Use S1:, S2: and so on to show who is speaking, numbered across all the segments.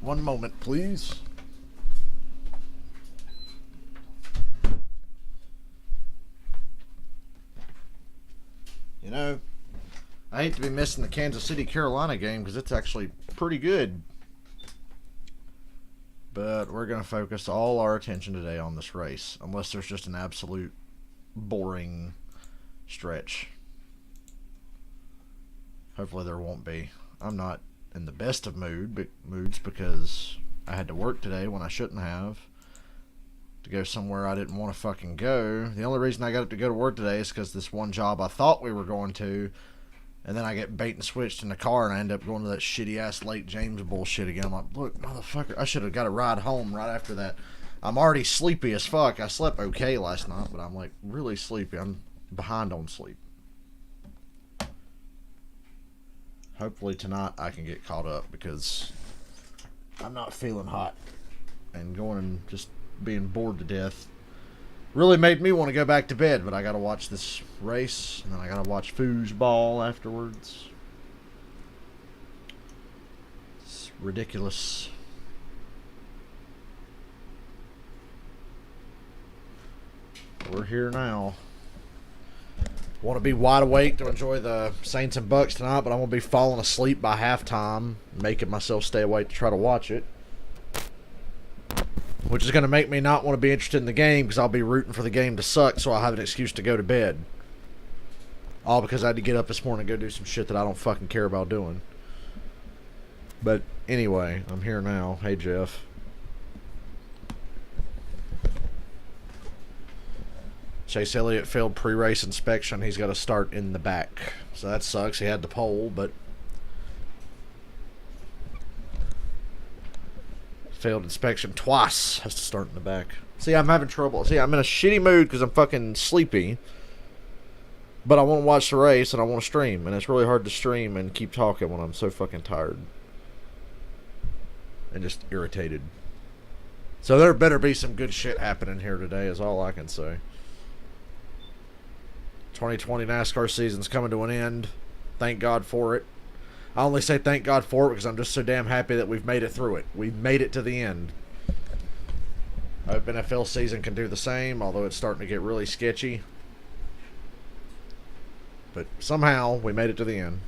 S1: One moment, please. You know, I hate to be missing the Kansas City-Carolina game because it's actually pretty good. But we're going to focus all our attention today on this race, unless there's just an absolute boring stretch. Hopefully there won't be. I'm not in the best of moods because I had to work today when I shouldn't have. To go somewhere I didn't want to fucking go. The only reason I got to go to work today is because this one job I thought we were going to, and then I get bait and switched in the car and I end up going to that shitty ass Lake James bullshit again. I'm like, look, motherfucker, I should have got a ride home right after that. I'm already sleepy as fuck. I slept okay last night, but I'm like really sleepy. I'm behind on sleep. Hopefully tonight I can get caught up because I'm not feeling hot. And going and just being bored to death really made me want to go back to bed, but I gotta watch this race, and then I gotta watch foosball afterwards. It's ridiculous. We're here now. Want to be wide awake to enjoy the Saints and Bucks tonight, but I'm going to be falling asleep by halftime, making myself stay awake to try to watch it. Which is going to make me not want to be interested in the game because I'll be rooting for the game to suck, so I'll have an excuse to go to bed. All because I had to get up this morning and go do some shit that I don't fucking care about doing. But anyway, I'm here now. Hey, Jeff. Chase Elliott failed pre-race inspection. He's got to start in the back. So that sucks. He had the pole, but failed inspection twice. Has to start in the back. See, I'm having trouble. See, I'm in a shitty mood because I'm fucking sleepy. But I want to watch the race and I want to stream. And it's really hard to stream and keep talking when I'm so fucking tired. And just irritated. So there better be some good shit happening here today is all I can say. 2020 NASCAR season's coming to an end. Thank God for it. I only say thank God for it because I'm just so damn happy that we've made it through it. We've made it to the end. I hope NFL season can do the same, although it's starting to get really sketchy. But somehow, we made it to the end.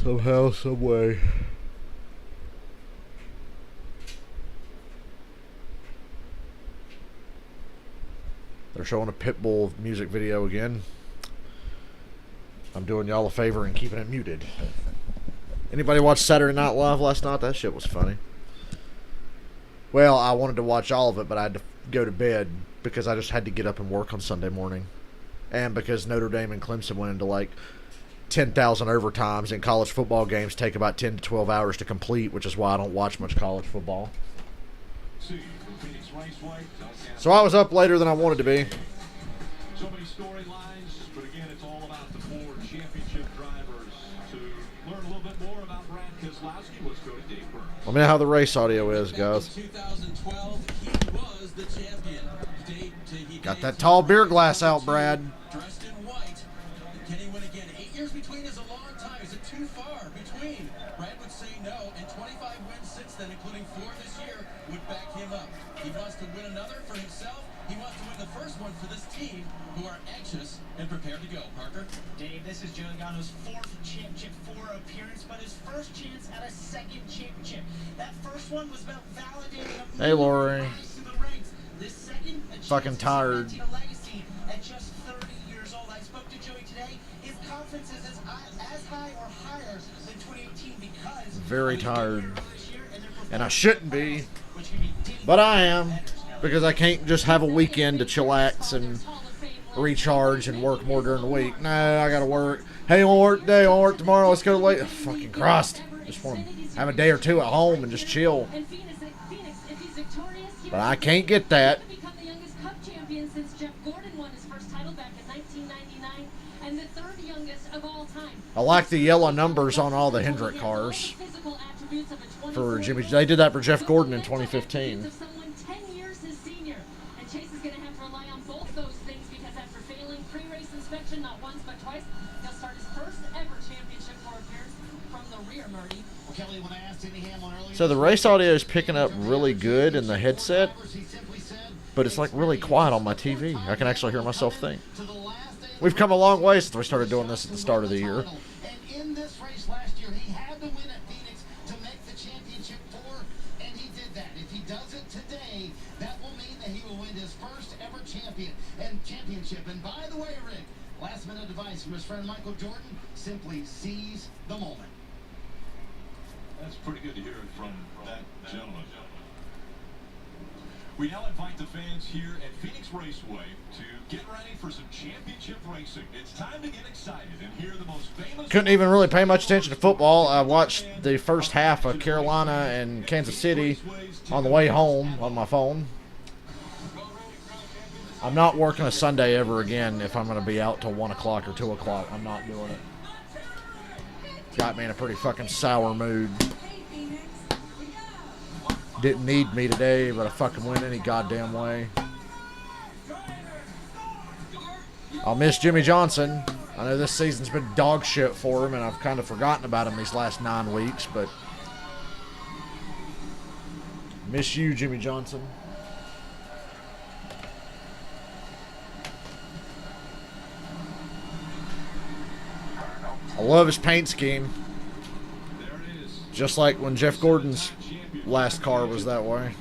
S1: Somehow, some way. They're showing a Pitbull music video again. I'm doing y'all a favor and keeping it muted. Anybody watch Saturday Night Live last night? That shit was funny. Well, I wanted to watch all of it, but I had to go to bed because I just had to get up and work on Sunday morning. And because Notre Dame and Clemson went into like 10,000 overtimes, and college football games take about 10 to 12 hours to complete, which is why I don't watch much college football. So I was up later than I wanted to be.
S2: So many storylines, but again, it's all about the four championship drivers. To learn a little bit more about Brad Keselowski, let's go to Dave Burns.
S1: Let me know how the race audio is, guys.
S3: 2012, he was the champion.
S1: Got that tall beer glass out, Brad.
S3: Dressed in white. Can he win again? 8 years between is a long time. Is it too far between? Brad would say no, and 25 wins since then, including 4 this year, would back him up. He wants to win another for himself. He wants to win the first one for this team, who are anxious and prepared to go. Parker?
S4: Dave, this is Joe Logano's 4th championship, 4 appearance, but his first chance at a second championship. That first one was about validating a
S1: Hey, Lori.
S4: rise to the ranks. This second, a
S1: Fucking tired.
S4: cementing a legacy at just 30 years old. I spoke to Joey today. His confidence is as high or higher than 2018 because
S1: Very tired. And I shouldn't be, but I am, because I can't just have a weekend to chillax and recharge and work more during the week. No, I gotta work. Hey, I want to work today, I want to work tomorrow, let's go late. Fucking Christ. Just want to have a day or two at home and just chill. But I can't get that. I like the yellow numbers on all the Hendrick cars. For Jimmy, they did that for Jeff Gordon in 2015.
S4: from the rear, Murray.
S3: Well, Kelly, when I asked Denny Hamlin earlier,
S1: So the race audio is picking up really good in the headset, but it's like really quiet on my TV. I can actually hear myself think. We've come a long way since we started doing this at the start of the year.
S3: And in this race last year, he had to win at Phoenix to make the championship four, and he did that. If he does it today, that will mean that he will win his first ever championship. And by the way, Rick, last minute advice from his friend Michael Jordan: simply seize the moment.
S2: That's pretty good to hear it from that gentleman. We now invite the fans here at Phoenix Raceway to get ready for some championship racing. It's time to get excited and hear the most famous...
S1: Couldn't even really pay much attention to football. I watched the first half of Carolina and Kansas City on the way home on my phone. I'm not working a Sunday ever again if I'm going to be out till 1 o'clock or 2 o'clock. I'm not doing it. It's got me in a pretty fucking sour mood. Didn't need me today, but I fucking went any goddamn way. I'll miss Jimmy Johnson. I know this season's been dog shit for him, and I've kind of forgotten about him these last 9 weeks, but miss you, Jimmy Johnson. I love his paint scheme. Just like when Jeff Gordon's last car was that way.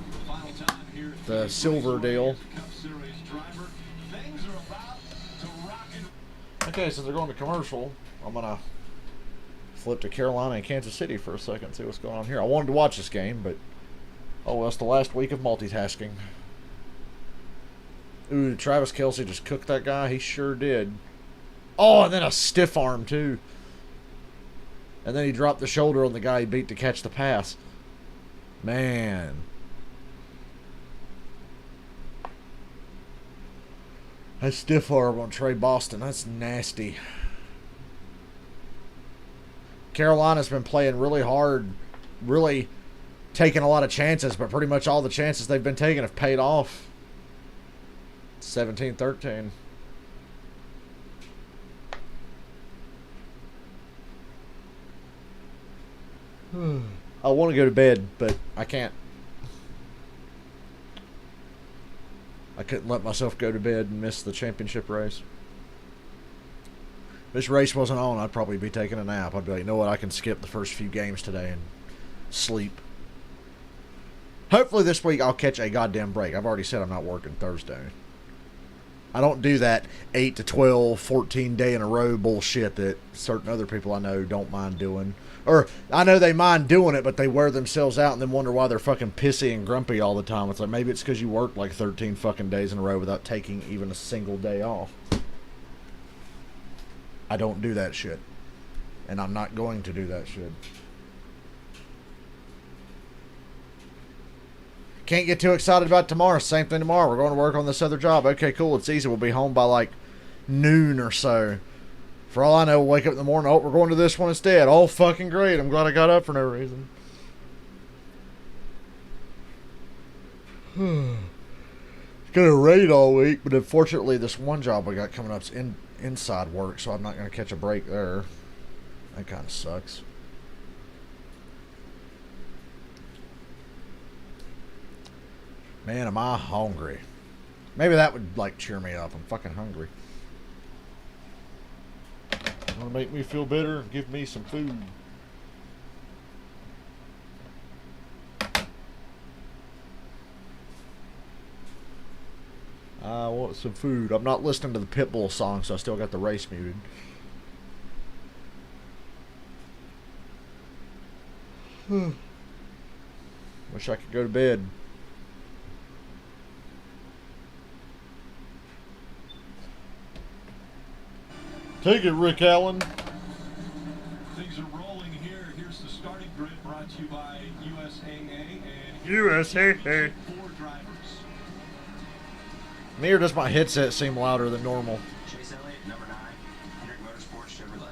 S1: The silver deal. Okay, so they're going to commercial. I'm going to flip to Carolina and Kansas City for a second, see what's going on here. I wanted to watch this game, but oh well, it's the last week of multitasking. Ooh, Travis Kelce just cooked that guy. He sure did. Oh, and then a stiff arm, too. And then he dropped the shoulder on the guy he beat to catch the pass. Man. That stiff arm on Trey Boston. That's nasty. Carolina's been playing really hard. Really taking a lot of chances. But pretty much all the chances they've been taking have paid off. 17-13. I want to go to bed, but I can't. I couldn't let myself go to bed and miss the championship race. If this race wasn't on, I'd probably be taking a nap. I'd be like, you know what, I can skip the first few games today and sleep. Hopefully this week I'll catch a goddamn break. I've already said I'm not working Thursday. I don't do that 8 to 12, 14 day in a row bullshit that certain other people I know don't mind doing. Or, I know they mind doing it, but they wear themselves out and then wonder why they're fucking pissy and grumpy all the time. It's like, maybe it's because you work like 13 fucking days in a row without taking even a single day off. I don't do that shit. And I'm not going to do that shit. Can't get too excited about tomorrow. Same thing tomorrow. We're going to work on this other job. Okay, cool. It's easy. We'll be home by like noon or so. For all I know, we'll wake up in the morning. Oh, we're going to this one instead. Oh, fucking great. I'm glad I got up for no reason. It's going to rain all week, but unfortunately, this one job I got coming up is inside work, so I'm not going to catch a break there. That kind of sucks. Man, am I hungry. Maybe that would, like, cheer me up. I'm fucking hungry. Want to make me feel better? Give me some food. I want some food. I'm not listening to the Pitbull song, so I still got the race muted. Wish I could go to bed. Take it, Rick Allen.
S2: Things are rolling here. Here's the starting grid brought to you by USAA and
S1: USAA.
S2: 4 drivers.
S1: Me, or does my headset seem louder than normal?
S5: Chase Elliott, number 9, Hendrick Motorsports Chevrolet.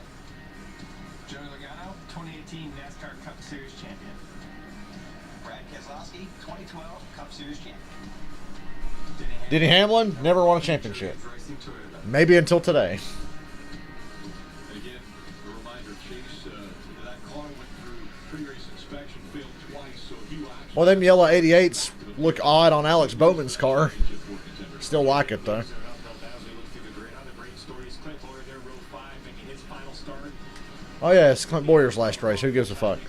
S5: Joey Logano, 2018 NASCAR Cup Series champion. Brad Keselowski, 2012 Cup Series champion.
S1: Denny Hamlin never won a championship.
S5: Racing Toyota.
S1: Maybe until today.
S2: Again, a reminder, Chase, that car
S1: Well, them yellow 88s look odd on Alex Bowman's car. Still like it, though. Oh, yeah, it's Clint Boyer's last race. Who gives a fuck?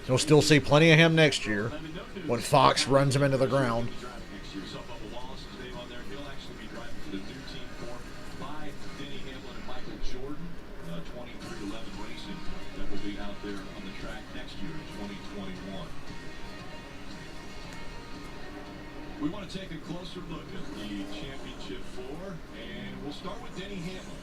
S1: You'll still see plenty of him next year when Fox runs him into the ground.
S2: Denny Hamlin and Michael Jordan, 2311 Racing, that will be out there on the track next year in 2021. We want to take a closer look at the Championship 4, and we'll start with Denny Hamlin.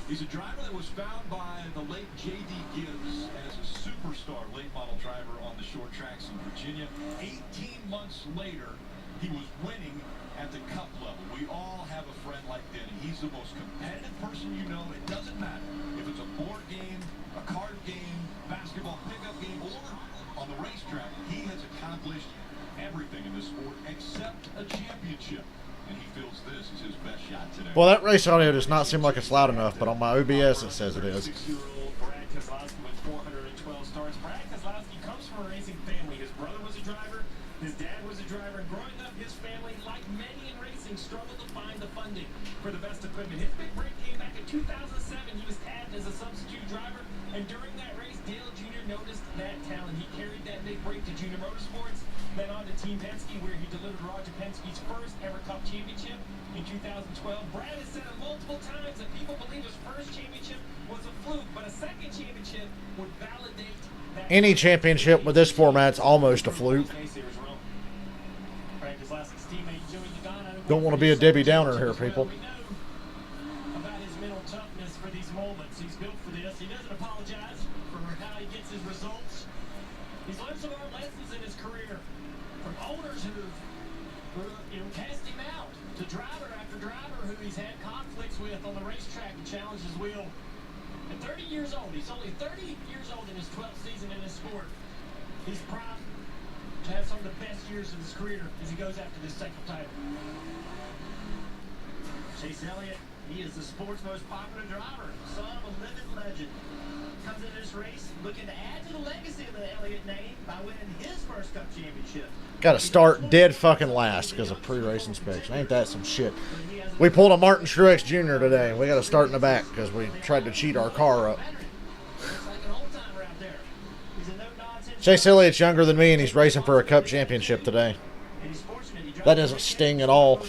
S2: He's a driver that was found by the late J.D. Gibbs as a superstar late model driver on the short tracks in Virginia. 18 months later, he was winning at the Cup level. We all have a friend like Denny. He's the most competitive person you know. It doesn't matter if it's a board game, a card game, basketball pickup game, or on the racetrack. He has accomplished everything in this sport except a championship. And he feels this is his best shot today.
S1: Well, that race audio does not seem like it's loud enough, but on my OBS it says it is.
S4: 6-year-old Brad Keselowski with 412 starts. Brad Keselowski comes from a racing family. His brother was a driver. His dad was a driver. And growing up, his family, like many in racing, struggled to find the funding for the best equipment. His big break came back in 2007. He was tabbed as a substitute driver. And during that race, Dale Jr. noticed that talent. He carried that big break to Junior Motorsports, then on to Team Penske, where he delivered Roger Penske's first ever Cup championship in 2012. Brad has said it multiple times that people believe his first championship was a fluke, but a second championship would validate that.
S1: Any championship with this format's almost a fluke. Don't want to be a Debbie Downer here, people.
S4: About his mental toughness for these moments. He's built for this. He doesn't apologize for how he gets his results. He's learned some hard lessons in his career from owners who cast him out, to driver after driver who he's had conflicts with on the racetrack and challenged his wheel. At 30 years old, he's only 30 years old in his 12th season in this sport. He's proud to have some of the best years of his career as he goes after this second title. Chase Elliott, he is the sport's most popular driver, son of a living legend. Comes into this race looking to add to the legacy of the Elliott name by winning his first Cup championship.
S1: Got to start dead fucking last because of pre-race inspection. Ain't that some shit? We pulled a Martin Truex Jr. today. We got to start in the back because we tried to cheat our car up. Chase Elliott's younger than me, and he's racing for a Cup championship today. That doesn't sting at all.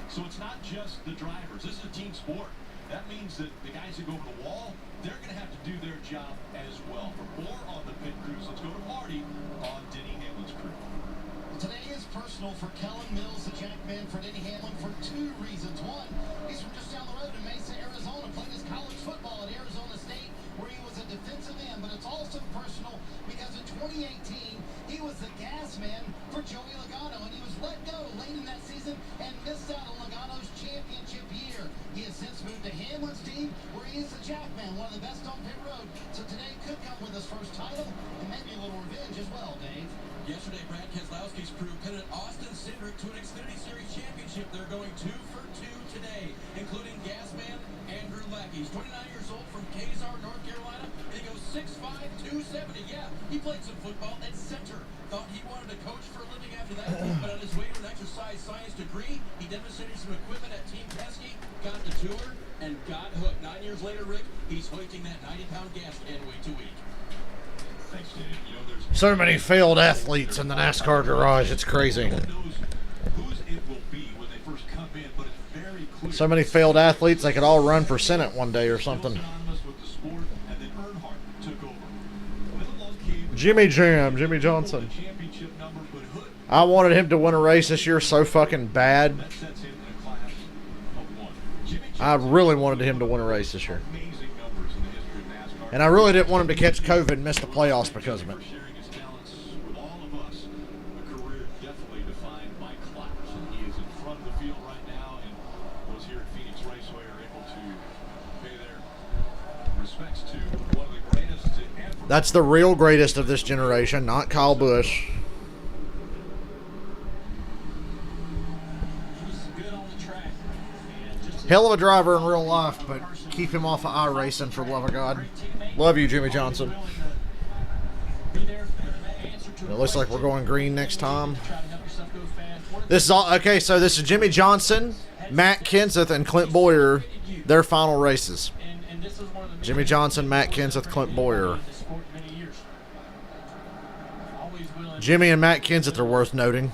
S2: So it's not just the drivers. This is a team sport. That means that the guys who go over the wall, they're going to have to do their job as well. For more on the pit crews, let's go to Marty on Denny Hamlin's crew.
S3: Today is personal for Kellen Mills, the jackman for Denny Hamlin, for two reasons. One, he's from just down the road in Mesa, Arizona, played his college football at Arizona State, where he was a defensive end. But it's also personal because in 2018, he was the gas man for Joey Logano, and he was let go late in that season and missed out on Logano's championship year. He has since moved to Hamlin's team, where he is the jackman, one of the best on pit road. So today could come with his first title and maybe a little revenge as well, Dave.
S5: Yesterday, Brad Keselowski's crew pitted Austin Cindric to an Xfinity Series championship. They're going 2 for 2 today, including gasman Andrew Lackey. He's 29 years old from Kezar, North Carolina, and he goes 6'5", 270. Yeah, he played some football at center. Thought he wanted to coach for a living after that, but on his way to an exercise science degree, he demonstrated some equipment at Team Penske, got the tour, and got hooked. 9 years later, Rick, he's hoisting that 90-pound gas can week to week.
S2: Thanks, Dave. You know, there's
S1: So many failed athletes in the NASCAR garage. It's crazy.
S2: whose it will be when they first come in, but it's very clear.
S1: So many failed athletes, they could all run for Senate one day or something.
S2: Synonymous with the sport, and then Earnhardt took over. With a long key,
S1: Jimmy Jam, Jimmy Johnson.
S2: championship number, but Hood,
S1: I wanted him to win a race this year so fucking bad.
S2: that sets him in a class of one. Jimmy
S1: I really wanted him to win a race this year.
S2: amazing numbers in the history of NASCAR.
S1: And I really didn't want him to catch COVID and miss the playoffs because of it.
S2: For sharing his talents with all of us, a career definitely defined by class. And he is in front of the field right now, and those here at Phoenix Raceway are able to pay their respects to one of the greatest to ever.
S1: That's the real greatest of this generation, not Kyle Busch. Hell of a driver in real life, but keep him off of iRacing for the love of God. Love you, Jimmy Johnson. It looks like we're going green next time. This is all okay. So this is Jimmy Johnson, Matt Kenseth, and Clint Boyer. Their final races. Jimmy Johnson, Matt Kenseth, Clint Boyer. Jimmy and Matt Kenseth are worth noting.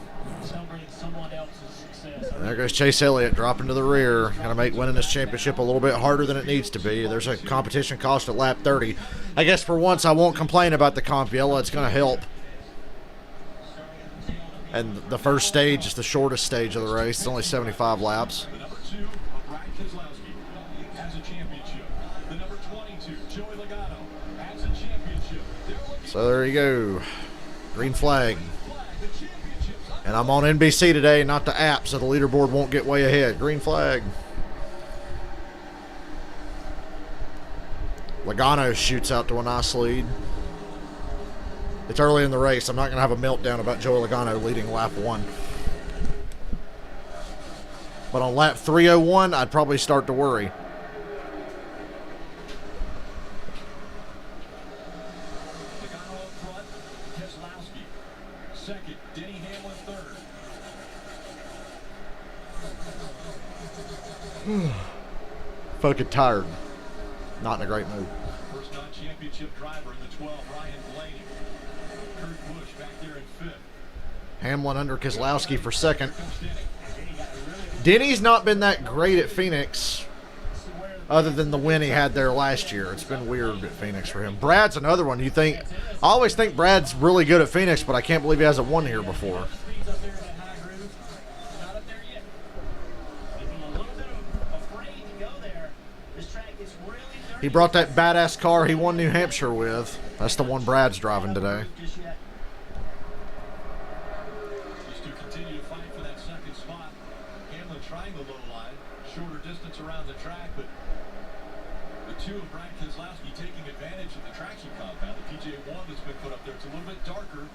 S1: There goes Chase Elliott dropping to the rear. Going to make winning this championship a little bit harder than it needs to be. There's a competition cost at lap 30. I guess for once I won't complain about the comp yellow. It's going to help. And the first stage is the shortest stage of the race. It's only 75 laps.
S2: The number 2 of Brad Keselowski has a championship. The number 22, Joey Logano, has a championship.
S1: So there you go. Green flag. And I'm on NBC today, not the app, so the leaderboard won't get way ahead. Green flag. Logano shoots out to a nice lead. It's early in the race. I'm not going to have a meltdown about Joey Logano leading lap 1. But on lap 301, I'd probably start to worry.
S2: Logano up front, Keselowski. Second, Denny Hamlin third.
S1: Fucking tired. Not in a great mood.
S2: First non-championship driver in the 12, Ryan Blaney. Kurt Busch back there in 5th.
S1: Hamlin under Keselowski for second. Denny's not been that great at Phoenix other than the win he had there last year. It's been weird at Phoenix for him. Brad's another one. You think, I always think Brad's really good at Phoenix, but I can't believe he hasn't won here before. He brought that badass car he won New Hampshire with. That's the one Brad's driving today.
S2: These two continue to fight for that second spot. Hamlin trying the low line, shorter distance around the track, but the two of Brad Keselowski taking advantage of the traction compound, the PJ1 that's been put up there. It's a little bit darker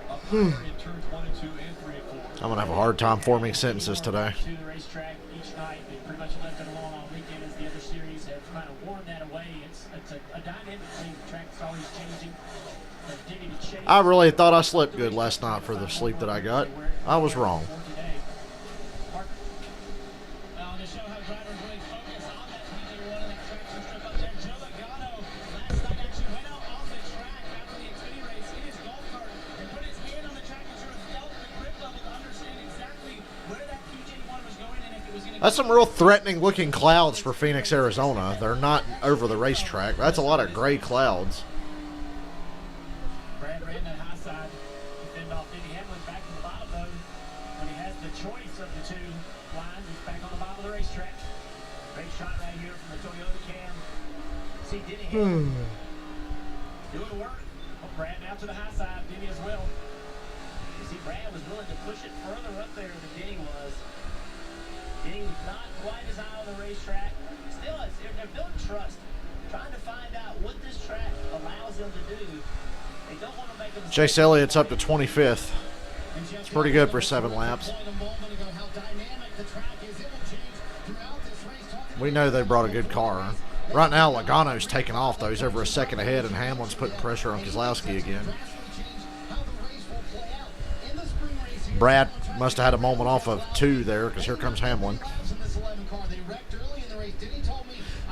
S2: up higher in turns 1 and 2 and 3 and 4.
S1: I'm going to have a hard time forming sentences today.
S4: To the racetrack each night, they pretty much left it alone all weekend as the other series have kind of worn that away. It's a dynamic thing. The track's always changing.
S1: I really thought I slept good last night for the sleep that I got. I was wrong. That's some real threatening looking clouds for Phoenix, Arizona. They're not over the racetrack. That's a lot of gray clouds.
S4: Brad ran that high side to fend off Denny Hamlin back to the bottom though. When he has the choice of the two lines, he's back on the bottom of the racetrack. Great shot right here from the Toyota cam. See Denny Hamlin doing the work. Brad now to the high side, Denny as well. You see Brad was willing to push it further up there than Denny was. Denny was not quite as high on the racetrack. Still, they're building trust, trying to find out what this track allows them to do. They don't want to make them.
S1: Chase Elliott's up to 25th. It's pretty good for 7 laps. We know they brought a good car. Right now, Logano's taking off, though. He's over a second ahead, and Hamlin's putting pressure on Keselowski again. Brad must have had a moment off of 2 there, because here comes Hamlin.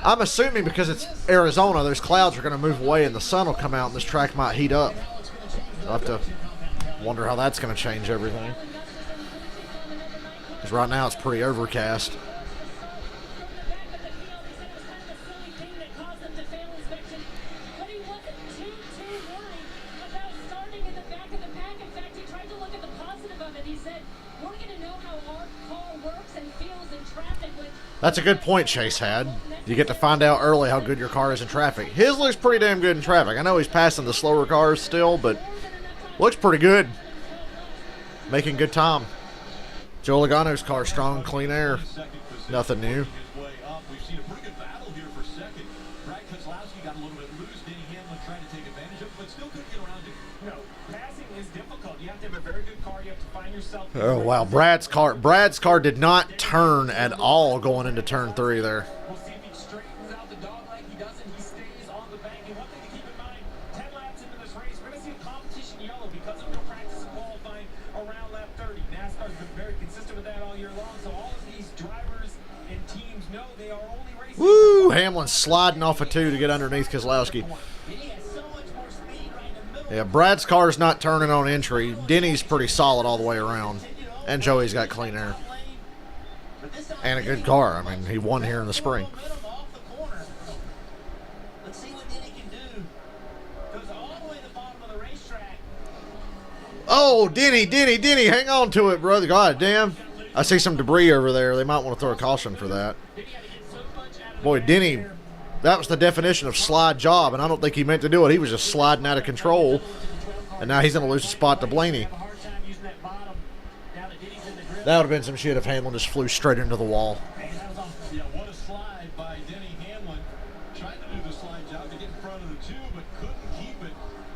S1: I'm assuming because it's Arizona, those clouds are going to move away and the sun will come out and this track might heat up. I'll have to wonder how that's going to change everything. Because right now it's pretty overcast. That's a good point Chase had. You get to find out early how good your car is in traffic. His looks pretty damn good in traffic. I know he's passing the slower cars still, but looks pretty good. Making good time. Joe Logano's car, strong and clean air. Nothing new.
S2: We've seen a pretty good battle here for second. Brad Keselowski got a little bit loose. Denny Hamlin trying to take advantage
S4: find yourself.
S1: Oh wow, Brad's car did not turn at all going into turn 3 there.
S4: We'll see if he straightens out the dog leg. He doesn't. He stays on the bank. And one thing to keep in mind: 10 laps into this race, we're going to see a competition yellow because of no practice and qualifying around lap 30. NASCAR's been very consistent with that all year long. So all of these drivers and teams know they are only racing.
S1: Woo! Hamlin sliding off a 2 to get underneath Keselowski. Yeah, Brad's car's not turning on entry. Denny's pretty solid all the way around. And Joey's got clean air. And a good car. I mean, he won here in the spring.
S3: Let's see what Denny can do. Goes all the way to the bottom of the racetrack.
S1: Oh, Denny, hang on to it, brother. God damn. I see some debris over there. They might want to throw a caution for that. Boy, Denny, that was the definition of slide job, and I don't think he meant to do it. He was just sliding out of control, and now he's going to lose a spot to Blaney. That would have been some shit if Hamlin just flew straight into the wall.
S2: Yeah, what a slide by Denny Hamlin. Tried to do the slide job to get in front of the 2, but couldn't keep it.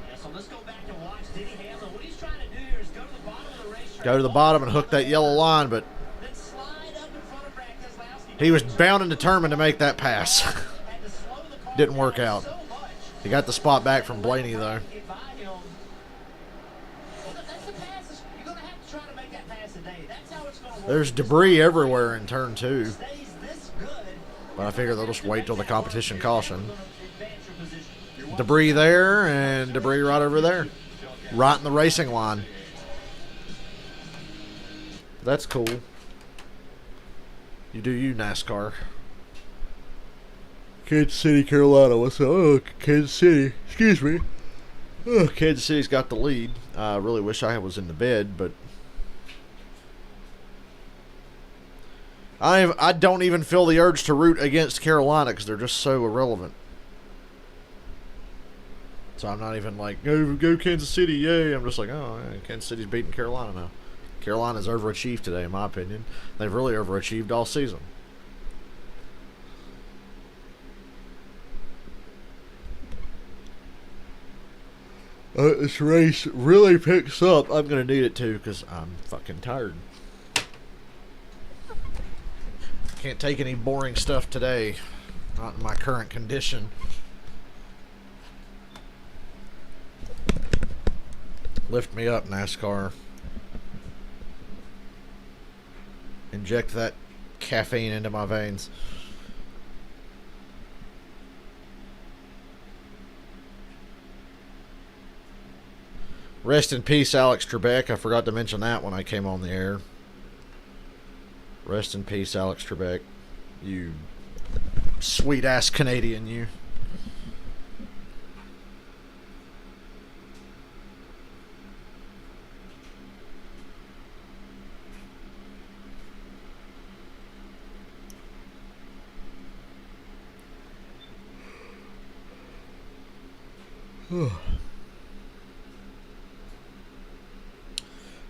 S3: Yeah, so let's go back and watch Denny Hamlin. What he's trying to do here is go to the bottom of the racetrack.
S1: Go to the bottom and hook that yellow line, but
S3: Then slide up in front of Brad Keselowski.
S1: he was bound and determined to make that pass.
S3: Had to slow the car
S1: Didn't work
S3: down
S1: out.
S3: so much.
S1: He got the spot back from Blaney, though.
S3: Get by him. Well, that's the pass. You're going to have to try to make that pass today. That's how it's going to work.
S1: There's debris everywhere in turn 2,
S3: Stays this good.
S1: but I figure they'll just wait till the competition caution.
S3: Advance your position.
S1: Debris there and debris right over there. Right in the racing line. That's cool. You do you, NASCAR. Kansas City, Carolina. What's up? Oh, Kansas City. Excuse me. Oh, Kansas City's got the lead. I really wish I was in the bed, but I don't even feel the urge to root against Carolina because they're just so irrelevant. So I'm not even like, go Kansas City, yay. I'm just like, oh, yeah, Kansas City's beating Carolina now. Carolina's overachieved today, in my opinion. They've really overachieved all season. This race really picks up. I'm going to need it too because I'm fucking tired. Can't take any boring stuff today. Not in my current condition. Lift me up, NASCAR. Inject that caffeine into my veins. Rest in peace, Alex Trebek. I forgot to mention that when I came on the air. Rest in peace, Alex Trebek. You sweet-ass Canadian, you.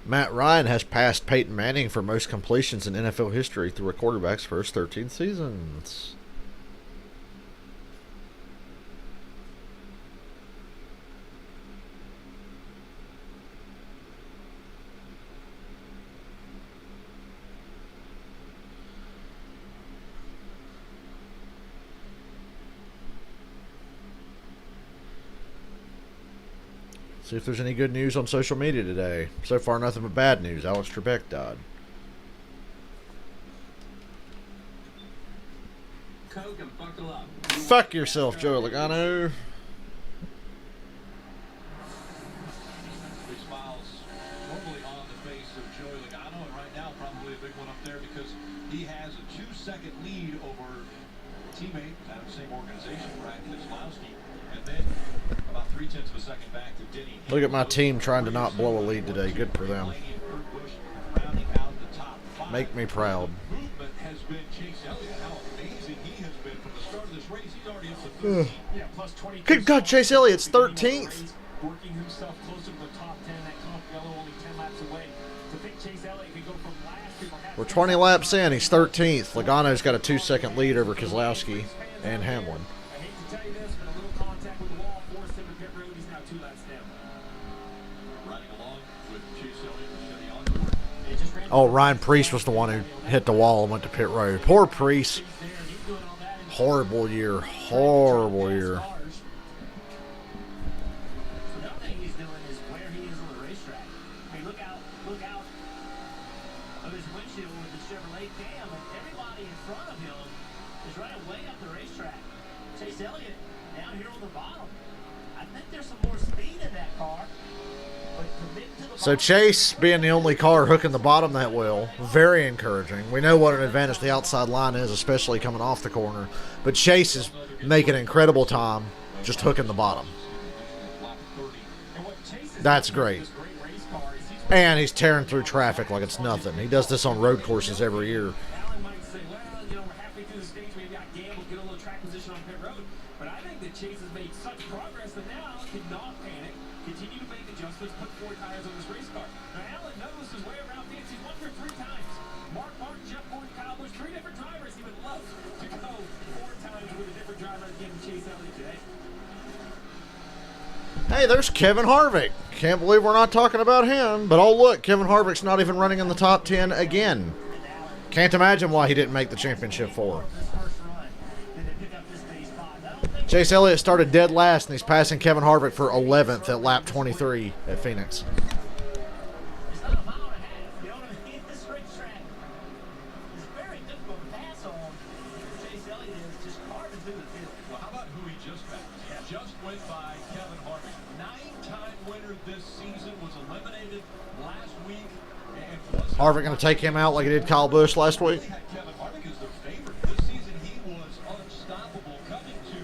S1: Matt Ryan has passed Peyton Manning for most completions in NFL history through a quarterback's first 13 seasons. See if there's any good news on social media today. So far, nothing but bad news. Alex Trebek died.
S3: Coke and buckle up.
S1: Fuck yourself, Joe Logano.
S2: Big smiles normally on the face of Joey Logano, and right now probably a big one up there because he has a 2-second lead over a teammate out of the same organization, Brad Keselowski, and then about 0.3 of a second back to Denny.
S1: Look at my team trying to not blow a lead today. Good for them. Make me proud.
S2: Movement has been Chase Elliott. How amazing he has been from the start of this race. He's already up to 13.
S4: Yeah, plus 22.
S1: Good God, Chase Elliott's 13th.
S4: Working himself closer to the top 10. That comp yellow only 10 laps away. To think Chase Elliott could go from last to perhaps.
S1: We're 20 laps in. He's 13th. Logano's got a 2-second lead over Keselowski and Hamlin.
S4: I hate to tell you this, but a little contact with the wall forced him to pit road. He's now 2 laps down.
S2: Riding along with Chase Elliott and Denny Hamlin.
S1: Oh, Ryan Preece was the one who hit the wall and went to pit road. Poor Preece. Horrible year. Horrible year.
S4: Another thing he's doing is where he is on the racetrack. I mean, look out of his windshield with the Chevrolet cam, and everybody in front of him is running way up the racetrack. Chase Elliott down here on the bottom. I think there's some more speed in that car.
S1: So Chase being the only car hooking the bottom that well, very encouraging. We know what an advantage the outside line is, especially coming off the corner. But Chase is making incredible time just hooking the bottom. That's great. And he's tearing through traffic like it's nothing. He does this on road courses every year.
S4: Alan might say, well, we're halfway through the stage, maybe I gamble, get a little track position on pit road. But I think that Chase has made such progress that now he cannot panic, continue to make adjustments, put 4 tires on this race car. Now, Alan knows his way around Phoenix. He's won for 3 times. Mark Martin, Jeff Gordon, Kyle Busch, 3 different drivers. He would love to go 4 times with a different driver and give him Chase Elliott today.
S1: Hey, there's Kevin Harvick. Can't believe we're not talking about him. But oh, look, Kevin Harvick's not even running in the top 10 again. Can't imagine why he didn't make the championship 4. Chase Elliott started dead last, and he's passing Kevin Harvick for 11th at lap 23 at Phoenix.
S4: It's not a mile and a half. You know what I mean? This racetrack is very difficult to pass on. Chase Elliott is just carving through the field.
S2: Well, how about who he just passed? Just went by Kevin Harvick. 9-time winner this season, was eliminated last week. And
S1: Harvick going to take him out like he did Kyle Busch last week?
S2: had Kevin Harvick as their favorite. This season he was unstoppable coming to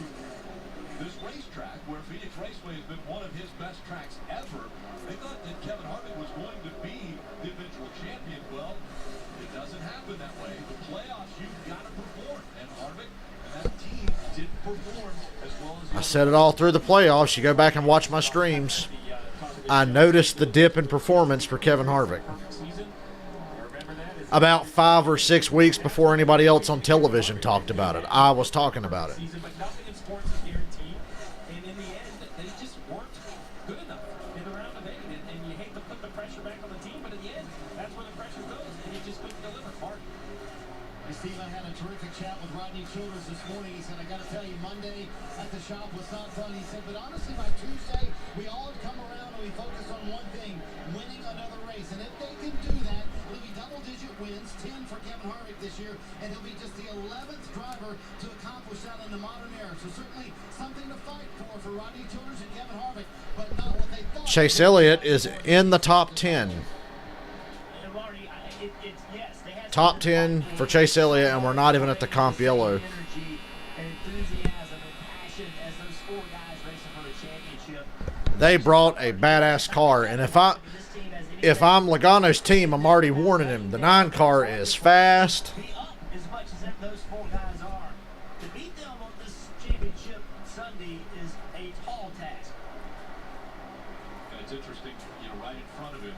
S2: this racetrack where Phoenix Raceway has been one of his best tracks ever. They thought that Kevin Harvick was going to be the eventual champion. Well, it doesn't happen that way. The playoffs, you've got to perform. And Harvick and that team didn't perform as well as
S1: I said it all through the playoffs. You go back and watch my streams. I noticed the dip in performance for Kevin Harvick. About 5 or 6 weeks before anybody else on television talked about it, I was talking about it.
S4: But nothing in sports is guaranteed. And in the end, they just weren't good enough in the round of 8. And you hate to put the pressure back on the team, but in the end, that's where the pressure goes. And you just couldn't deliver. Hard.
S3: Steve, I had a terrific chat with Rodney Childers this morning. He said, I got to tell you, Monday at the shop was not fun. He said, but honestly, by Tuesday, we all had come around and we focused on one thing, winning another race. And if they can do that, it'll be double-digit wins, 10 for Kevin Harvick this year, and he'll be just the 11th driver to accomplish that in the modern era. So certainly something to fight for Rodney Childers and Kevin Harvick, but not what they thought.
S1: Chase Elliott is in the top 10. Top 10 for Chase Elliott, and we're not even at the comp yellow. They brought a badass car, and if I'm Logano's team, I'm already warning him. The 9 car is fast.
S4: As much as those 4 guys are, to beat them on this championship Sunday is a tall task.
S2: And it's interesting, right in front of him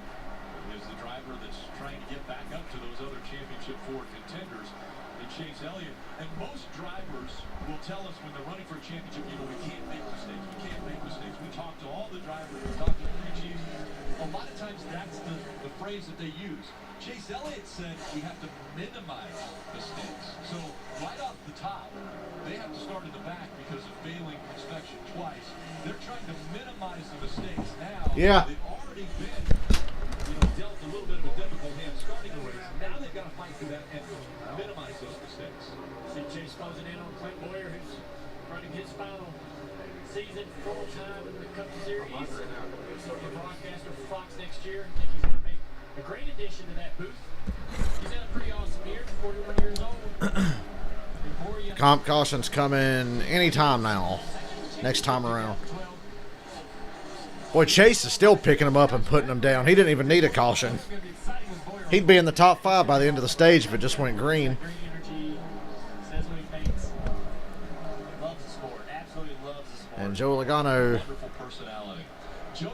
S2: is the driver that's trying to get back up to those other championship 4 contenders in Chase Elliott. And most drivers will tell us when they're running for a championship, we can't make mistakes. We can't make mistakes. We talk to all the drivers. We talk to the crew chiefs. A lot of times that's the phrase that they use. Chase Elliott said we have to minimize mistakes. So right off the top, they have to start in the back because of failing inspection twice. They're trying to minimize the mistakes now.
S1: Yeah.
S2: They've already been dealt a little bit of a difficult hand starting the race. Now they've got to fight for that and minimize those mistakes.
S4: See Chase closing in on Clint Boyer, who's running his final season full-time in the Cup Series. He'll be a broadcaster for Fox next year. I think he's going to make a great addition to that booth. He's had a pretty awesome year, 41 years old.
S1: Comp caution's coming anytime now. Next time around. Boy, Chase is still picking him up and putting him down. He didn't even need a caution. He'd be in the top 5 by the end of the stage if it just went green. And Joe Logano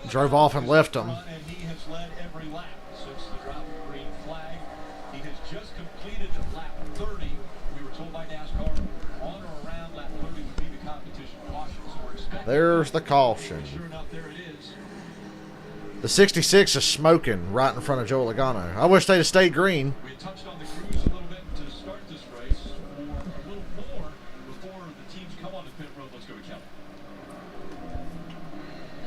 S1: drove off and left him.
S2: And he has led every lap since the drop of the green flag. He has just completed lap 30. We were told by NASCAR on or around lap 30 would be the competition caution. So we're expecting.
S1: There's the caution.
S2: Sure enough, there it is.
S1: The 66 is smoking right in front of Joe Logano. I wish they'd have stayed green.
S2: We touched on the crews a little bit to start this race. For a little more before the teams come on the pit road, let's go to Kelly.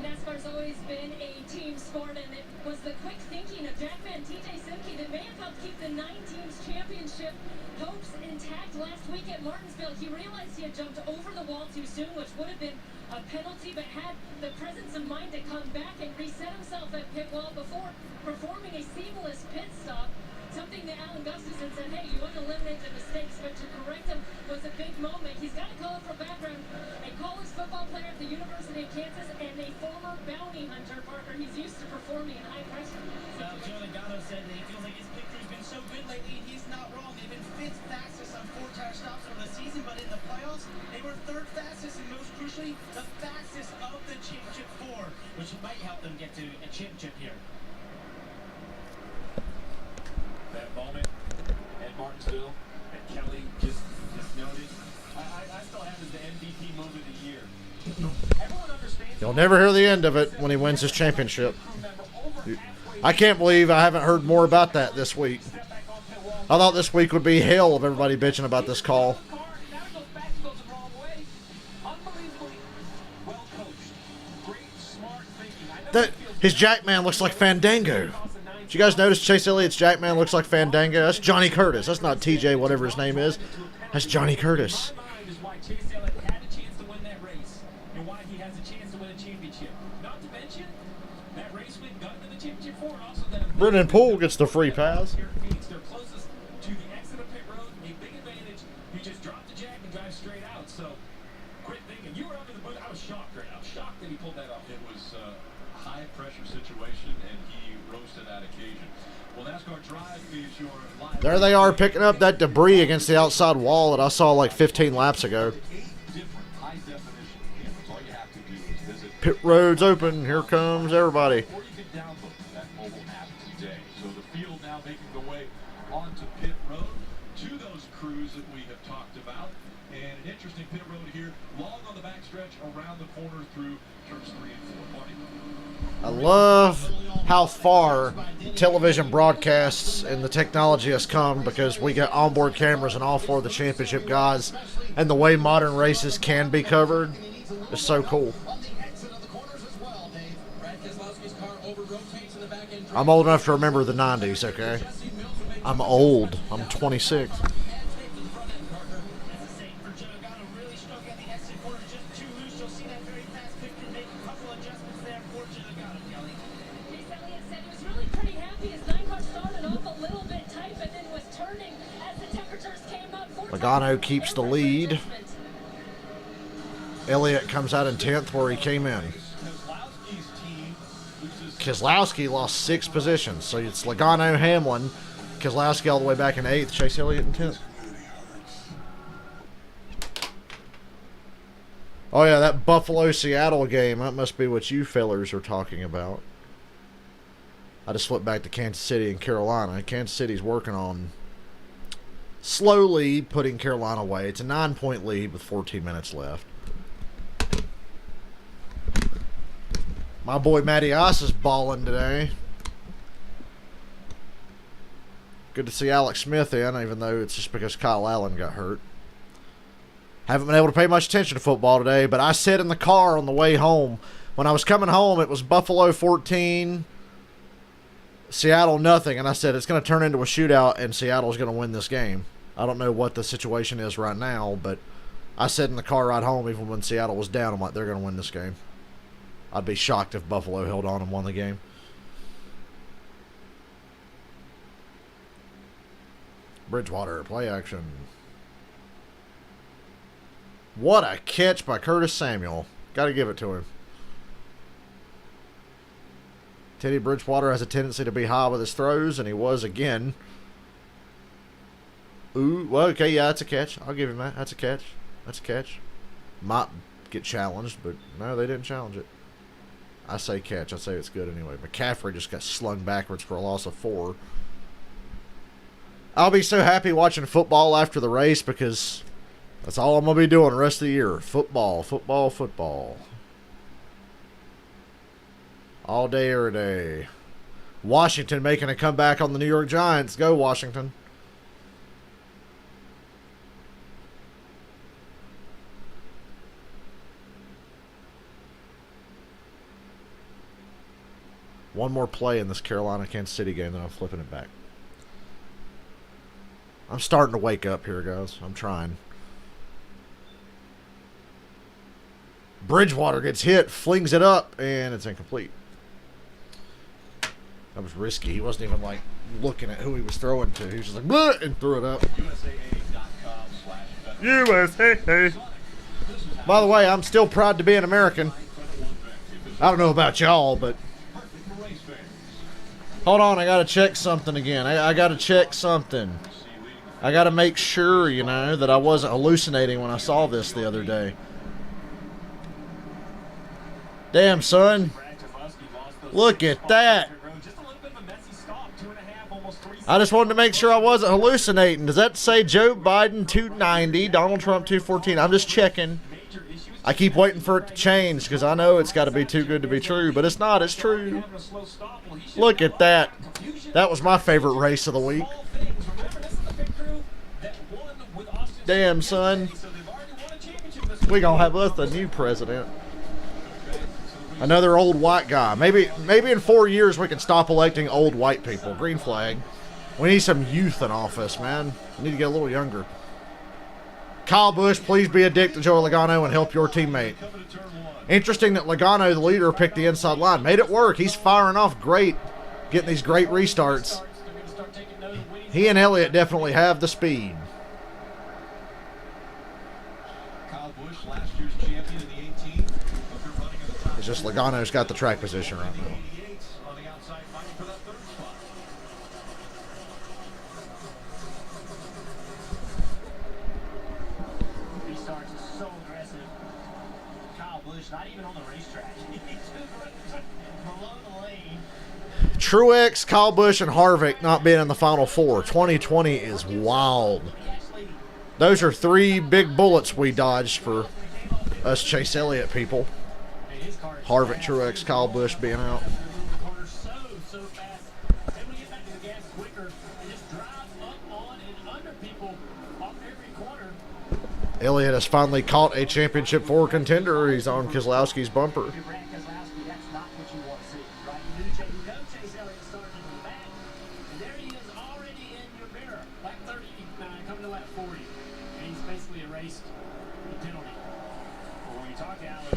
S6: NASCAR's always been a team sport, and it was the quick thinking of Jack Van TJ Simke that may have helped keep the 9 teams championship hopes intact last week at Martinsville. He realized he had jumped over the wall too soon, which would have been a penalty, but had the presence of mind to come back and reset himself at pit wall before performing a seamless pit stop. Something that Alan Gustafson said, hey, you want to eliminate the mistakes, but to correct them was a big moment. He's got a colorful background, a college football player at the University of Kansas, and a former bounty hunter, Parker. He's used to performing in high pressure.
S3: Well, Joe Logano said that he feels like his pick crew's been so good lately, and he's not wrong. They've been 5th fastest on 4-tire stops over the season, but in the playoffs, they were 3rd fastest, and most crucially, the fastest of the championship 4, which might help them get to a championship here.
S2: That moment at Martinsville that Kelly just noted, I still have as the MVP move of the year. Everyone understands.
S1: You'll never hear the end of it when he wins his championship. I can't believe I haven't heard more about that this week. I thought this week would be hell of everybody bitching about this call. His Jackman looks like Fandango. Did you guys notice Chase Elliott's Jackman looks like Fandango? That's Johnny Curtis. That's not TJ, whatever his name is. That's Johnny Curtis. Brendan Poole gets the free pass. There they are picking up that debris against the outside wall that I saw like 15 laps ago. Pit road's open. Here comes everybody.
S2: Or you can download that mobile app today. So the field now making the way onto pit road to those crews that we have talked about. And an interesting pit road here, long on the backstretch, around the corner through turns 3 and 4. Marty.
S1: I love how far television broadcasts and the technology has come because we got onboard cameras in all 4 of the championship guys, and the way modern races can be covered is so cool. I'm old enough to remember the 90s, okay? I'm old. I'm 26. Logano keeps the lead. Elliott comes out in 10th where he came in. Keselowski lost 6 positions, so it's Logano, Hamlin, Keselowski all the way back in 8th, Chase Elliott in 10th. Oh yeah, that Buffalo-Seattle game, that must be what you fellers are talking about. I just flipped back to Kansas City and Carolina. Kansas City's working on slowly putting Carolina away. It's a 9-point lead with 14 minutes left. My boy Matty Ice is balling today. Good to see Alex Smith in, even though it's just because Kyle Allen got hurt. Haven't been able to pay much attention to football today, but I sat in the car on the way home. When I was coming home, it was Buffalo 14, Seattle nothing, and I said it's going to turn into a shootout and Seattle's going to win this game. I don't know what the situation is right now, but I sat in the car ride home even when Seattle was down. I'm like, they're going to win this game. I'd be shocked if Buffalo held on and won the game. Bridgewater, play action. What a catch by Curtis Samuel. Got to give it to him. Teddy Bridgewater has a tendency to be high with his throws, and he was again. Ooh, well, okay, yeah, that's a catch. I'll give him that. That's a catch. That's a catch. Might get challenged, but no, they didn't challenge it. I say catch. I say it's good anyway. McCaffrey just got slung backwards for a loss of 4. I'll be so happy watching football after the race because that's all I'm going to be doing the rest of the year. Football, football, football. All day, every day. Washington making a comeback on the New York Giants. Go, Washington. One more play in this Carolina-Kansas City game, then I'm flipping it back. I'm starting to wake up here, guys. I'm trying. Bridgewater gets hit, flings it up, and it's incomplete. That was risky. He wasn't even, like, looking at who he was throwing to. He was just like, bleh, and threw it up. USAA. By the way, I'm still proud to be an American. I don't know about y'all, but... Hold on, I gotta check something again. I gotta check something. I gotta make sure, you know, that I wasn't hallucinating when I saw this the other day. Damn, son. Look at that. I just wanted to make sure I wasn't hallucinating. Does that say Joe Biden 290, Donald Trump 214? I'm just checking. I keep waiting for it to change because I know it's got to be too good to be true, but it's not. It's true. Look at that. That was my favorite race of the week. Damn, son. We gonna have us a new president. Another old white guy. Maybe in 4 years we can stop electing old white people. Green flag. We need some youth in office, man. We need to get a little younger. Kyle Busch, please be a dick to Joey Logano and help your teammate. Interesting that Logano, the leader, picked the inside line. Made it work. He's firing off great. Getting these great restarts. He and Elliott definitely have the speed. It's just Logano's got the track position right now.
S4: Not even on the racetrack. Below the lane.
S1: Truex, Kyle Busch, and Harvick not being in the Final Four. 2020 is wild. Those are 3 big bullets we dodged for us Chase Elliott people. Harvick, Truex, Kyle Busch being out. Elliott has finally caught a Championship 4 contender. He's on Keselowski's bumper.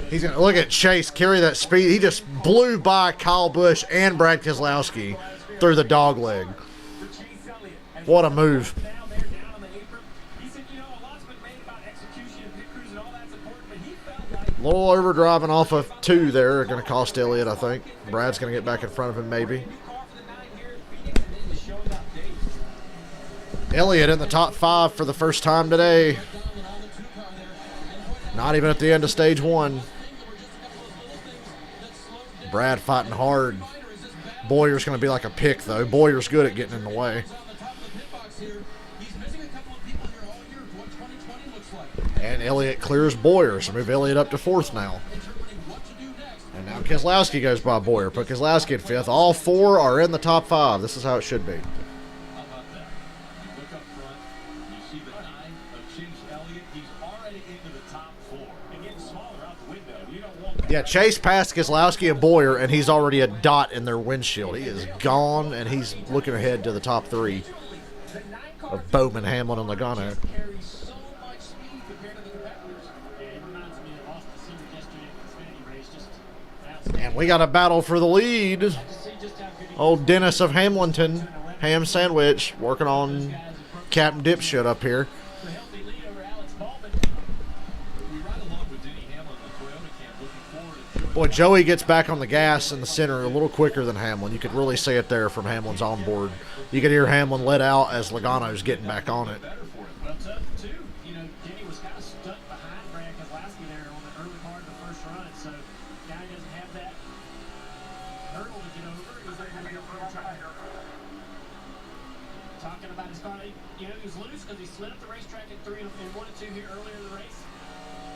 S1: He's going to look at Chase carry that speed. He just blew by Kyle Busch and Brad Keselowski through the dog leg. What a move. A little overdriving off of 2 there. Going to cost Elliott, I think. Brad's going to get back in front of him, maybe. Elliott in the top 5 for the first time today. Not even at the end of stage 1. Brad fighting hard. Boyer's going to be like a pick, though. Boyer's good at getting in the way. And Elliott clears Boyer, so move Elliott up to 4th now. And now Keselowski goes by Boyer. Put Keselowski at 5th. All 4 are in the top 5. This is how it should be. Yeah, Chase passed Keselowski and Boyer, and he's already a dot in their windshield. He is gone, and he's looking ahead to the top 3 of Bowman, Hamlin, and Logano. And we got a battle for the lead. Old Dennis of Hamilton, ham sandwich, working on Captain Dipshit up here. Boy, Joey gets back on the gas in the center a little quicker than Hamlin. You could really see it there from Hamlin's onboard. You could hear Hamlin let out as Logano's getting back on it.
S4: Denny was kind of stuck behind Brad Keselowski there on the early part of the first run, so guy doesn't have that hurdle to get over. He's able to go try. Talking about his car, he was loose because he slid up the racetrack at 3 and 1 and 2 here earlier in the race.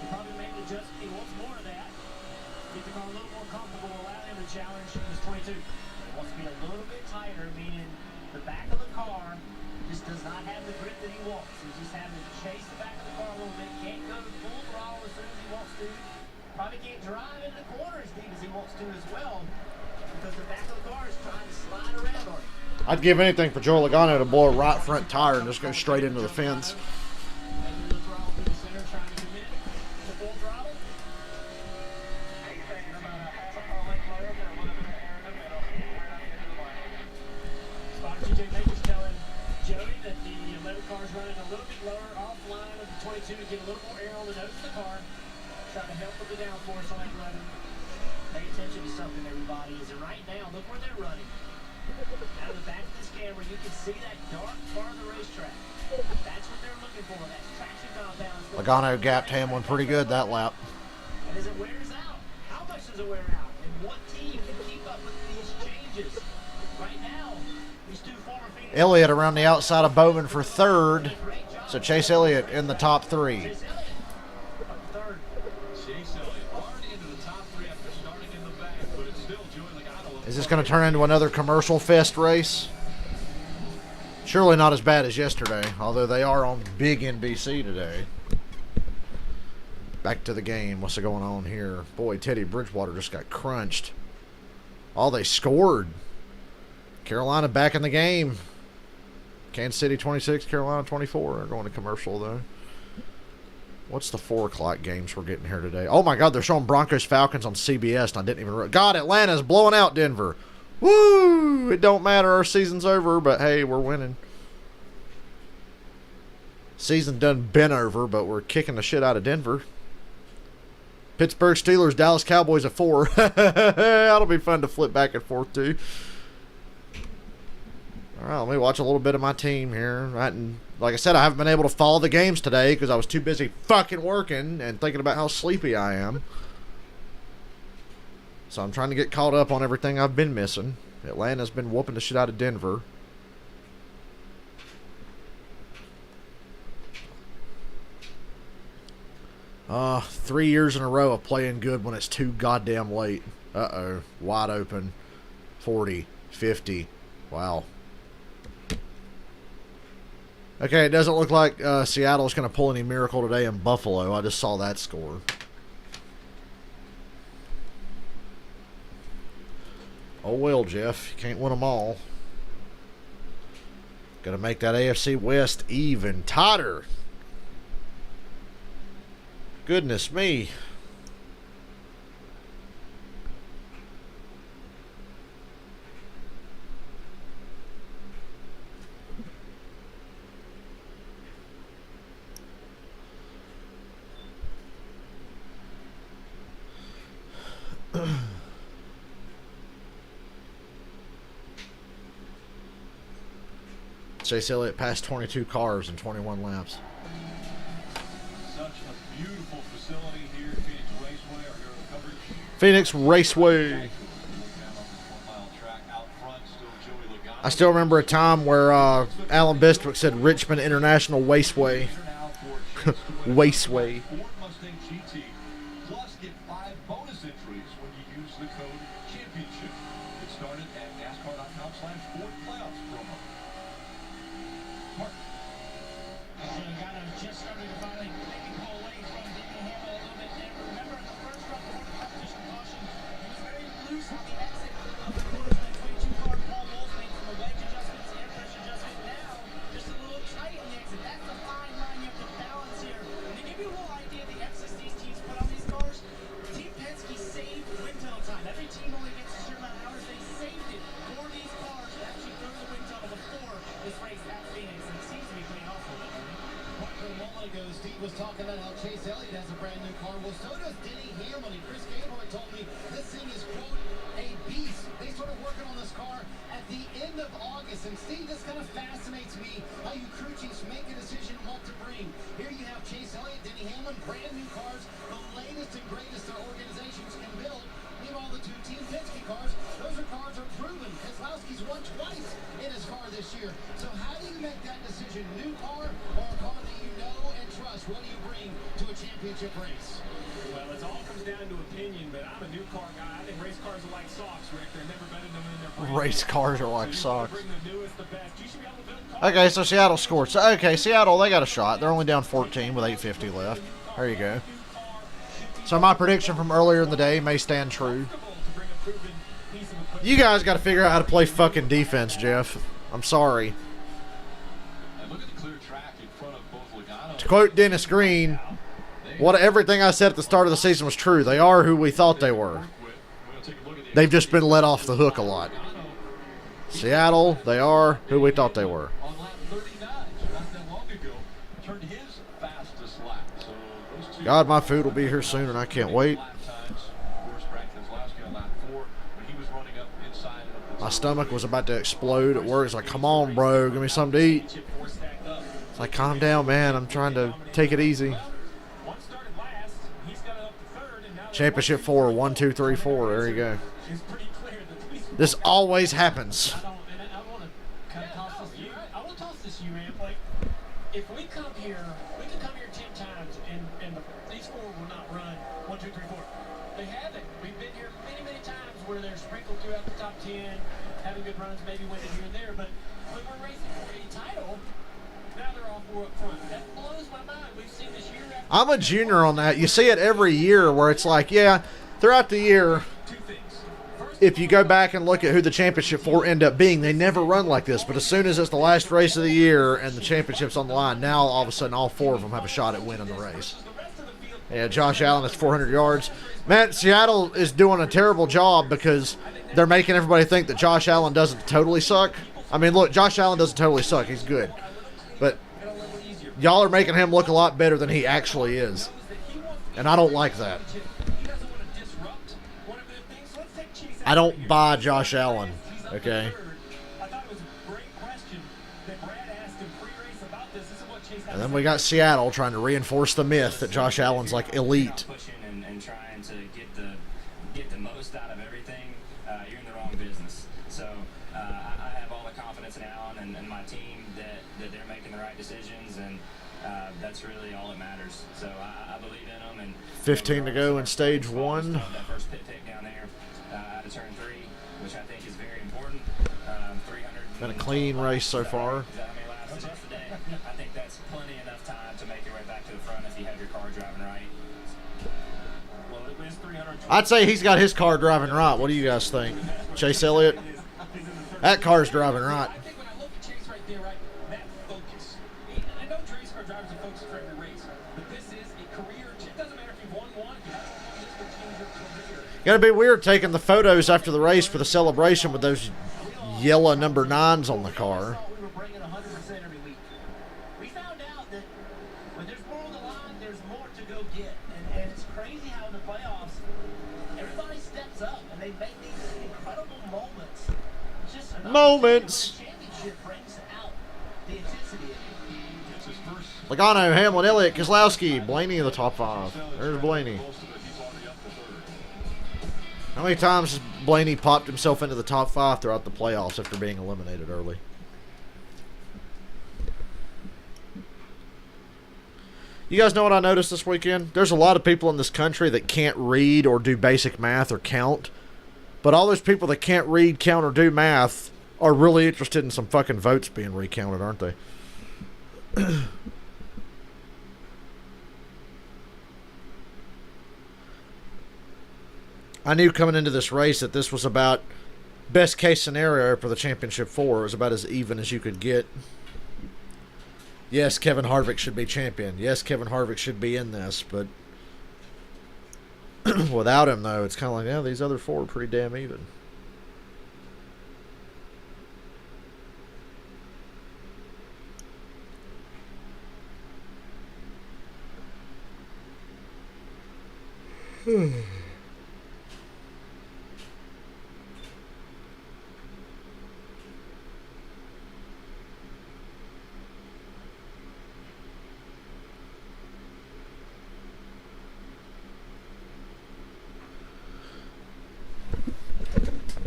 S4: He probably made an adjustment. He wants more of that. get the car a little more comfortable, allow him to challenge his 22. It wants to be a little bit tighter, meaning the back of the car just does not have the grip that he wants. He's just having to chase the back of the car a little bit. Can't go full throttle as soon as he wants to. Probably can't drive into the corner as deep as he wants to as well, because the back of the car is trying to slide around on him.
S1: I'd give anything for Joe Logano to blow a right front tire and just go straight into the fence.
S4: To get a little more air on the nose of the car, try to help with the downforce on that running. Pay attention to something, everybody. Is it right now? Look where they're running. Out of the back of this camera, you can see that dark part of the racetrack. That's what they're looking for. That traction compound.
S1: Logano gapped Hamlin pretty good that lap.
S4: And as it wears out, how much does it wear out? And what team can keep up with these changes? Right now, these two former Phoenix.
S1: Elliott around the outside of Bowman for third. So Chase Elliott in the top three.
S2: Chase Elliott already into the top three after starting in the back, but it's still Joey Logano.
S1: Is this going to turn into another commercial fest race? Surely not as bad as yesterday, although they are on big NBC today. Back to the game. What's going on here? Boy, Teddy Bridgewater just got crunched. Oh, they scored. Carolina back in the game. Kansas City 26, Carolina 24. They're going to commercial, though. What's the 4 o'clock games we're getting here today? Oh, my God, they're showing Broncos-Falcons on CBS, and I didn't even... God, Atlanta's blowing out Denver. Woo! It don't matter. Our season's over, but, hey, we're winning. Season done been over, but we're kicking the shit out of Denver. Pittsburgh Steelers, Dallas Cowboys at 4. That'll be fun to flip back and forth, too. All right, let me watch a little bit of my team here. Like I said, I haven't been able to follow the games today because I was too busy fucking working and thinking about how sleepy I am. So I'm trying to get caught up on everything I've been missing. Atlanta's been whooping the shit out of Denver. 3 years in a row of playing good when it's too goddamn late. Uh-oh. Wide open. 40, 50. Wow. Okay, it doesn't look like Seattle's going to pull any miracle today in Buffalo. I just saw that score. Oh, well, Jeff. You can't win them all. Got to make that AFC West even tighter. Goodness me. Chase Elliott passed 22 cars in 21 laps.
S2: Such a beautiful facility here, Phoenix Raceway. Our hero coverage.
S1: Phoenix Raceway. I still remember a time where Alan Bistwick said Richmond International Raceway. Raceway.
S2: Ford Mustang GT. Plus, get 5 bonus entries when you use the code championship. It started at NASCAR.com/Ford Playoffs promo. Mark.
S3: Logano just starting to finally maybe pull away from Denny Hamlin a little bit there. Remember, in the first run before the competition caution, he was very loose on the exit of the corners of that 22 car. Paul Wolf made some wedge adjustments, air pressure adjustment. Now, just a little tight on the exit. That's the fine line you have to balance here. And to give you a little idea of the emphasis these teams put on these cars, Team Penske saved wind tunnel time. Every team only gets a certain amount of hours. They saved it for these cars to actually go to the wind tunnel before this race at Phoenix. And it seems to be paying off for them.
S5: A moment ago, Steve was talking about how Chase Elliott has a brand new car. Well, so does Denny Hamlin. And Chris Gableman told me this thing is, quote, a beast. They started working on this car at the end of August. And Steve, this kind of fascinates me how you crew chiefs make a decision what to bring. Here you have Chase Elliott, Denny Hamlin, brand new cars, the latest and greatest their organizations can build. Meanwhile, the 2 Team Penske cars, those cars are proven. Keselowski's won twice in his car this year. So how do you make that decision? New car or a car that you know and trust? What do you bring to a championship race?
S4: Well, it all comes comes down to opinion, but I'm a new car guy. I think race cars are like socks, Rick. They're never better than when they're brand new.
S1: Race cars are like
S4: So you
S1: socks.
S4: bring the newest, the best. You should be able to build cars.
S1: Okay, so Seattle scored. So, okay, Seattle, they got a shot. They're only down 14 with 8:50 left. There you go. So my prediction from earlier in the day may stand true. You guys got to figure out how to play fucking defense, Jeff. I'm sorry.
S2: And look at the clear track in front of both Logano.
S1: To quote Dennis Green, everything I said at the start of the season was true. They are who we thought they were. They've just been let off the hook a lot. Seattle, they are who we thought they were.
S2: On lap 39, not that long ago, turned his fastest lap. So those two
S1: God, my food will be here soon, and I can't wait.
S2: lap times. Of course, Brad Keselowski on lap 4 when he was running up inside and up the
S1: My
S2: top.
S1: stomach was about to explode at work. It's like, come on, bro, give me something to eat. It's like, calm down, man. I'm trying to take it easy.
S4: One started last. He's got it up to third, and now
S1: Championship 4, 1, 2, 3, 4. There you go.
S4: it's pretty clear that these.
S1: This always happens.
S5: I want to kind of toss this to you. I want to toss this to you, man. Like, if we come here, we can come here 10 times, and these four will not run 1, 2, 3, 4. They haven't. We've been here many, many times where they're sprinkled throughout the top 10, having good runs, maybe winning here and there. But when we're racing for a title, now they're all four up front. That blows my mind. We've seen this year after.
S1: I'm a junior on that. You see it every year where it's like, yeah, throughout the year,
S4: Two things. First,
S1: if you go back and look at who the championship 4 end up being, they never run like this. But as soon as it's the last race of the year and the championship's on the line, now all of a sudden all 4 of them have a shot at winning the race.
S4: the rest of the field.
S1: Yeah, Josh Allen has 400 yards. Man, Seattle is doing a terrible job because they're making everybody think that Josh Allen doesn't totally suck. I mean, look, Josh Allen doesn't totally suck. He's good. But y'all are making him look a lot better than he actually is. And I don't like that.
S4: He doesn't want to disrupt one of the things. So let's take Chase.
S1: I don't buy Josh Allen, okay?
S4: I thought it was a great question that Brad asked him pre-race about this. This is what Chase had
S1: And then
S4: to
S1: we
S4: say.
S1: got Seattle trying to reinforce the myth that Josh Allen's like elite.
S7: Pushing and trying to get the most out of everything, you're in the wrong business. So I have all the confidence in Allen and my team that they're making the right decisions, and that's really all that matters. So I believe in them. And
S1: 15 to go in stage 1.
S7: That first pit pick down there out of turn 3, which I think is very important. 300.
S1: Been a clean race so far.
S7: Is that how many laps it is today? I think that's plenty enough time to make your way back to the front if you have your car driving right.
S4: Well, it was 320.
S1: I'd say he's got his car driving right. What do you guys think? Chase Elliott? That car's driving right.
S3: I think when I look at Chase right there, right, that focus. I know race car drivers are focused for every race, but this is a career. It doesn't matter if you've won one, if you haven't won, this will change your career.
S1: Gotta be weird taking the photos after the race for the celebration with those yellow number 9s on the car.
S3: We were bringing 100% every week. We found out that when there's more on the line, there's more to go get. And it's crazy how in the playoffs, everybody steps up and they make these incredible moments. It's just another
S1: Moments.
S3: thing when the championship brings out the intensity of it.
S2: It's his first
S1: Logano, Hamlin, Elliott, Keselowski, Blaney in the top 5. There's Blaney.
S2: most of it. He's already up to third.
S1: How many times has Blaney popped himself into the top 5 throughout the playoffs after being eliminated early? You guys know what I noticed this weekend? There's a lot of people in this country that can't read or do basic math or count. But all those people that can't read, count, or do math are really interested in some fucking votes being recounted, aren't they? I knew coming into this race that this was about best case scenario for the championship 4. It was about as even as you could get. Yes, Kevin Harvick should be champion. Yes, Kevin Harvick should be in this, but without him, though, it's kind of like, yeah, these other 4 are pretty damn even.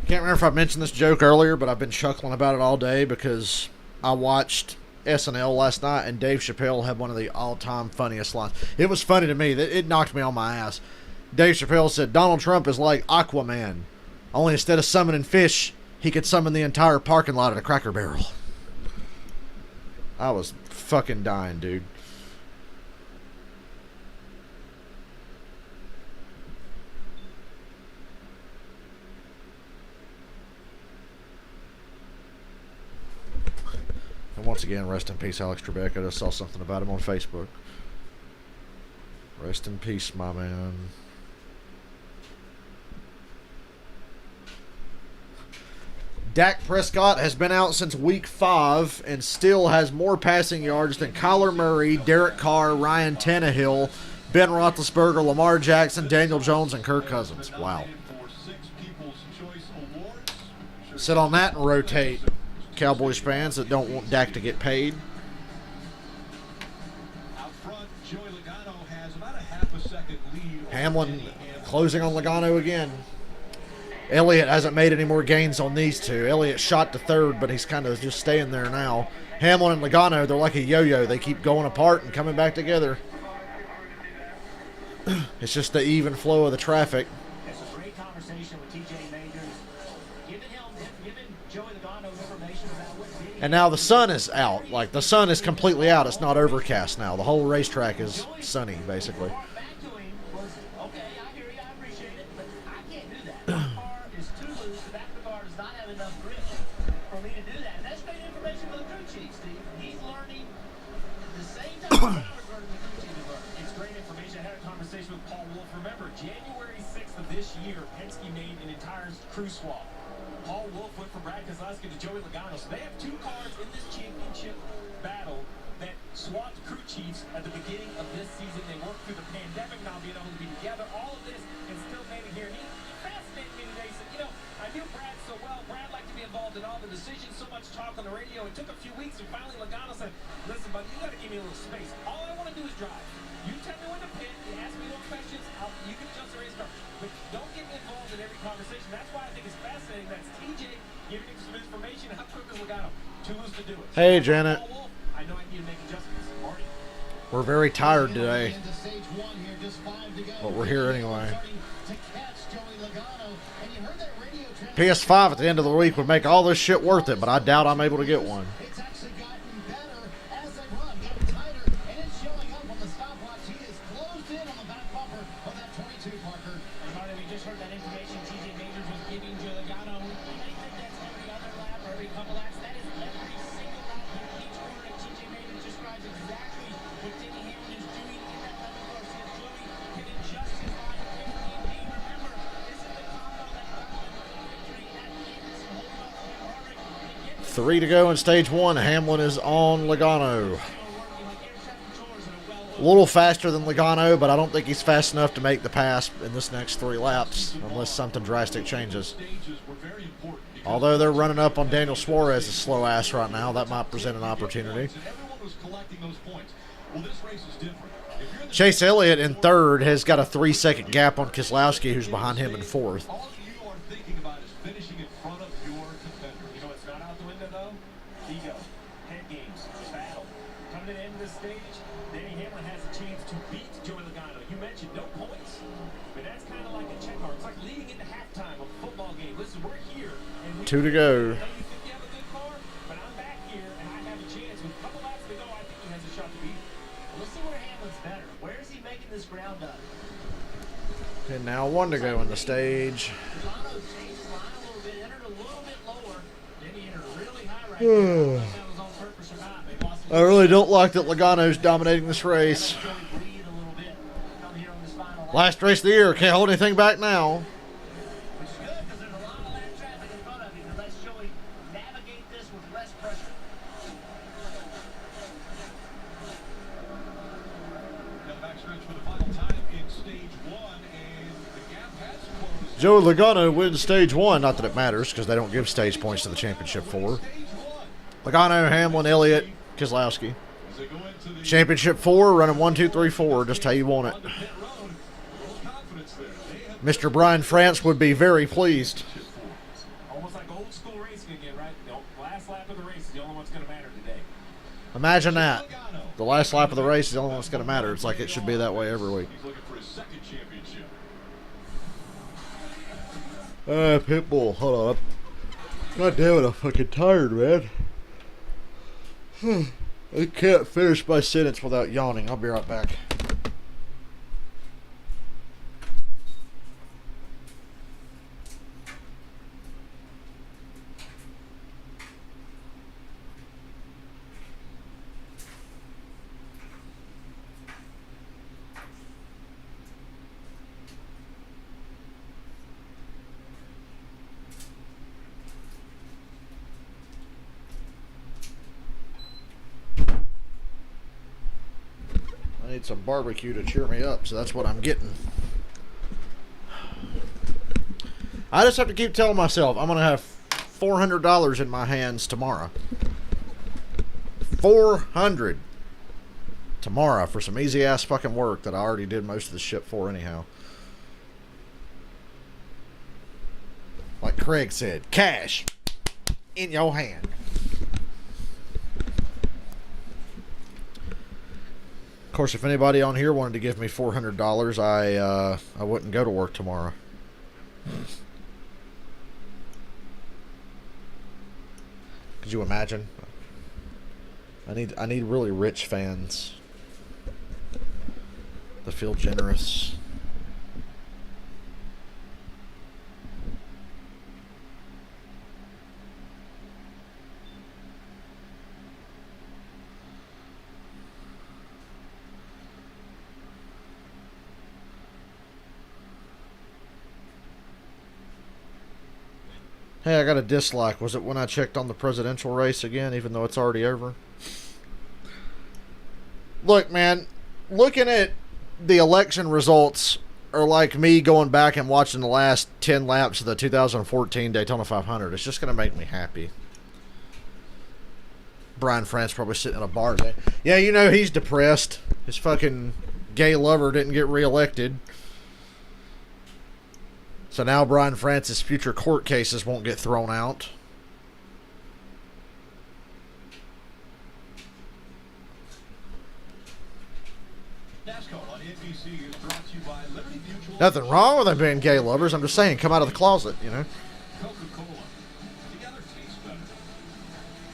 S1: Can't remember if I mentioned this joke earlier, but I've been chuckling about it all day because I watched SNL last night and Dave Chappelle had one of the all-time funniest lines. It was funny to me. It knocked me on my ass. Dave Chappelle said Donald Trump is like Aquaman. Only instead of summoning fish, he could summon the entire parking lot at a Cracker Barrel. I was fucking dying, dude. And once again, rest in peace, Alex Trebek. I just saw something about him on Facebook. Rest in peace, my man. Dak Prescott has been out since week 5 and still has more passing yards than Kyler Murray, Derek Carr, Ryan Tannehill, Ben Roethlisberger, Lamar Jackson, Daniel Jones, and Kirk Cousins. Wow. Sit on that and rotate, Cowboys fans that don't want Dak to get paid. Hamlin closing on Logano again. Elliott hasn't made any more gains on these two. Elliott shot to third, but he's kind of just staying there now. Hamlin and Logano, they're like a yo-yo. They keep going apart and coming back together. It's just the even flow of the traffic.
S4: It's a great conversation with TJ Majors. Giving Joey Logano information about what Denny.
S1: And now the sun is out. Like, the sun is completely out. It's not overcast now. The whole racetrack is sunny, basically.
S4: Back to him was, okay, I hear you, I appreciate it, but I can't do that. My car is too loose. The back of the car does not have enough grip for me to do that. And that's great information for the crew chief, Steve. He's learning the same time the driver's learning the crew chief is learning. It's great information. I had a conversation with Paul Wolf. Remember, January 6th of this year, Penske made an entire crew swap. Paul Wolf went from Brad Keselowski to Joey Logano. So they have two cars in this championship battle that swapped crew chiefs at the beginning of this season. They worked through the pandemic, not being able to be together. All of this, and still made it here. And he fascinated me today. He said, you know, I knew Brad so well. Brad liked to be involved in all the decisions, so much talk on the radio. It took a few weeks, and finally Logano said, listen, buddy, you got to give me a little space. All I want to do is drive. You tell me when to pit. You ask me what questions. You can adjust the race car. But don't get me involved in every conversation. That's why I think it's fascinating. That's TJ giving him some information. How quick is Logano? Too loose to do it.
S1: Hey, Janet.
S4: I know I need to make adjustments. Marty.
S1: We're very tired today, but we're here anyway. PS5 at the end of the week would make all this shit worth it, but I doubt I'm able to get one.
S3: It's actually gotten better as they run, getting tighter, and it's showing up on the stopwatch. He is closed in on the back bumper of that 22 Parker.
S4: And Marty, we just heard that information TJ Majors was giving Joe Logano. I think that's every other lap or every couple laps. That is every single lap in each corner. And TJ Majors describes exactly what Denny Hamlin is doing in that level car. So that Joey can adjust his line and pick the lead. Remember, this is the combo that got him the victory at Indianapolis and holding off on Harvick.
S1: 3 to go in stage 1. Hamlin is on Logano. A little faster than Logano, but I don't think he's fast enough to make the pass in this next 3 laps unless something drastic changes. Although they're running up on Daniel Suarez's slow ass right now, that might present an opportunity. Chase Elliott in 3rd has got a 3-second gap on Keselowski, who's behind him in 4th.
S2: All you are thinking about is finishing in front of your contender.
S4: You know what's not out the window, though? Ego, head games, battle. Coming to the end of this stage, Denny Hamlin has a chance to beat Joey Logano. You mentioned no points, but that's kind of like a check mark. It's like leading into halftime of a football game. Listen, we're here. And
S1: 2 to go.
S4: I know you think you have a good car, but I'm back here, and I have a chance. With a couple laps to go, I think he has a shot to beat. We'll see where Hamlin's better. Where is he making this ground up?
S1: And now 1 to go in the stage.
S4: Logano changed his line a little bit, entered a little bit lower. Denny entered really high right there. I don't know if that was on purpose or not. They lost
S1: I really don't like that Logano's dominating this race.
S4: Joey breathe a little bit. Come here on this final lap.
S1: Last race of the year. Can't hold anything back now.
S4: Which is good because there's a lot of lap traffic in front of you that lets Joey navigate this with less pressure.
S2: Now the backstretch for the final time in stage 1, and the gap has closed.
S1: Joey Logano wins stage 1. Not that it matters because they don't give stage points to the championship 4. Logano, Hamlin, Elliott, Keselowski.
S2: As they go into the
S1: Championship 4, running 1, 2, 3, 4, just how you want it.
S2: on the pit road, a little confidence there. They have
S1: Mr. Brian France would be very pleased.
S4: Almost like old school racing again, right? The last lap of the race is the only one that's going to matter today.
S1: Imagine that.
S2: Logano.
S1: The last lap of the race is the only one that's going to matter. It's like it should be that way every week.
S2: He's looking for his 2nd championship.
S1: Pitbull, hold on. God damn it, I'm fucking tired, man. I can't finish my sentence without yawning. I'll be right back. I need some barbecue to cheer me up, so that's what I'm getting. I just have to keep telling myself I'm going to have $400 in my hands tomorrow. $400 tomorrow for some easy ass fucking work that I already did most of the shit for anyhow. Like Craig said, cash in your hand. Of course, if anybody on here wanted to give me $400, I wouldn't go to work tomorrow. Could you imagine? I need really rich fans that feel generous. Hey, I got a dislike. Was it when I checked on the presidential race again, even though it's already over? Look, man, looking at the election results are like me going back and watching the last 10 laps of the 2014 Daytona 500. It's just going to make me happy. Brian France probably sitting in a bar today. Yeah, you know, he's depressed. His fucking gay lover didn't get reelected. So now Brian France's future court cases won't get thrown out. Nothing wrong with them being gay lovers. I'm just saying, come out of the closet, you know.
S2: Coca-Cola. Together tastes better.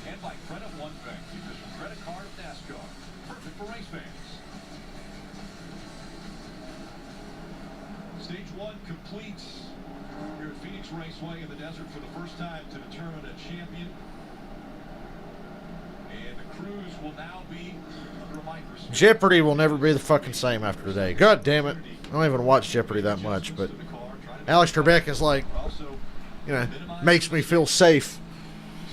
S2: And by Credit One Bank, because your credit card of NASCAR. Perfect for race fans. Stage 1 completes. Here at Phoenix Raceway in the desert for the first time to determine a champion. And the crews will now be under a microscope.
S1: Jeopardy will never be the fucking same after today. God damn it. I don't even watch Jeopardy that much, but Alex Trebek is like, you know, makes me feel safe.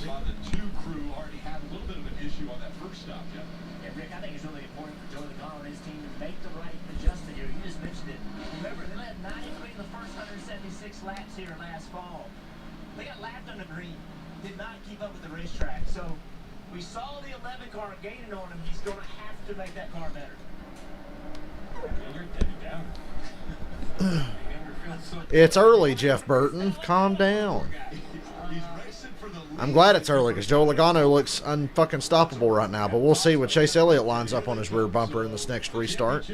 S2: Saw the 2 crew already had a little bit of an issue on that first stop, Jeff.
S4: Yeah, Rick, I think it's really important for Joey Logano and his team to make the right adjustment here. You just mentioned it. Remember, they led 93 in the first 176 laps here last fall. They got lapped on the green. Did not keep up with the racetrack. So we saw the 11 car gaining on him. He's going to have to make that car better.
S2: And you're Debbie Downer.
S1: It's early, Jeff Burton. Calm down. I'm glad it's early because Joe Logano looks unfucking stoppable right now, but we'll see when Chase Elliott lines up on his rear bumper in this next restart,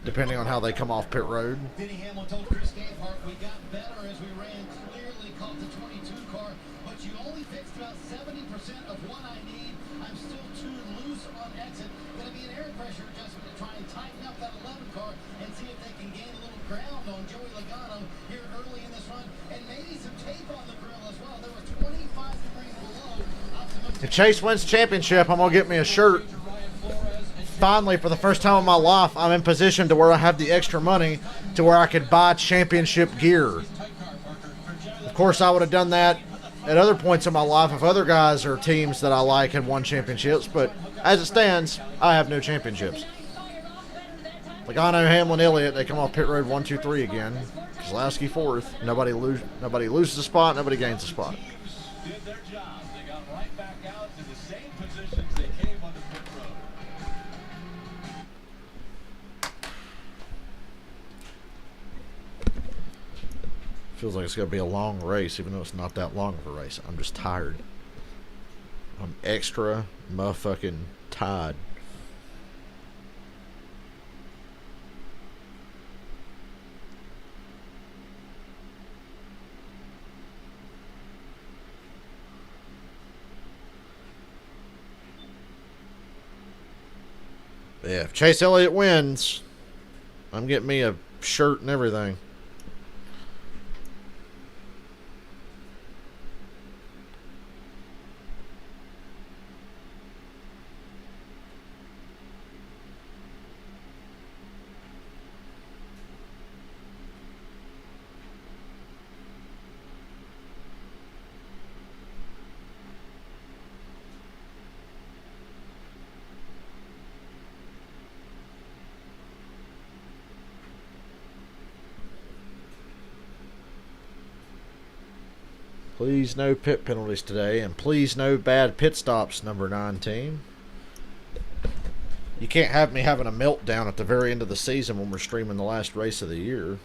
S1: depending on how they come off pit road.
S3: Denny Hamlin told Chris Gabehart, we got better as we ran, clearly caught the 22 car, but you only fixed about 70% of what I need. I'm still too loose on exit. Going to be an air pressure adjustment to try and tighten up that 11 car and see if they can gain a little ground on Joey Logano here early in this run, and maybe some tape on the grill as well. There were 25 degrees below.
S1: If Chase wins championship, I'm going to get me a shirt. Finally, for the first time in my life, I'm in position to where I have the extra money to where I could buy championship gear. Of course, I would have done that at other points in my life if other guys or teams that I like had won championships, but as it stands, I have no championships. Logano, Hamlin, Elliott, they come off pit road 1, 2, 3 again. Keselowski fourth. Nobody loses a spot, nobody gains a spot.
S2: Did their job. They got right back out to the same positions they came on the pit road.
S1: Feels like it's going to be a long race, even though it's not that long of a race. I'm just tired. I'm extra motherfucking tired. Yeah, if Chase Elliott wins, I'm getting me a shirt and everything. Please no pit penalties today, and please no bad pit stops, number 9 team. You can't have me having a meltdown at the very end of the season when we're streaming the last race of the year.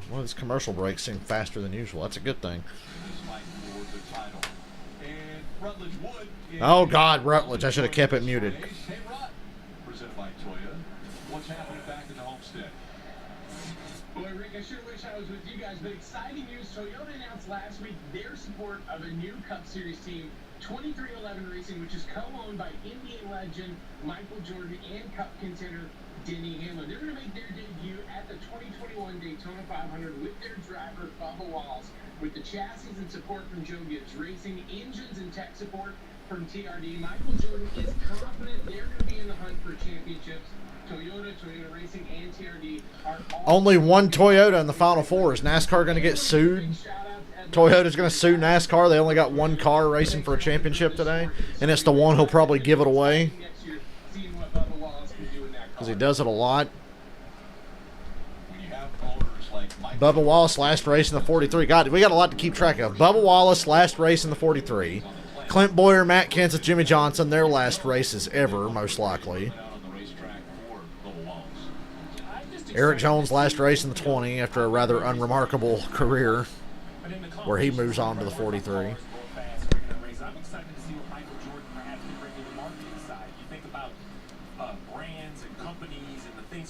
S1: One of these commercial breaks seem faster than usual. That's a good thing. Oh, God, Rutledge. I should have kept it muted.
S2: Hey, Rod. Presented by Toyota. What's happening back at the homestead?
S4: Boy, Rick, I sure wish I was with you guys, but exciting news. Toyota announced last week their support of a new Cup Series team, 2311 Racing, which is co-owned by Indian legend Michael Jordan and Cup contender Denny Hamlin. They're going to make their debut at the 2021 Daytona 500 with their driver, Bubba Wallace, with the chassis and support from Joe Gibbs Racing, engines and tech support from TRD. Michael Jordan is confident they're going to be in the hunt for championships. Toyota, Toyota Racing, and TRD are all...
S1: Only one Toyota in the Final Four. Is NASCAR going to get sued? Toyota's going to sue NASCAR. They only got one car racing for a championship today, and it's the one who'll probably give it away. Because he does it a lot. Bubba Wallace last race in the 43. God, we got a lot to keep track of. Bubba Wallace last race in the 43. Clint Boyer, Matt Kenseth, Jimmy Johnson, their last races ever, most likely. Eric Jones last race in the 20 after a rather unremarkable career where he moves on to the 43.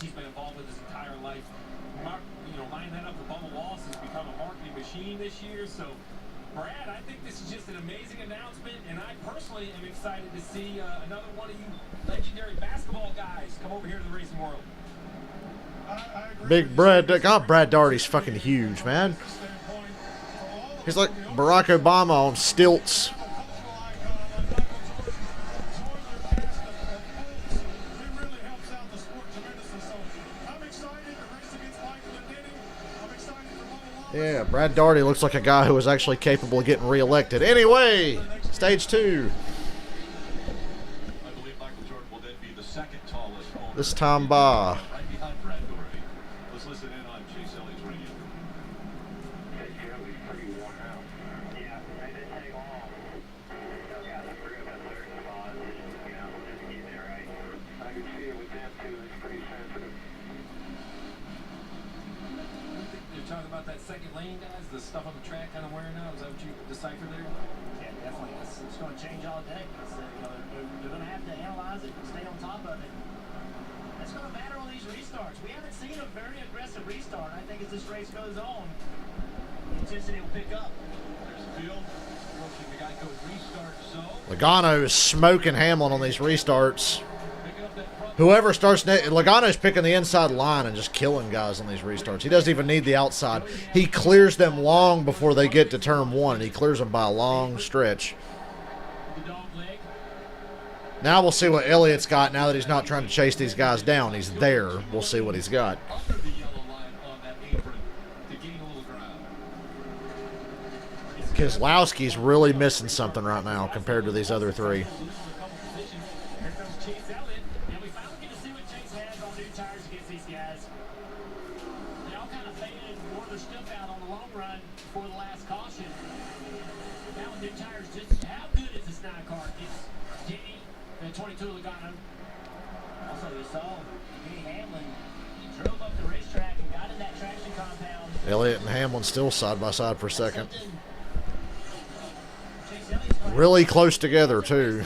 S4: He's been involved with his entire life. Lining that up for Bubba Wallace has become a marketing machine this year. So, Brad, I think this is just an amazing announcement, and I personally am excited to see another one of you legendary basketball guys come over here to the racing world.
S1: Big Brad, God, Brad Daugherty's fucking huge, man. He's like Barack Obama on stilts. Yeah, Brad Daugherty looks like a guy who was actually capable of getting reelected. Anyway, stage 2.
S2: I believe Michael Jordan will then be the second tallest owner.
S1: This time by.
S2: Right behind Brad Daugherty. Let's listen in on Chase Elliott's radio.
S8: Chase Elliott's pretty worn out. Yeah, it didn't take long. Still got the grip at certain spots, just getting it right. I can see it with them too. It's pretty sensitive.
S4: You're talking about that second lane, guys, the stuff on the track kind of wearing out. Is that what you deciphered there?
S5: Yeah, definitely. It's going to change all day. They're going to have to analyze it and stay on top of it. It's going to matter on these restarts. We haven't seen a very aggressive restart. I think as this race goes on, the intensity will pick up.
S2: There's the field. Approaching the Geico restart zone.
S1: Logano is smoking Hamlin on these restarts.
S2: Picking up that front.
S1: Whoever starts next, Logano's picking the inside line and just killing guys on these restarts. He doesn't even need the outside. He clears them long before they get to turn 1, and he clears them by a long stretch.
S4: The dog leg.
S1: Now we'll see what Elliott's got now that he's not trying to chase these guys down. He's there. We'll see what he's got.
S2: Under the yellow line on that apron to gain a little ground.
S1: Keselowski's really missing something right now compared to these other three.
S4: Here comes Chase Elliott. And we finally get to see what Chase has on new tires against these guys. They all kind of faded and wore their stuff out on the long run before the last caution. Now with new tires, just how good is this 9 car? It's Denny and 22 Logano.
S5: Also, you saw Denny Hamlin drove up the racetrack and got in that traction compound.
S1: Elliott and Hamlin still side by side for second.
S5: Chase Elliott's going to
S1: Really close together, too.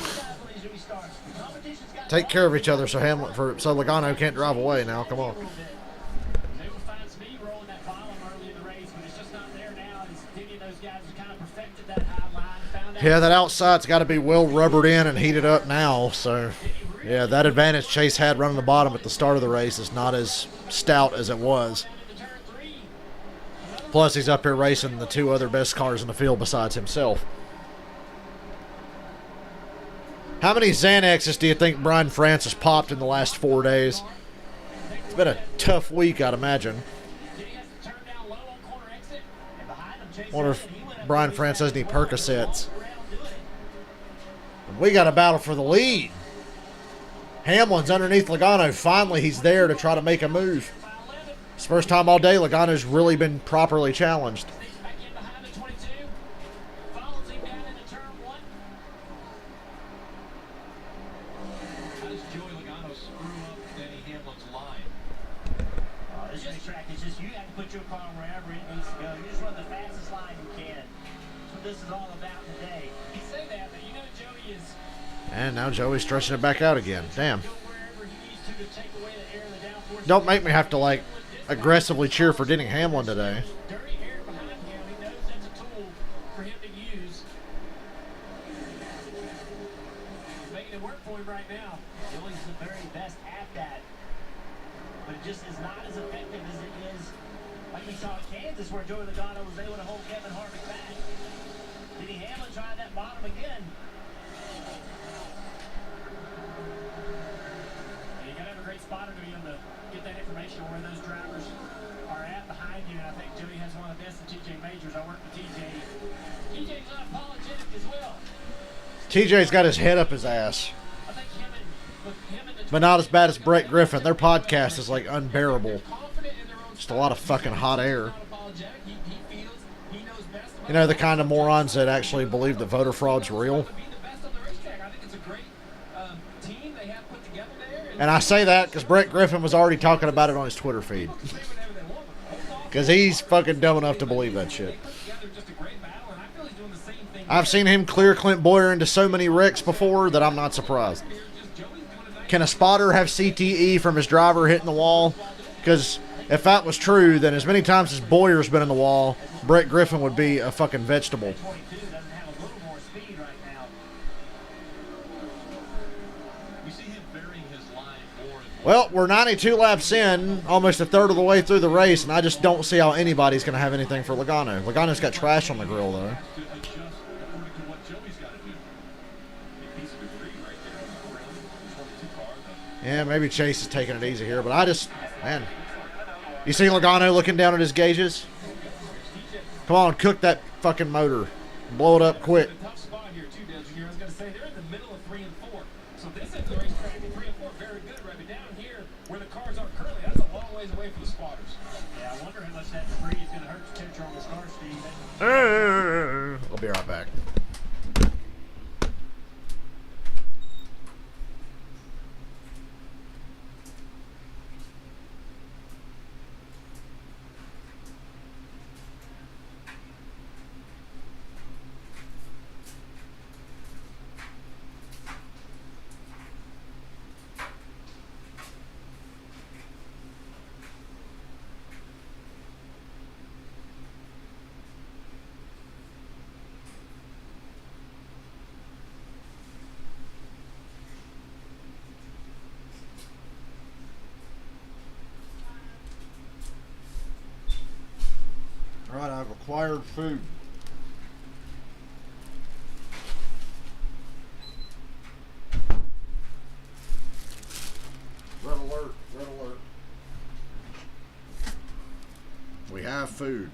S1: take care of each other so Logano can't drive away now. Come on.
S4: They will find speed rolling that bottom early in the race, but it's just not there now. As Denny and those guys have kind of perfected that high line. Found out
S1: Yeah, that outside's got to be well rubbered in and heated up now. So, yeah, that advantage Chase had running the bottom at the start of the race is not as stout as it was. Plus, he's up here racing the two other best cars in the field besides himself. How many Xanaxes do you think Brian Francis popped in the last 4 days? It's been a tough week, I'd imagine. Wonder if Brian Francis has any Percocets. We got a battle for the lead. Hamlin's underneath Logano. Finally, he's there to try to make a move. It's the first time all day Logano's really been properly challenged.
S2: How does Joey Logano screw up Denny Hamlin's line?
S4: This racetrack is just, you have to put your car wherever it needs to go. You just run the fastest line you can. That's what this is all about today. You say that, but you know Joey is...
S1: And now Joey's stretching it back out again. Damn. Don't make me have to, like, aggressively cheer for Denny Hamlin today.
S4: Dirty air behind him. He knows that's a tool for him to use. He's making it work for him right now. Joey's the very best at that. But it just is not as effective as it is like we saw at Kansas, where Joey Logano was able to hold Kevin Harvick back. Denny Hamlin tried that bottom again. And you got to have a great spotter to be able to get that information on where those drivers are at behind you. And I think Joey has one of the best in TJ Majors. I work with TJ. TJ's unapologetic as well.
S1: TJ's got his head up his ass.
S4: I think him and
S1: But not as bad as Brett Griffin. Their podcast is, like, unbearable. Just a lot of fucking hot air. You know, the kind of morons that actually believe that voter fraud's real. And I say that because Brett Griffin was already talking about it on his Twitter feed. Because he's fucking dumb enough to believe that shit. I've seen him clear Clint Boyer into so many wrecks before that I'm not surprised. Can a spotter have CTE from his driver hitting the wall? Because if that was true, then as many times as Boyer's been in the wall, Brett Griffin would be a fucking vegetable. Well, we're 92 laps in, almost a third of the way through the race, and I just don't see how anybody's going to have anything for Logano. Logano's got trash on the grill, though. Yeah, maybe Chase is taking it easy here, but I just, man. You see Logano looking down at his gauges? Come on, cook that fucking motor. Blow it up quick.
S4: tough spot here, too, Dale. I was going to say, they're in the middle of 3 and 4. So this is the racetrack at 3 and 4, very good, right? But down here, where the cars are currently, that's a long ways away from the spotters. Yeah, I wonder how much that debris is going to hurt the temperature on this car, Steve.
S1: I'll be right back. Alright, I've acquired food. Red alert, red alert. We have food.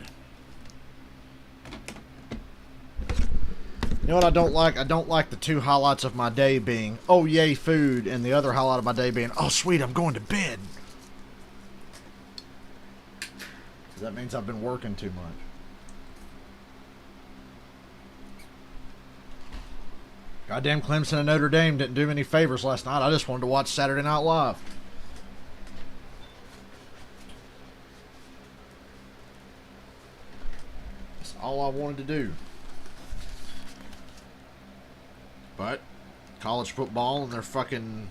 S1: You know what I don't like? I don't like the two highlights of my day being, oh yay, food, and the other highlight of my day being, oh sweet, I'm going to bed. That means I've been working too much. Goddamn Clemson and Notre Dame didn't do me any favors last night. I just wanted to watch Saturday Night Live. That's all I wanted to do. But college football and their fucking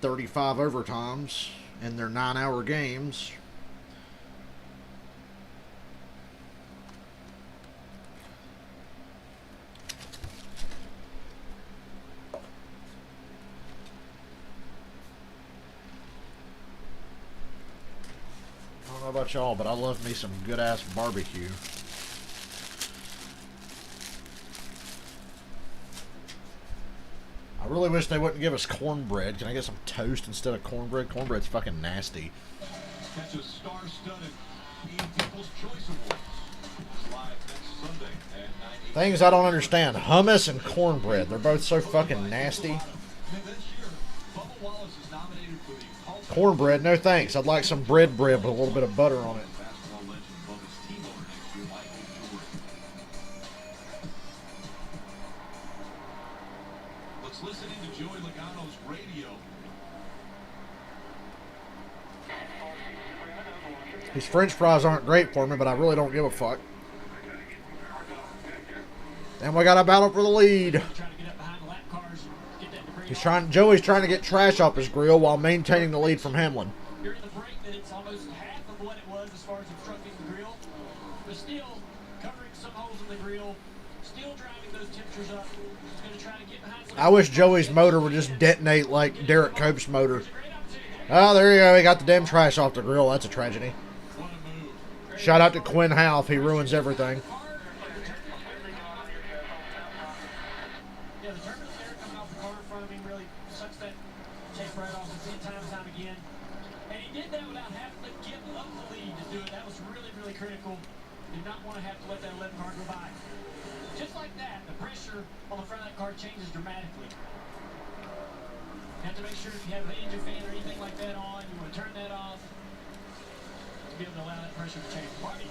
S1: 35 overtimes in their 9-hour games. I don't know about y'all, but I love me some good-ass barbecue. I really wish they wouldn't give us cornbread. Can I get some toast instead of cornbread? Cornbread's fucking nasty.
S2: Catch a star-studded People's Choice Awards. Live next Sunday at 9
S1: Things I don't understand. Hummus and cornbread. They're both so fucking nasty.
S2: This year, Bubba Wallace is nominated for the
S1: Cornbread, no thanks. I'd like some bread with a little bit of butter on it.
S2: basketball legend Bubba's team owner next year, Michael Jordan. Let's listen into Joey Logano's radio.
S1: These French fries aren't great for me, but I really don't give a fuck. And we got a battle for the lead. Joey's trying to get trash off his grill while maintaining the lead from Hamlin.
S4: During the break, that it's almost half of what it was as far as obstructing the grill, but still covering some holes in the grill, still driving those temperatures up. He's going to try to get behind some.
S1: I wish Joey's motor would just detonate like Derek Cope's motor. Oh, there you go. He got the damn trash off the grill. That's a tragedy. Shout out to Quinn Half. He ruins everything.
S4: Yeah, the turbulence air coming off the car in front of him really sucks that chase right off. We've seen time and time again. And he did that without having to give up the lead to do it. That was really, really critical. Did not want to have to let that 11 car go by. Just like that, the pressure on the front of that car changes dramatically. You have to make sure if you have an engine fan or anything like that on, you want to turn that off to be able to allow that pressure to change. Party.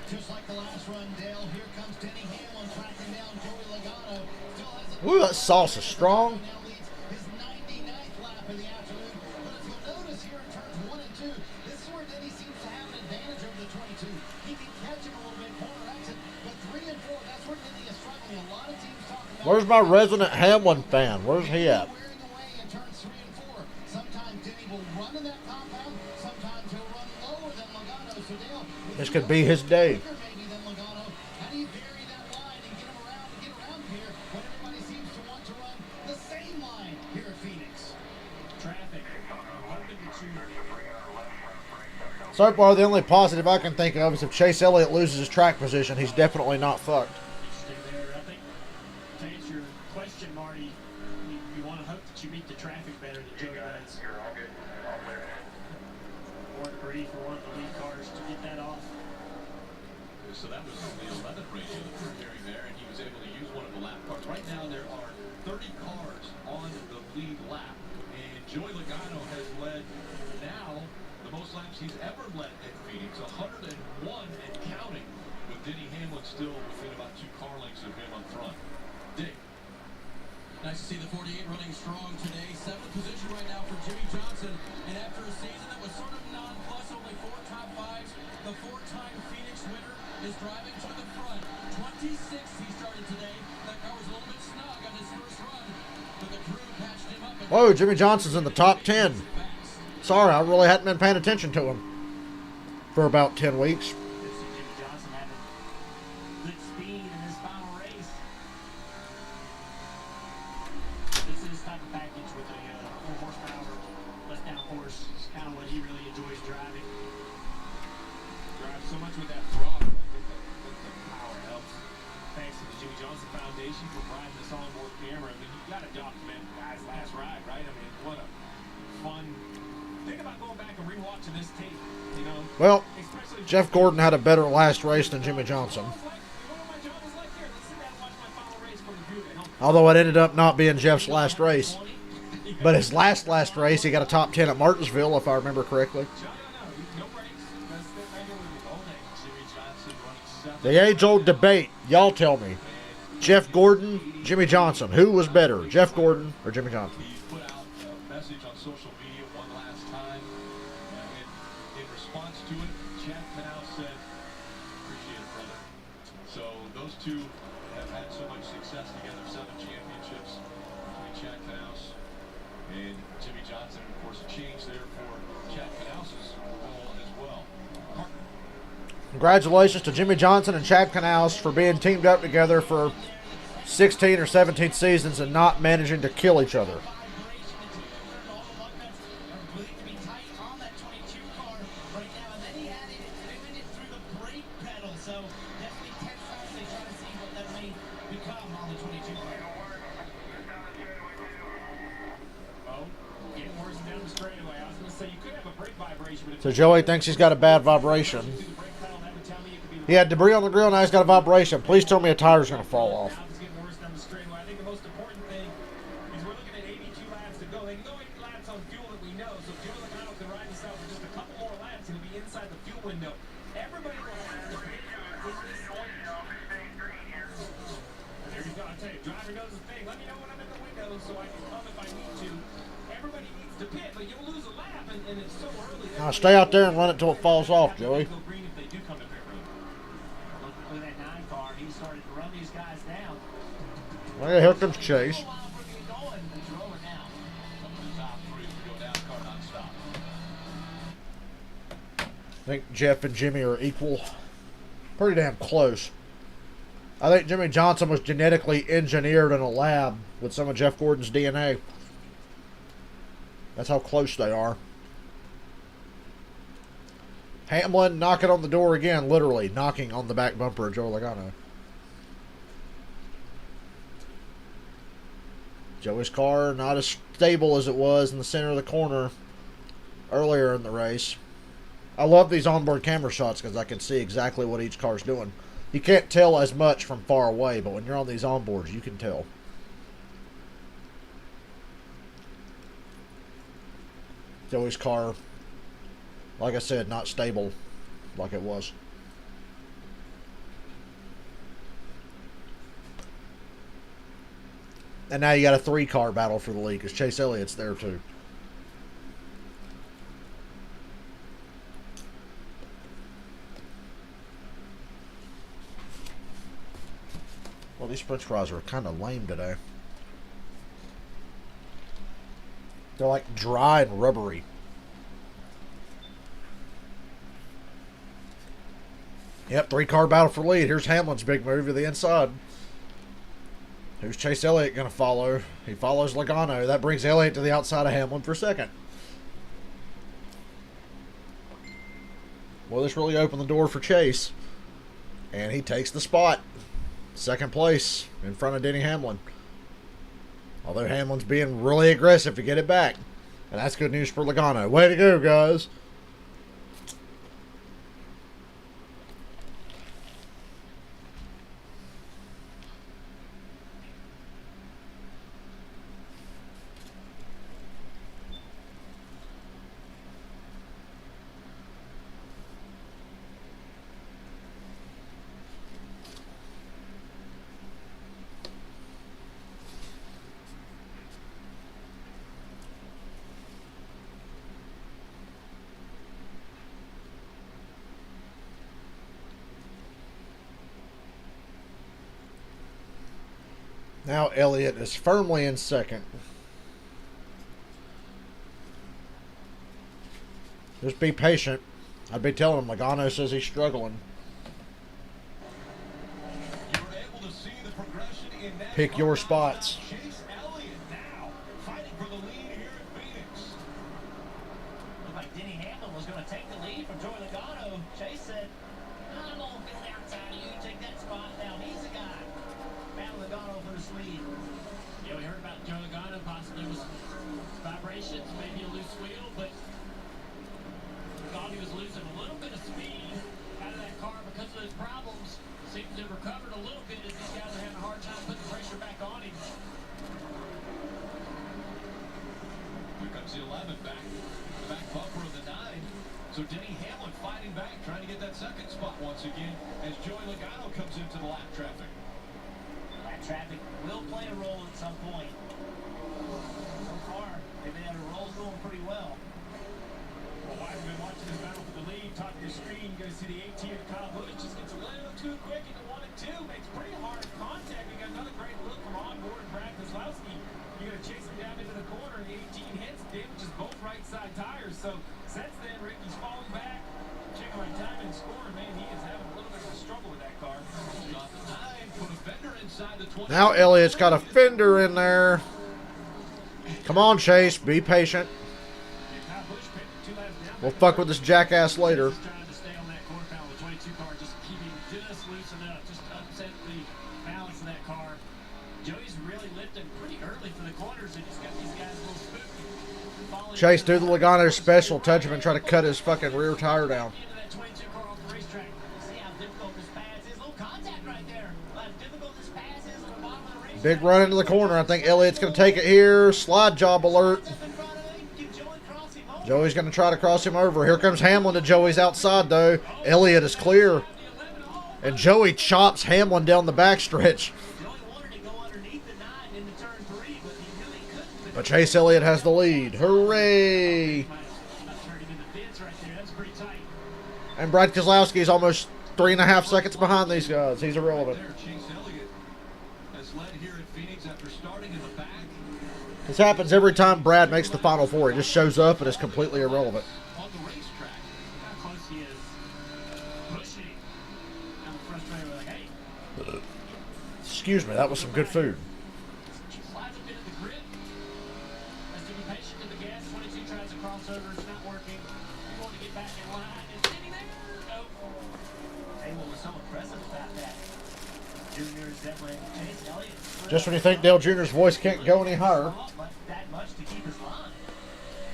S5: Just like the last run, Dale, here comes Denny Hamlin tracking down Joey Logano. Still has a
S1: Ooh, that sauce is strong.
S5: now leads his 99th lap in the afternoon. But if you'll notice here in turns 1 and 2, this is where Denny seems to have an advantage over the 22. He can catch him a little bit, corner exit, but 3 and 4, that's where Denny is struggling. A lot of teams talk about
S1: Where's my resident Hamlin fan? Where's he at?
S5: wearing away in turns 3 and 4. Sometimes Denny will run in that compound, sometimes he'll run lower than Logano. So Dale,
S1: This could be his day.
S5: maybe than Logano. How do you vary that line and get him around and get around here when everybody seems to want to run the same line here at Phoenix?
S4: Traffic. Hoping that you
S1: So far, the only positive I can think of is if Chase Elliott loses his track position, he's definitely not fucked.
S4: interesting there. I think to answer your question, Marty, you want to hope that you meet the traffic better than Joey does.
S8: You're all good. All clear.
S4: Or agree for one of the lead cars to get that off.
S2: So that was the 11th race that we're hearing there, and he was able to use one of the lap cars. Right now, there are 30 cars on the lead lap, and Joey Logano has led now the most laps he's ever led at Phoenix, 101 and counting, with Denny Hamlin still within about 2 car lengths of him on front. Dick.
S3: Nice to see the 48 running strong today. 7th position right now for Jimmy Johnson. And after a season that was sort of non-plus, only 4 top 5s, the 4-time Phoenix winner is driving to the front. 26th he started today. That car was a little bit snug on his first run, but the crew patched him up.
S1: Whoa, Jimmy Johnson's in the top 10. Sorry, I really hadn't been paying attention to him for about 10 weeks.
S4: Good to see Jimmy Johnson having good speed in his final race. This is his type of package with a 4 horsepower, less downforce. It's kind of what he really enjoys driving.
S2: Drives so much with that throttle. I think the power helps.
S4: Thanks to the Jimmy Johnson Foundation for providing this on-board camera. I mean, you got to document the guy's last ride, right? I mean, what a fun. Think about going back and rewatching this tape, you know.
S1: Well,
S4: Especially
S1: Jeff Gordon had a better last race than Jimmy Johnson.
S4: What my job was like here. Let's sit down and watch my final race from the view at home.
S1: Although it ended up not being Jeff's last race. But his last race, he got a top 10 at Martinsville, if I remember correctly.
S2: No breaks. That's right here with the old age. Jimmy Johnson running 7.
S1: The age-old debate. Y'all tell me. Jeff Gordon, Jimmy Johnson. Who was better, Jeff Gordon or Jimmy Johnson?
S2: He put out a message on social media one last time. In response to it, Chad Canal said, appreciate it, brother. So those two have had so much success together, 7 championships between Chad Canals and course, a change there for Chad Canals' goal as well.
S1: Congratulations to Jimmy Johnson and Chad Canals for being teamed up together for 16 or 17 seasons and not managing to kill each other. So Joey thinks he's got a bad vibration. He had debris on the grill, now he's got a vibration. Please tell me a tire's going to fall off.
S4: I think the most important thing is we're looking at 82 laps to go. They can go 8 laps on fuel that we know, so Joey Logano can ride himself for just a couple more laps and he'll be inside the fuel window. Everybody will have to pit in this stage. And there you go. I tell you, driver knows his thing. Let me know when I'm in the window so I can come if I need to. Everybody needs to pit, but you'll lose a lap, and it's so early.
S1: Now stay out there and run it till it falls off, Joey.
S4: With that 9 car, he started to run these guys down.
S1: Well, here comes Chase. I think Jeff and Jimmy are equal. Pretty damn close. I think Jimmy Johnson was genetically engineered in a lab with some of Jeff Gordon's DNA. That's how close they are. Hamlin knocking on the door again, literally knocking on the back bumper of Joey Logano. Joey's car not as stable as it was in the center of the corner earlier in the race. I love these onboard camera shots because I can see exactly what each car's doing. You can't tell as much from far away, but when you're on these onboards, you can tell. Joey's car, like I said, not stable like it was. And now you got a 3-car battle for the lead because Chase Elliott's there too. Well, these French fries are kind of lame today. They're like dry and rubbery. Yep, 3-car battle for lead. Here's Hamlin's big move to the inside. Who's Chase Elliott going to follow? He follows Logano. That brings Elliott to the outside of Hamlin for second. Well, this really opened the door for Chase. And he takes the spot. Second place in front of Denny Hamlin. Although Hamlin's being really aggressive to get it back. And that's good news for Logano. Way to go, guys. Now Elliott is firmly in second. Just be patient. I'd be telling him Logano says he's struggling. Pick your spots.
S2: Chase Elliott now fighting for the lead here at Phoenix.
S4: Looked like Denny Hamlin was going to take the lead from Joey Logano. Chase said, I'm going to build outside of you, take that spot down. He's the guy. Battle Logano for the lead. Yeah, we heard about Joey Logano possibly with vibrations, maybe a loose wheel, but thought he was losing a little bit of speed out of that car because of those problems. Seems to have recovered a little bit as these guys are having a hard time putting the pressure back on him.
S2: Here comes the 11 back. The back bumper of the 9. So Denny Hamlin fighting back, trying to get that second spot once again as Joey Logano comes into the lap traffic.
S4: Lap traffic will play a role at some point. So far, they've been able to roll going pretty well.
S2: Well, I've been watching this battle for the lead. Top of your screen, you guys see the 18 of Kyle Busch just gets a little too quick into 1 and 2. Makes pretty hard contact. We got another great look from onboard Brad Keselowski. You get a
S4: to chase him down into the corner. 18 hits, damages both right side tires. So since then, Ricky's falling back, checking my time and scoring. Man, he is having a little bit of a struggle with that car.
S1: Now Elliott's got a fender in there. Come on, Chase. Be patient. We'll fuck with this jackass later.
S4: Just trying to stay on that corner panel. The 22 car just keeping just loose enough, just to upset the balance of that car. Joey's really lifting pretty early for the corners and just got these guys a little spooky.
S1: Chase, do the Logano special. Touch him and try to cut his fucking rear tire down.
S4: Into that 22 car off the racetrack. See how difficult this pass is. Little contact right there. How difficult this pass is at the bottom of the racetrack.
S1: Big run into the corner. I think Elliott's going to take it here. Slide job alert. Joey's going to try to cross him over. Here comes Hamlin to Joey's outside, though. Elliott is clear. And Joey chops Hamlin down the backstretch. But Chase Elliott has the lead. Hooray! And Brad Keselowski is almost 3.5 seconds behind these guys. He's irrelevant. This happens every time Brad makes the Final Four. He just shows up and is completely irrelevant.
S4: On the racetrack, how close he is. Pushing. I'm frustrated with like, hey.
S1: Excuse me, that was some good food.
S4: Slides a bit of the grip. Has to be patient with the gas. 22 tries a crossover. It's not working. You want to get back in line. It's sitting there. Nope. Hamlin was so impressive about that. Junior is definitely Chase Elliott.
S1: Just when you think Dale Jr.'s voice can't go any higher.
S4: That much to keep his line.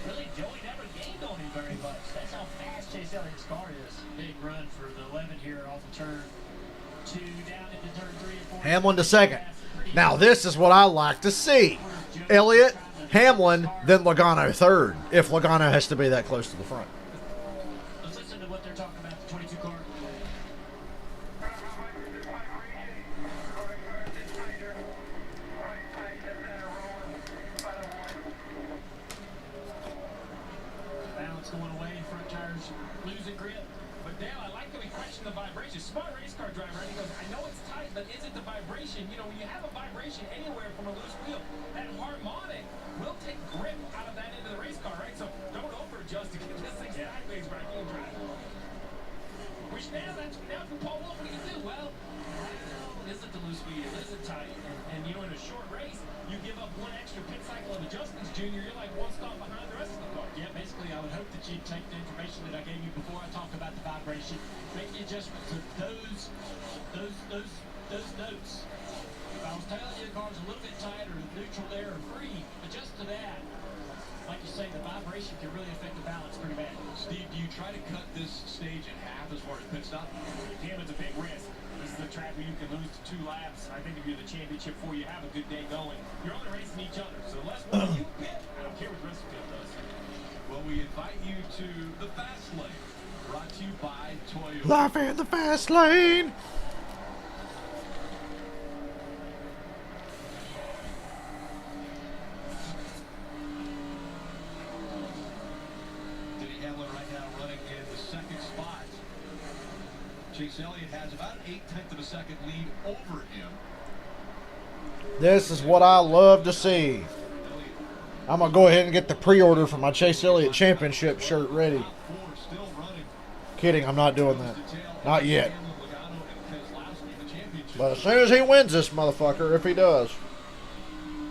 S4: Really, Joey never gained on him very much. That's how fast Chase Elliott's car is. Big run for the 11 here off of turn 2 down into turn 3 and 4.
S1: Hamlin to second. Now this is what I like to see. Elliott, Hamlin, then Logano third. If Logano has to be that close to the front.
S4: Let's listen to what they're talking about, the 22 car. Balance going away, front tires losing grip. But Dale, I like that we question the vibration. Smart race car driver, and he goes, I know it's tight, but is it the vibration? You know, when you have a vibration anywhere from a loose wheel, that harmonic will take grip out of that into the race car, right? So don't over-adjust to get this thing sideways right here and drive. Which now for Paul Wolf, what do you do? Well, is it the loose wheel? Is it tight? And you know, in a short race, you give up one extra pit cycle of adjustments, Junior, you're like one stop behind the rest of the car. Yeah, basically, I would hope that you'd take the information that I gave you before I talked about the vibration, make the adjustments to those notes. If I was telling you the car's a little bit tight or neutral there or free, adjust to that. Like you say, the vibration can really affect the balance pretty bad.
S2: Steve, do you try to cut this stage in half as far as pit stop?
S4: Damn, it's a big risk. This is a track where you can lose to 2 laps. I think if you're the championship 4, you have a good day going. You're only racing each other, so unless one of you pit, I don't care what the rest of the field does.
S2: Well, we invite you to the Fast Lane, brought to you by Toyota.
S1: Life in the fast lane.
S2: Denny Hamlin right now running in the second spot. Chase Elliott has about an 1/8 of a second lead over him.
S1: This is what I love to see. I'm going to go ahead and get the pre-order for my Chase Elliott Championship shirt ready.
S2: Still running.
S1: Kidding, I'm not doing that. Not yet. But as soon as he wins this motherfucker, if he does.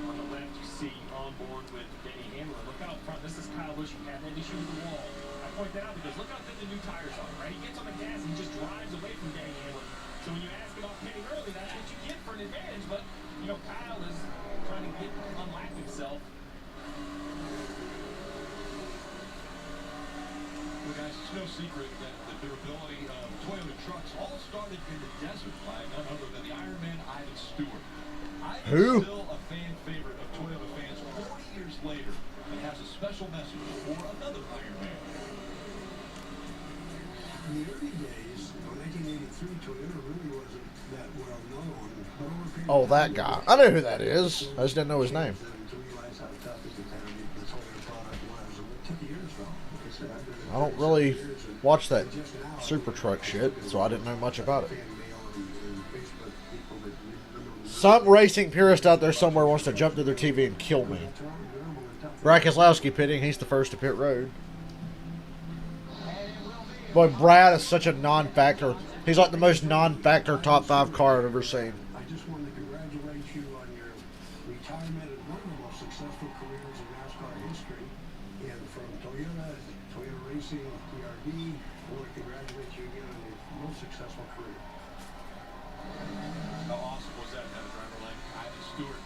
S4: On the left, you see on board with Denny Hamlin. Look out front. This is Kyle Busch. He had that issue with the wall. I point that out because look how good the new tires are, right? He gets on the gas and he just drives away from Denny Hamlin. So when you ask about pitting early, that's what you get for an advantage. But, you know, Kyle is trying to unlap himself.
S2: Well, guys, it's no secret that the durability of Toyota trucks all started in the desert by none other than the Ironman Ivan Stewart.
S1: Who?
S2: Ivan's still a fan favorite of Toyota fans 40 years later and has a special message for another Ironman.
S9: In the early days, 1983, Toyota really wasn't that well known. But over a period
S1: Oh,
S9: of
S1: that
S9: time,
S1: guy. I know who that is. I just didn't know his name.
S9: To realize how tough the Toyota product was. And it took years, though. Like I said, I've been
S1: I don't really watch that super truck shit, so I didn't know much about it. Some racing purist out there somewhere wants to jump to their TV and kill me. Brad Keselowski pitting. He's the first to pit road. Boy, Brad is such a non-factor. He's like the most non-factor top 5 car I've ever seen.
S9: I just want to congratulate you on your retirement and one of the most successful careers in NASCAR history. And from Toyota Racing, PRD, I want to congratulate you again on your most successful career.
S2: How awesome was that driver like Ivan Stewart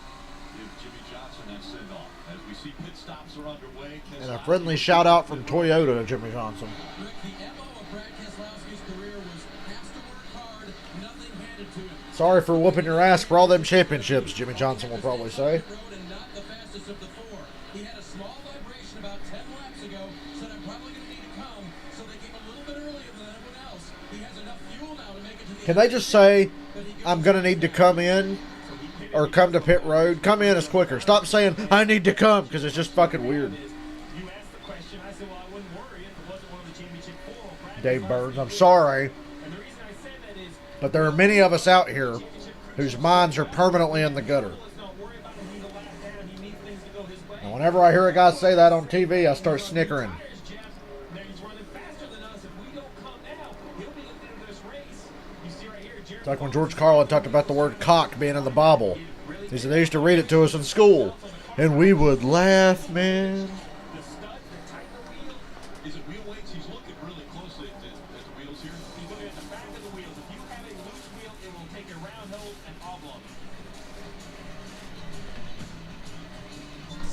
S2: give Jimmy Johnson that send-off? As we see pit stops are underway.
S1: And a friendly shout out from Toyota to Jimmy Johnson.
S3: Rick, the MO of Brad Keselowski's career was has to work hard, nothing handed to him.
S1: Sorry for whooping your ass for all them championships, Jimmy Johnson will probably say.
S3: And not the fastest of the 4. He had a small vibration about 10 laps ago, said I'm probably going to need to come, so they came a little bit earlier than everyone else. He has enough fuel now to make it to the
S1: Can they just say, I'm going to need to come in or come to pit road? Come in is quicker. Stop saying, I need to come, because it's just fucking weird.
S4: You asked the question. I said, well, I wouldn't worry if it wasn't one of the championship 4.
S1: Dave Burns, I'm sorry,
S4: And the reason I said that is,
S1: but there are many of us out here whose minds are permanently in the gutter.
S4: let's not worry about him. He's a lap down. He needs things to go his way.
S1: And whenever I hear a guy say that on TV, I start snickering.
S4: Jeff, now he's running faster than us. If we don't come now, he'll be at the end of this race. You see right here, Jeremy.
S1: It's like when George Carlin talked about the word cock being in the Bible. He said they used to read it to us in school, and we would laugh, man.
S4: The stud, the tighter wheel.
S2: Is it wheel weights? He's looking really closely at the wheels here.
S4: He's looking at the back of the wheels. If you have a loose wheel, it will take a round hole and oblong.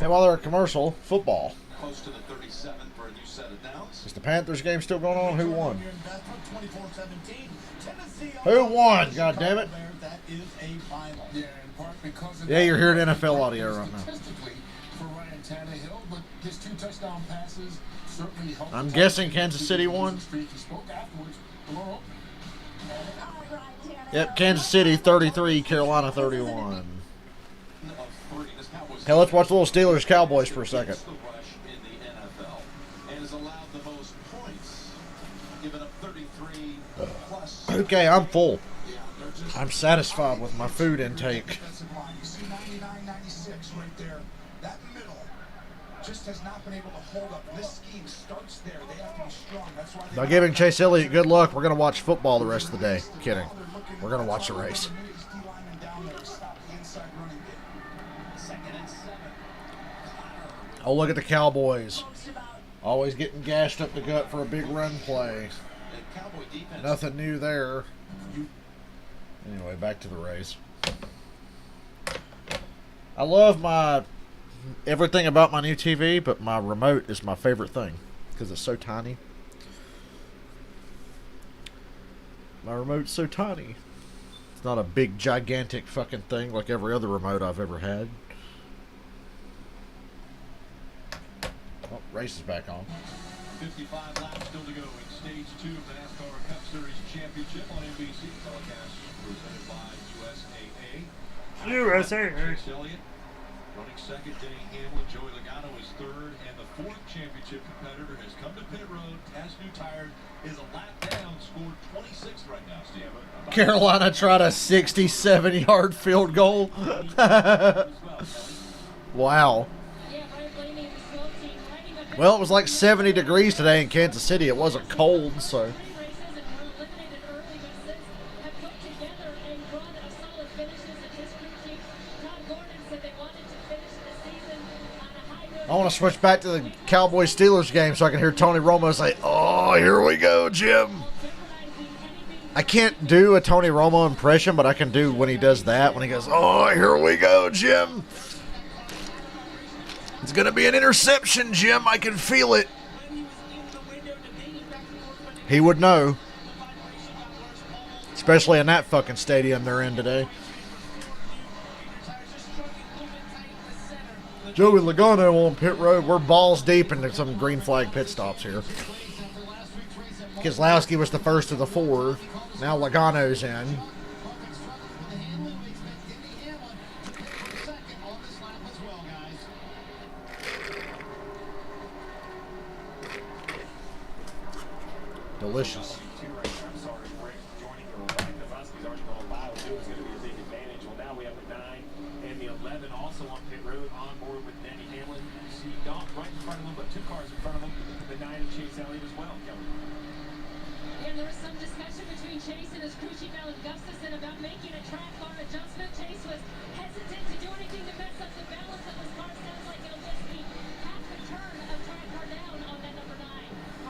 S1: And while they're a commercial, football.
S2: Close to the 37 for a new set of downs.
S1: Is the Panthers game still going on? Who won?
S5: Your investment, 24-17. Tennessee
S1: Who won? God damn it.
S5: That is a final.
S10: Yeah, in part because of
S1: Yeah,
S10: that.
S1: you're hearing NFL audio right now.
S10: Statistically for Ryan Tannehill, but his 2 touchdown passes certainly helped.
S1: I'm
S10: the
S1: guessing
S10: Titans
S1: Kansas City won.
S10: streak. He spoke afterwards. Hello.
S1: Yep, Kansas City 33, Carolina 31. Hey, let's watch a little Steelers Cowboys for a second.
S2: The rush in the NFL and has allowed the most points, giving up 33 plus.
S1: Okay, I'm full. I'm satisfied with my food intake.
S10: Defensive line. You see 99-96 right there. That middle just has not been able to hold up. This scheme starts there. They have to be strong. That's why
S1: By giving Chase Elliott good luck, we're going to watch football the rest of the day. Kidding. We're going to watch the race. Oh, look at the Cowboys. Always getting gashed up the gut for a big run play. Nothing new there. Anyway, back to the race. I love everything about my new TV, but my remote is my favorite thing because it's so tiny. My remote's so tiny. It's not a big, gigantic fucking thing like every other remote I've ever had. Oh, race is back on.
S2: 55 laps still to go in stage 2 of the NASCAR Cup Series Championship on NBC. Telecast presented by USAA. Chase Elliott running second. Denny Hamlin. Joey Logano is third. And the 4th championship competitor has come to pit road. Has new tires. Is a lap down. Scored 26th right now, Steve.
S1: Carolina tried a 67-yard field goal. Wow. Well, it was like 70 degrees today in Kansas City. It wasn't cold, so. I want to switch back to the Cowboys-Steelers game so I can hear Tony Romo say, "Oh, here we go, Jim." I can't do a Tony Romo impression, but I can do when he does that, when he goes, "Oh, here we go, Jim. It's going to be an interception, Jim. I can feel it." He would know. Especially in that fucking stadium they're in today. Joey Logano on pit road. We're balls deep into some green flag pit stops here. Keselowski was the first of the 4. Now Logano's in. Delicious.
S4: I'm sorry, Rick, joining you. Keselowski's already going by. It was going to be a big advantage. Well, now we have a 9 two cars in front of him, the 9 of Chase Elliott as well, Kelly.
S6: And there was some discussion between Chase and his crew chief Alan Gustafson about making a track car adjustment. Chase was hesitant to do anything to mess up the balance of his car. Sounds like it'll just be half a turn of track car down on that number 9.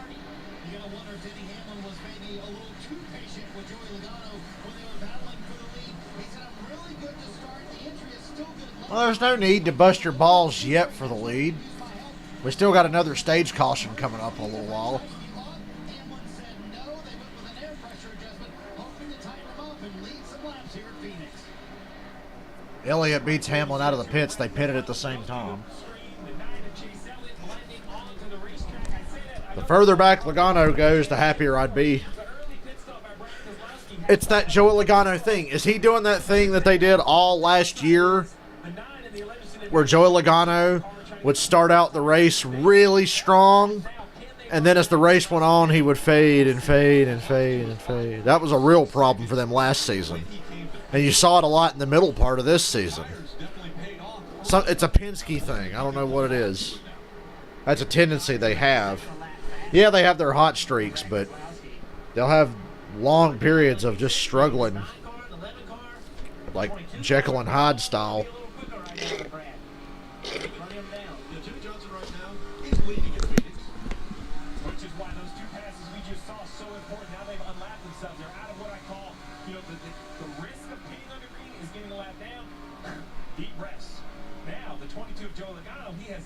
S6: Hardy.
S3: You gotta wonder if Denny Hamlin was maybe a little too patient with Joey Logano when they were battling for the lead. He said, I'm really good to start. The entry is still good.
S1: Well, there's no need to bust your balls yet for the lead. We still got another stage caution coming up in a little while.
S3: Hamlin said no. They went with an air pressure adjustment, hoping to tighten him up and lead some laps here at Phoenix.
S1: Elliott beats Hamlin out of the pits. They pitted at the same time. The further back Logano goes, the happier I'd be. It's that Joey Logano thing. Is he doing that thing that they did all last year where Joey Logano would start out the race really strong, and then as the race went on, he would fade and fade and fade and fade? That was a real problem for them last season. And you saw it a lot in the middle part of this season. So it's a Penske thing. I don't know what it is. That's a tendency they have. Yeah, they have their hot streaks, but they'll have long periods of just struggling, like Jekyll and Hyde style.
S2: Jimmy Johnson right now is leading at Phoenix.
S4: Which is why those two passes we just saw so important. Now they've unlapped themselves. They're out of what I call, the risk of pitting under green is getting a lap down. Deep breaths. Now, the 22 of Joe Logano, he has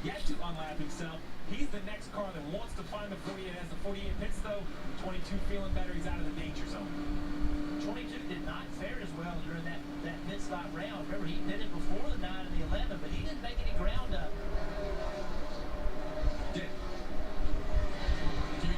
S4: yet to unlap himself. He's the next car that wants to find the 48. As the 48 pits, though, 22 feeling better. He's out of the danger zone.
S5: 22 did not fare as well during that pit stop round. Remember, he did it before the 9 and the 11, but he didn't make any ground up.
S3: Jimmy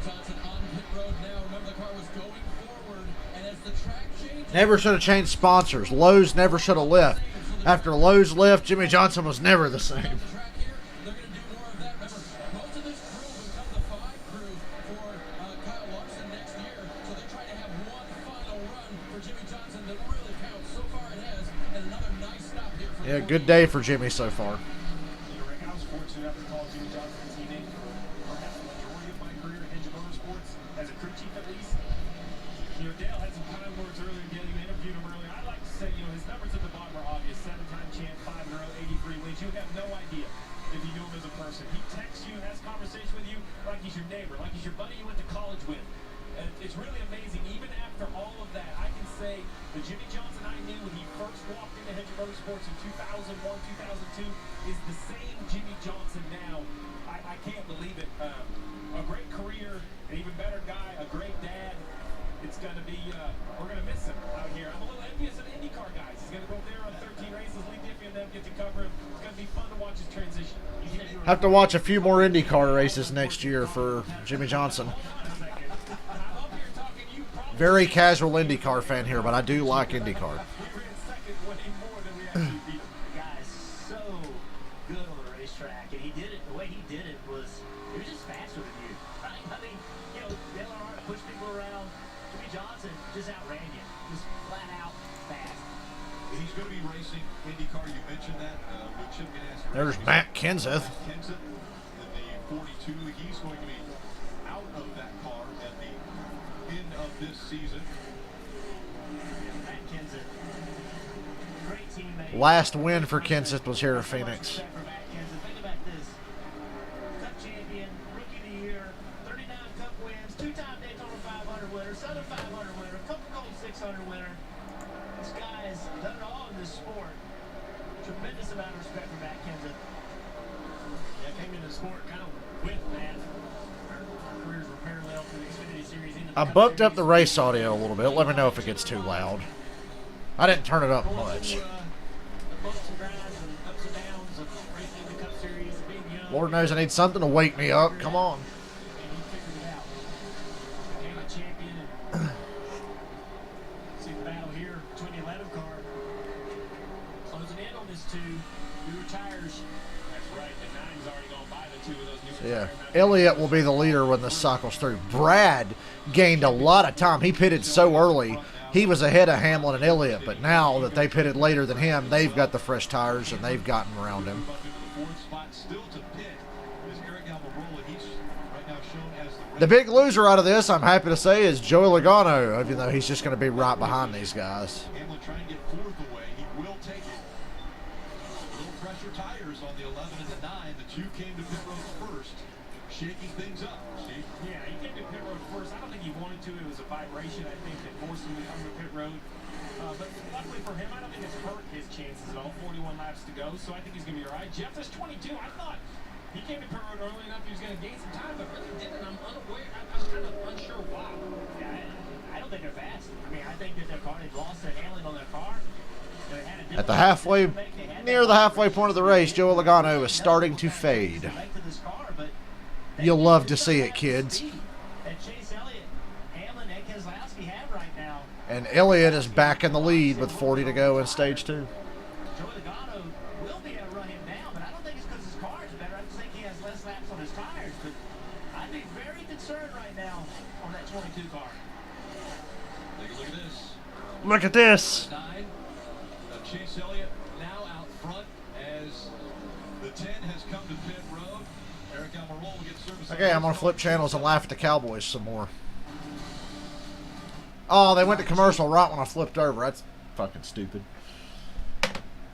S3: Johnson on pit road now. Remember, the car was going forward, and as the track changed,
S1: Never should have changed sponsors. Lowe's never should have left. After Lowe's left, Jimmy Johnson was never the same.
S3: the track here, they're going to do more of that. Remember, most of this crew will become the 5 crew for Kyle Larson next year. So they're trying to have one final run for Jimmy Johnson that really counts. So far it has, and another nice stop here for
S1: Yeah, good day for Jimmy so far.
S4: Rick, I was fortunate enough to call Jimmy Johnson a teammate for perhaps the majority of my career in engine motorsports, as a crew chief at least. Dale had some kind words earlier. Dale, you interviewed him earlier. I'd like to say, his numbers at the bottom are obvious. 7-time champ, 5 in a row, 83 wins. You have no idea if you knew him as a person. He texts you, has conversation with you like he's your neighbor, like he's your buddy you went to college with. And it's really amazing. Even after all of that, I can say the Jimmy Johnson I knew when he first walked into Hedger Motorsports in 2001, 2002 is the same Jimmy Johnson now. I can't believe it. A great career, an even better guy, a great dad. It's going to be, we're going to miss him out here. I'm a little envious of IndyCar guys. He's going to go there on 13 races, Lee Diffie and them get to cover him. It's going to be fun to watch his transition.
S1: Have to watch a few more IndyCar races next year for Jimmy Johnson. Very casual IndyCar fan here, but I do like IndyCar.
S5: Guy's so good on the racetrack, and he did it, the way he did it was just faster than you. Right? I mean, Dale Earnhardt pushed people around. Jimmy Johnson just outran you, just flat out fast.
S2: He's going to be racing IndyCar. You mentioned that with Chip Ganassi.
S1: There's Matt Kenseth.
S2: Kenseth in the 42. He's going to be out of that car at the end of this season.
S5: Matt Kenseth, great teammate.
S1: Last win for Kenseth was here at Phoenix.
S5: Think about this. Cup champion, rookie of the year, 39 Cup wins, 2-time Daytona 500 winner, Southern 500 winner, Coca-Cola 600 winner. This guy has done it all in this sport. Tremendous amount of respect for Matt Kenseth.
S4: Yeah, came into the sport kind of with Matt. Our careers were parallel to the Xfinity Series. Into the
S1: I
S4: Cup
S1: bumped up the
S4: Series.
S1: race audio a little bit. Let me know if it gets too loud. I didn't turn it up much.
S4: The bumps and grinds and ups and downs of racing in the Cup Series, being young.
S1: Lord knows I need something to wake me up. Come on.
S4: And he figured it out. Became a champion and see the battle here between the 11 car. Closing in on this 2. He retires. That's right. The 9's already gone by the 2 of those new
S1: Yeah.
S4: retired members.
S1: Elliott will be the leader when this cycle's through. Brad gained a lot of time. He pitted so early. He was ahead of Hamlin and Elliott, but now that they pitted later than him, they've got the fresh tires and they've gotten around him.
S2: Bumped into the 4th spot, still to pit is Eric Almirola. He's right now shown as
S1: The big loser out of this, I'm happy to say, is Joey Logano, even though he's just going to be right behind these guys.
S2: Hamlin trying to get fourth away. He will take it. Little pressure tires on the 11 and the 9. The two came to pit road first, shaking things up. Steve?
S4: Yeah, he came to pit road first. I don't think he wanted to. It was a vibration, I think, that forced him to come to pit road. But luckily for him, I don't think it's hurt his chances at all. 41 laps to go, so I think he's going to be all right. Jeff is 22. I thought he came to pit road early enough he was going to gain some time, but really didn't. I'm unaware. I'm kind of unsure why. Yeah, I don't think they're fast. I mean, I think that their car, they lost their handling on their car.
S1: At the halfway, near the halfway point of the race, Joey Logano is starting to fade. You'll love to see it, kids. And Elliott is back in the lead with 40 to go in stage 2.
S4: Joey Logano will be able to run him down, but I don't think it's because his car is better. I just think he has less laps on his tires. But I'd be very concerned right now on that 22 car.
S2: Take a look at this.
S1: Look at this.
S2: 9. Chase Elliott now out front as the 10 has come to pit road. Eric Almirola will get service.
S1: Okay, I'm going to flip channels and laugh at the Cowboys some more. Oh, they went to commercial right when I flipped over. That's fucking stupid.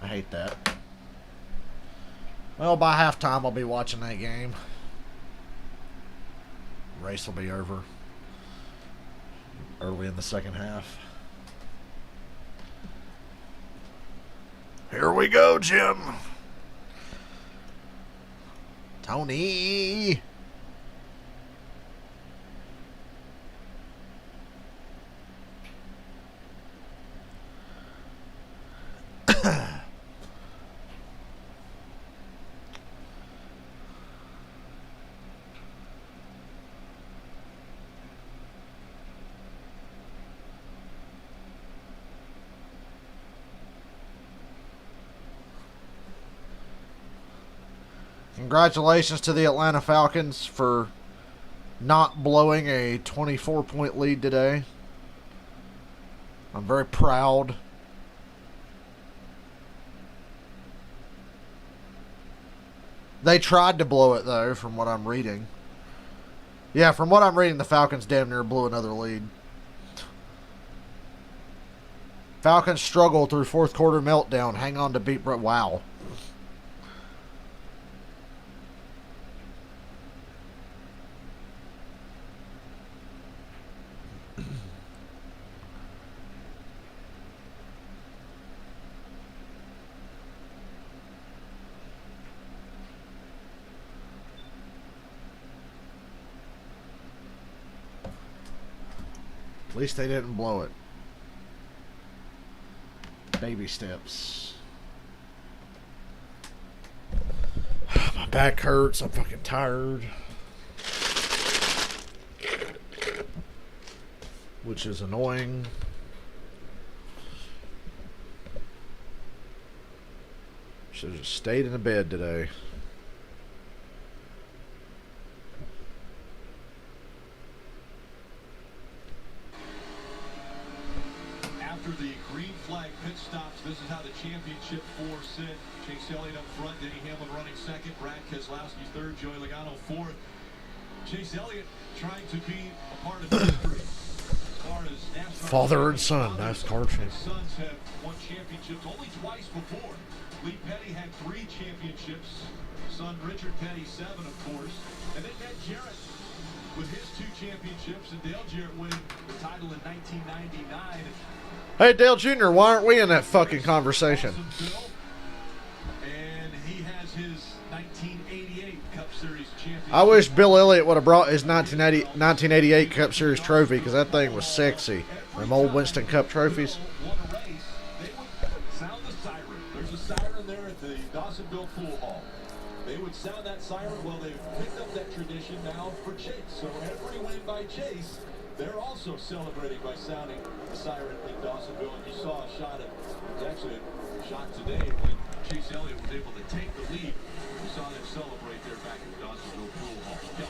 S1: I hate that. Well, by halftime, I'll be watching that game. Race will be over early in the second half. Here we go, Jim. Tony. Congratulations to the Atlanta Falcons for not blowing a 24-point lead today. I'm very proud. They tried to blow it, though, from what I'm reading. Yeah, from what I'm reading, the Falcons damn near blew another lead. Falcons struggle through fourth quarter meltdown. Hang on to beat Brett. Wow. At least they didn't blow it. Baby steps. My back hurts. I'm fucking tired. Which is annoying. Should have just stayed in the bed today.
S2: After the green flag pit stops, this is how the championship 4 sit. Chase Elliott up front, Denny Hamlin running second, Brad Keselowski third, Joey Logano fourth. Chase Elliott trying to be a part of history. As far as NASCAR,
S1: Father and son, NASCAR champion.
S2: His sons have won championships only twice before. Lee Petty had 3 championships. Son Richard Petty 7, of course. And then Ned Jarrett with his 2 championships, and Dale Jarrett winning the title in 1999.
S1: Hey, Dale Jr., why aren't we in that fucking conversation?
S2: And he has his 1988 Cup Series championship.
S1: I wish Bill Elliott would have brought his 1988 Cup Series trophy, because that thing was sexy. Them old Winston Cup trophies.
S2: Sound the siren. There's a siren there at the Dawsonville Pool Hall. They would sound that siren. Well, they've picked up that tradition now for Chase. So every win by Chase, they're also celebrating by sounding the siren in Dawsonville. And you saw a shot of, it was actually a shot today when Chase Elliott was able to take the lead. We saw them celebrate there back at the Dawsonville Pool Hall. Yeah.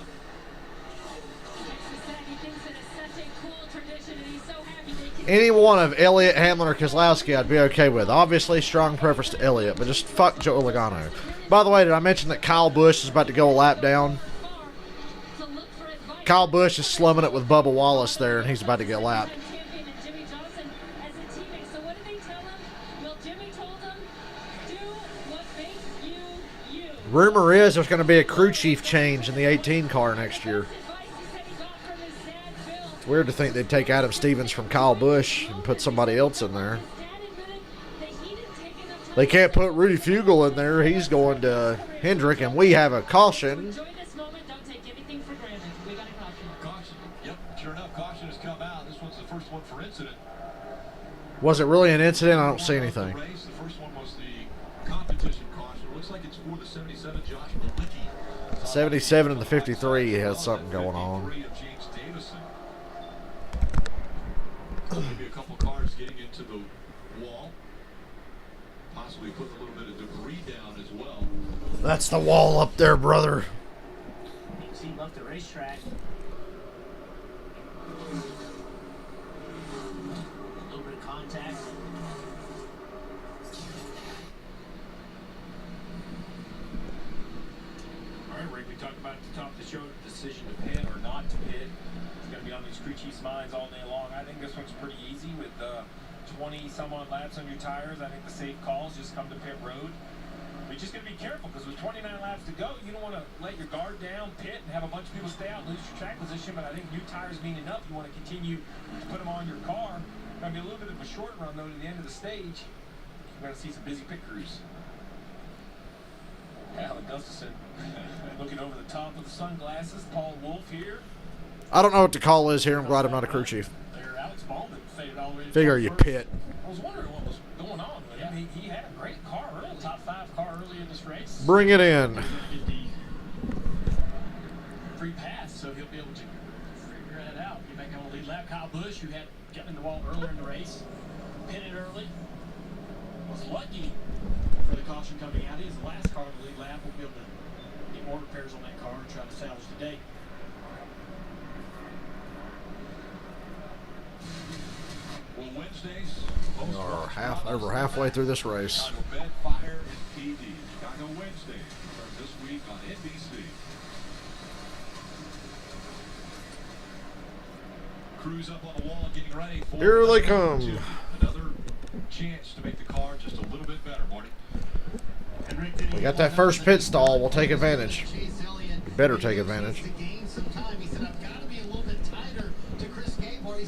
S1: Any one of Elliott, Hamlin, or Keselowski I'd be okay with. Obviously, strong preference to Elliott, but just fuck Joe Logano. By the way, did I mention that Kyle Busch is about to go a lap down? Kyle Busch is slumming it with Bubba Wallace there, and he's about to get lapped. Rumor is there's going to be a crew chief change in the 18 car next year. It's weird to think they'd take Adam Stevens from Kyle Busch and put somebody else in there. They can't put Rudy Fugle in there. He's going to Hendrick, and we have a caution.
S2: Caution. Yep, sure enough, caution has come out. This one's the first one for incident.
S1: Was it really an incident? I don't see anything.
S2: The first one was the competition caution. It looks like it's for the 77, Josh Malicki.
S1: 77 and the 53 has something going on.
S2: Maybe a couple cars getting into the wall. Possibly putting a little bit of debris down as well.
S1: That's the wall up there, brother.
S4: Team up the racetrack. A little bit of contact. All right, Rick, we talked about at the top of the show the decision to pit or not to pit. It's going to be on these crew chiefs' minds all day long. I think this one's pretty easy with 20 some odd laps on your tires. I think the safe calls just come to pit road. You're just going to be careful because with 29 laps to go, you don't want to let your guard down, pit, and have a bunch of people stay out and lose your track position. But I think new tires mean enough. You want to continue to put them on your car. It's going to be a little bit of a short run, though, to the end of the stage. You're going to see some busy pit crews. Alan Gustafson looking over the top of the sunglasses. Paul Wolf here.
S1: I don't know what the call is here. I'm glad I'm not a crew chief.
S4: Alex Baldwin faded all the way to
S1: Figure you pit.
S4: I was wondering what was going on with him. He had a great car early, top 5 car early in this race.
S1: Bring it in.
S4: Free pass, so he'll be able to figure that out. Get back on the lead lap. Kyle Busch, who had gotten in the wall earlier in the race, pitted early, was lucky for the caution coming out. He is the last car on the lead lap. We'll be able to get more repairs on that car and try to salvage the day.
S2: Well, Wednesdays,
S1: We are over halfway through this race.
S2: Chicago Med, Fire, and PD. Chicago Wednesday starts this week on NBC. Crews up on the wall, getting ready for
S1: Here they come.
S2: Another chance to make the car just a little bit better, Marty.
S1: We got that first pit stall. We'll take advantage. We better take advantage.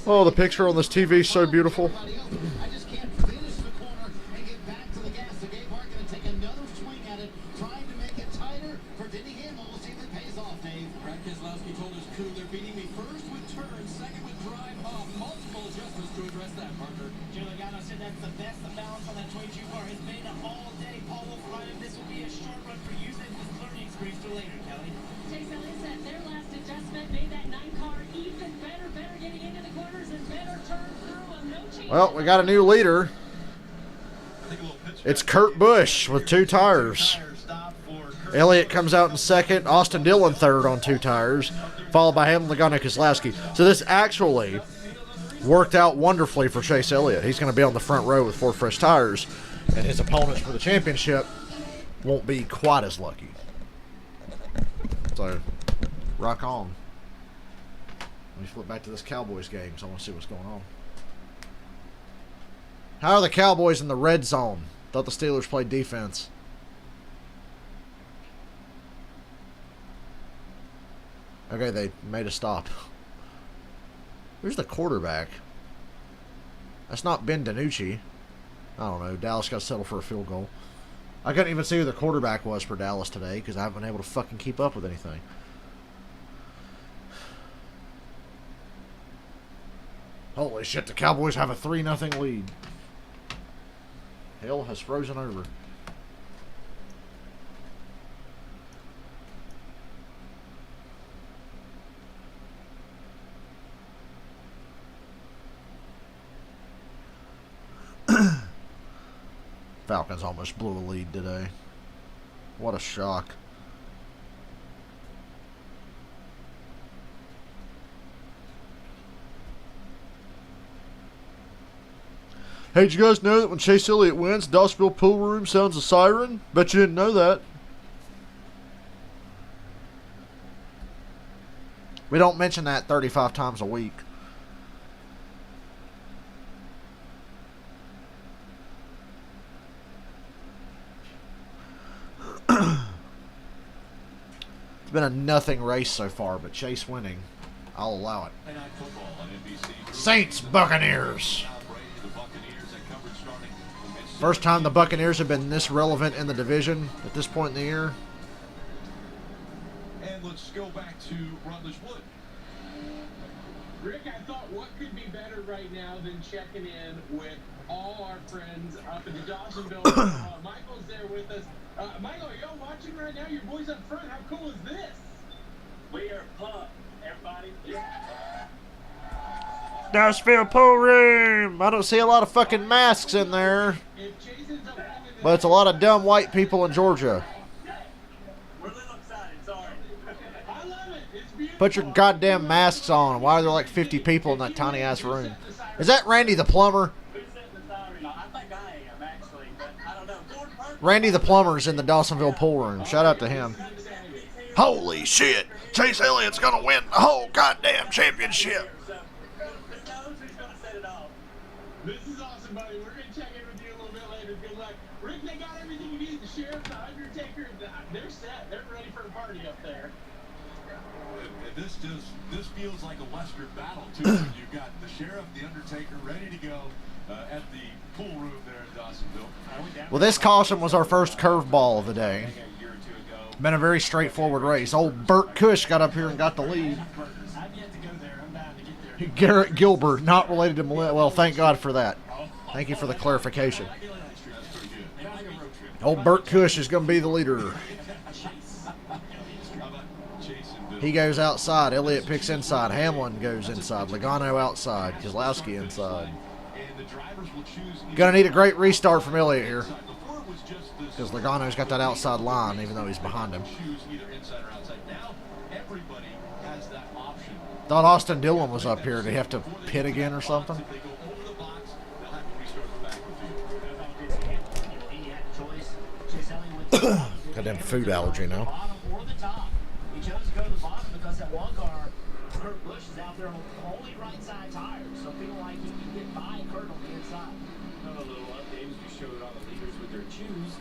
S1: Oh, the picture on this TV is so beautiful.
S3: I just can't finish the corner and get back to the gas. So Gabehart going to take another swing at it, trying to make it tighter for Denny Hamlin. We'll see if it pays off, Dave.
S5: Brad Keselowski told his crew they're beating me first with turn, second with drive off. Multiple adjustments to address that, Parker.
S4: Joe Logano said that's the best the balance on that 22 car has been all day. Paul Wolf reminded him this will be a short run for you. Save this learning experience for later, Kelly.
S6: Chase Elliott said their last adjustment made that 9 car even better getting into the corners and better turn through. No change.
S1: Well, we got a new leader. It's Kurt Busch with 2 tires. Elliott comes out in second. Austin Dillon third on 2 tires, followed by Hamlin, Logano, Keselowski. So this actually worked out wonderfully for Chase Elliott. He's going to be on the front row with 4 fresh tires, and his opponents for the championship won't be quite as lucky. So, rock on. Let me flip back to this Cowboys game, so I want to see what's going on. How are the Cowboys in the red zone? Thought the Steelers played defense. Okay, they made a stop. Where's the quarterback? That's not Ben DiNucci. I don't know. Dallas got to settle for a field goal. I couldn't even see who the quarterback was for Dallas today because I haven't been able to fucking keep up with anything. Holy shit, the Cowboys have a 3-0 lead. Hell has frozen over. Falcons almost blew a lead today. What a shock. Hey, did you guys know that when Chase Elliott wins, Dawsonville pool room sounds a siren? Bet you didn't know that. We don't mention that 35 times a week. It's been a nothing race so far, but Chase winning, I'll allow it. Saints, Buccaneers. First time the Buccaneers have been this relevant in the division at this point in the year.
S2: And let's go back to Rutledge Wood.
S4: Rick, I thought what could be better right now than checking in with all our friends up in the Dawsonville. Michael's there with us. Michael, are y'all watching right now? Your boys up front. How cool is this? We are pumped, everybody.
S1: Dawsonville pool room. I don't see a lot of fucking masks in there, but it's a lot of dumb white people in Georgia.
S4: We're a little excited, sorry. I love it. It's beautiful.
S1: Put your goddamn masks on. Why are there like 50 people in that tiny ass room? Is that Randy the plumber? Randy the plumber's in the Dawsonville pool room. Shout out to him. Holy shit. Chase Elliott's gonna win the whole goddamn championship.
S4: This is awesome, buddy. We're going to check in with you a little bit later. Good luck. Rick, they got everything you need. The sheriff, the Undertaker, they're set. They're ready for a party up there.
S2: This feels like a Western battle, too. You've got the sheriff, the Undertaker, ready to go at the pool room there in Dawsonville.
S1: Well, this caution was our first curveball of the day. Been a very straightforward race. Old Burt Cush got up here and got the lead. Garrett Gilbert, not related to Melissa. Well, thank God for that. Thank you for the clarification. Old Burt Cush is going to be the leader. He goes outside. Elliott picks inside. Hamlin goes inside. Logano outside. Keselowski inside. Going to need a great restart from Elliott here, because Logano's got that outside line, even though he's behind him. Thought Austin Dillon was up here. Did he have to pit again or something? Goddamn food allergy now.
S5: He chose to go to the bottom because that one car, Kurt Busch, is out there on only right side tires. So feeling like he can get by Kurt on the inside.
S4: Another little update as we showed all the leaders with their shoes.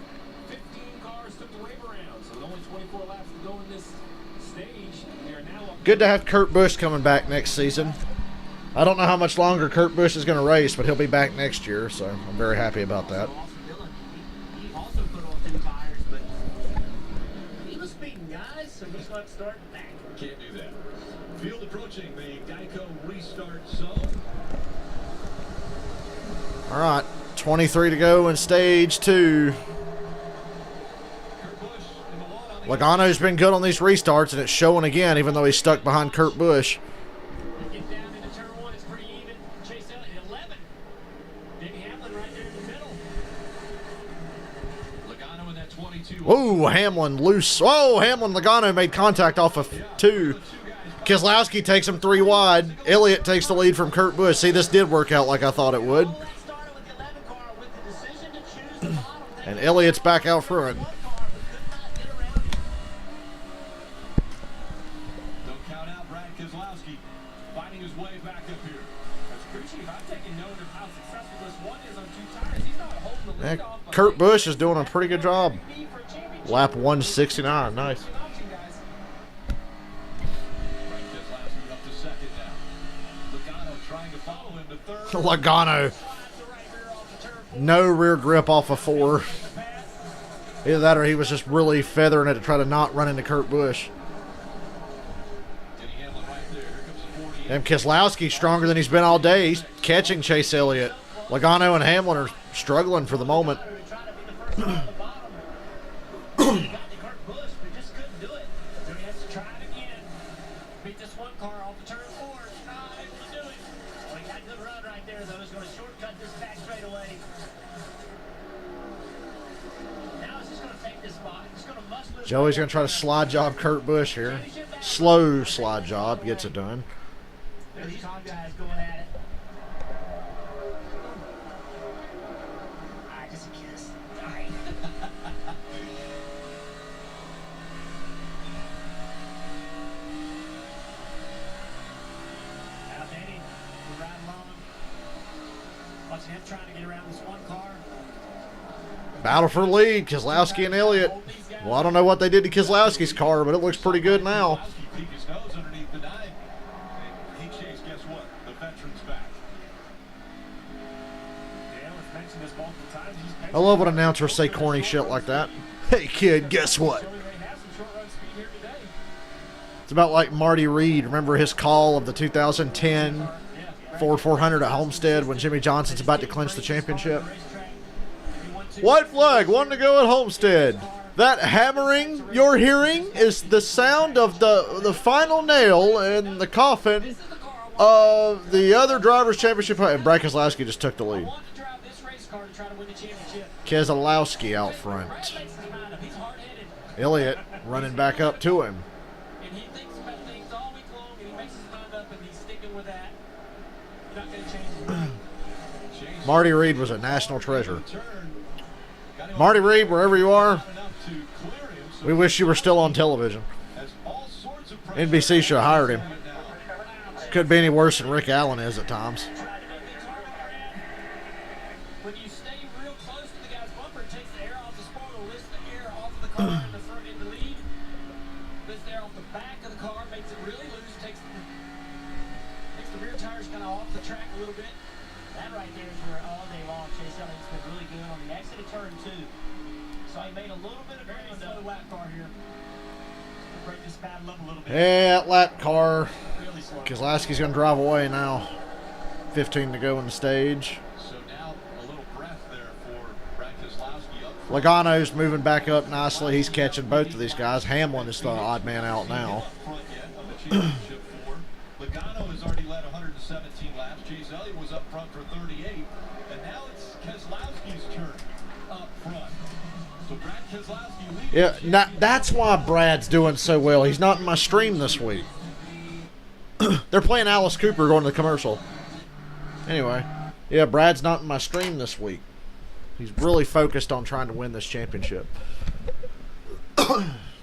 S4: 15 cars took the wave around, so with only 24 laps to go in this stage. They are now up.
S1: Good to have Kurt Busch coming back next season. I don't know how much longer Kurt Busch is going to race, but he'll be back next year, so I'm very happy about that.
S5: He also put on 2 tires, but he was speeding, guys, so he's not starting back.
S2: Can't do that. Field approaching the Geico restart zone.
S1: All right, 23 to go in stage 2. Logano's been good on these restarts, and it's showing again, even though he's stuck behind Kurt Busch.
S5: Get down into turn 1, it's pretty even. Chase Elliott, 11. Denny Hamlin right there in the middle.
S2: Logano in that 22.
S1: Whoa, Hamlin loose. Whoa, Hamlin, Logano made contact off of 2. Keselowski takes him 3 wide. Elliott takes the lead from Kurt Busch. See, this did work out like I thought it would. And Elliott's back out front.
S2: Don't count out Brad Keselowski finding his way back up here.
S4: I've taken note of how successful this one is on 2 tires. He's not holding the lead off.
S1: Kurt Busch is doing a pretty good job. Lap 169, nice. Logano. No rear grip off of 4. Either that or he was just really feathering it to try to not run into Kurt Busch. And Keselowski's stronger than he's been all day. He's catching Chase Elliott. Logano and Hamlin are struggling for the moment. Joey's going to try to slide job Kurt Busch here. Slow slide job. Gets it done.
S5: These top guys going at it. All right, just a kiss. All right.
S4: watching him trying to get around this one car.
S1: Battle for lead, Keselowski and Elliott. Well, I don't know what they did to Keselowski's car, but it looks pretty good now. I love when announcers say corny shit like that. Hey kid, guess what? It's about like Marty Reed. Remember his call of the 2010 Ford 400 at Homestead when Jimmy Johnson's about to clinch the championship? White flag, one to go at Homestead. That hammering you're hearing is the sound of the final nail in the coffin of the other driver's championship. And Brad Keselowski just took the lead. Keselowski out front. Elliott running back up to him.
S4: And he thinks about things all week long, and he makes his mind up, and he's sticking with that. You're not going to change it.
S1: Marty Reed was a national treasure. Marty Reed, wherever you are, we wish you were still on television. NBC should have hired him. Could be any worse than Rick Allen is at times.
S4: When you stay real close to the guy's bumper, it takes the air off the spoiler, lifts the air off of the car in the front in the lead. Lifts the air off the back of the car, makes it really loose, takes the rear tires kind of off the track a little bit. That right there is where all day long Chase Elliott's been really good on the exit of turn 2. So he made a little bit of ground on the lap car here. Break this battle up a little bit.
S1: Yeah, that lap car. Keselowski's going to drive away now. 15 to go in the stage.
S2: So now a little breath there for Brad Keselowski up.
S1: Logano's moving back up nicely. He's catching both of these guys. Hamlin is the odd man out now.
S2: Logano has already led 117 laps. Chase Elliott was up front for 38. And now it's Keselowski's turn up front. So Brad Keselowski leads.
S1: Yeah, that's why Brad's doing so well. He's not in my stream this week. They're playing Alice Cooper going to the commercial. Anyway, yeah, Brad's not in my stream this week. He's really focused on trying to win this championship.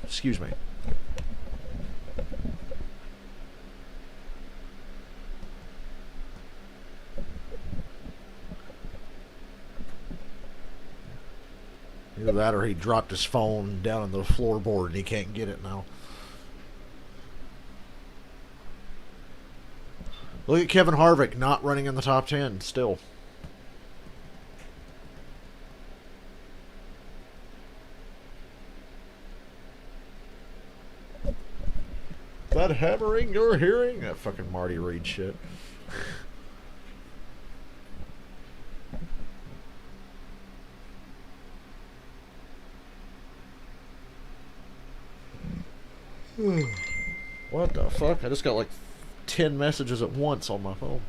S1: Excuse me. Either that or he dropped his phone down on the floorboard and he can't get it now. Look at Kevin Harvick not running in the top 10 still. That hammering you're hearing? That fucking Marty Reed shit. What the fuck? I just got like 10 messages at once on my phone.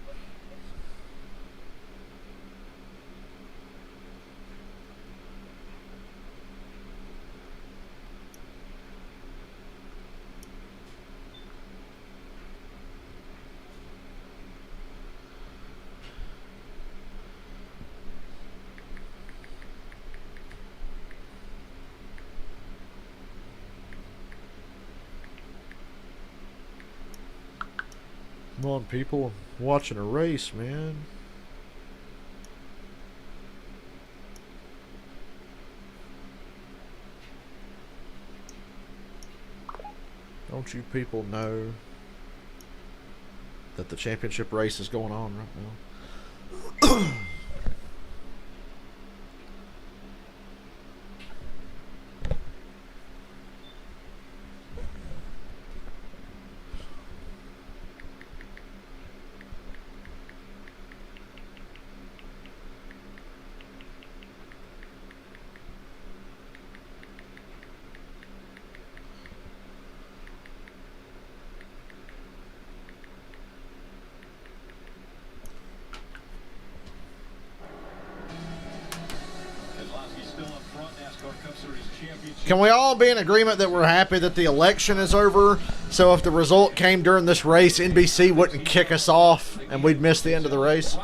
S1: Come on, people. I'm watching a race, man. Don't you people know that the championship race is going on right now? Can we all be in agreement that we're happy that the election is over? So if the result came during this race, NBC wouldn't kick us off and we'd miss the end of the race?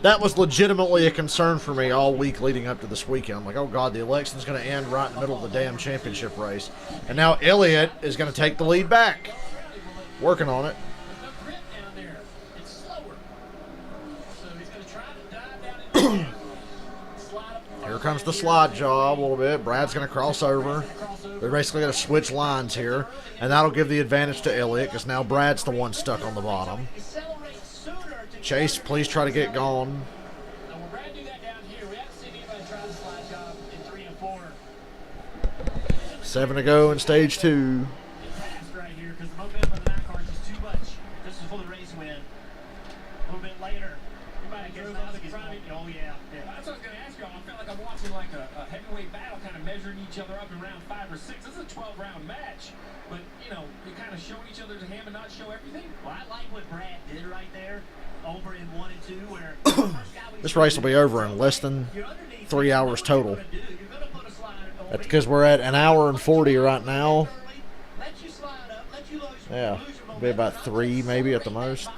S1: That was legitimately a concern for me all week leading up to this weekend. I'm like, oh God, the election's going to end right in the middle of the damn championship race. And now Elliott is going to take the lead back. Working on it.
S4: There's no grip down there. It's slower. So he's going to try to dive down into
S1: Here comes the slide job a little bit. Brad's going to cross over. They're basically going to switch lines here, and that'll give the advantage to Elliott because now Brad's the one stuck on the bottom. Chase, please try to get gone. 7 to go in stage 2.
S4: Right here because the momentum of the 9 cars is too much. This is for the race win. A little bit later, we might have drove up in front of it. Oh yeah. That's what I was going to ask y'all. I felt like I'm watching like a heavyweight battle, kind of measuring each other up in round 5 or 6. This is a 12-round match, but you know, you kind of show each other's hand and not show everything. Well, I like what Brad did right there, over in 1 and 2, where
S1: This race will be over in less than 3 hours total. That's because we're at 1 hour and 40 right now. Yeah, be about 3 maybe at the most.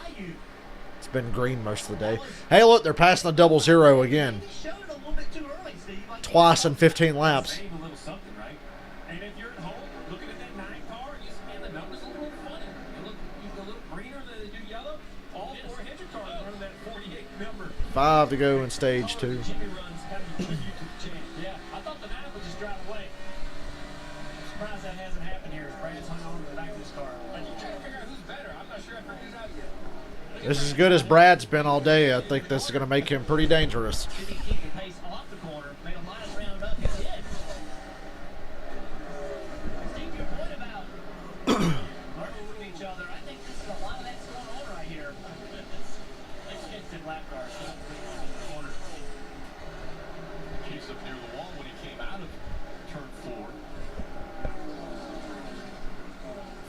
S1: It's been green most of the day. Hey, look, they're passing the 0-0 again. Twice in 15 laps. Five to go in stage 2. This is as good as Brad's been all day. I think this is going to make him pretty dangerous.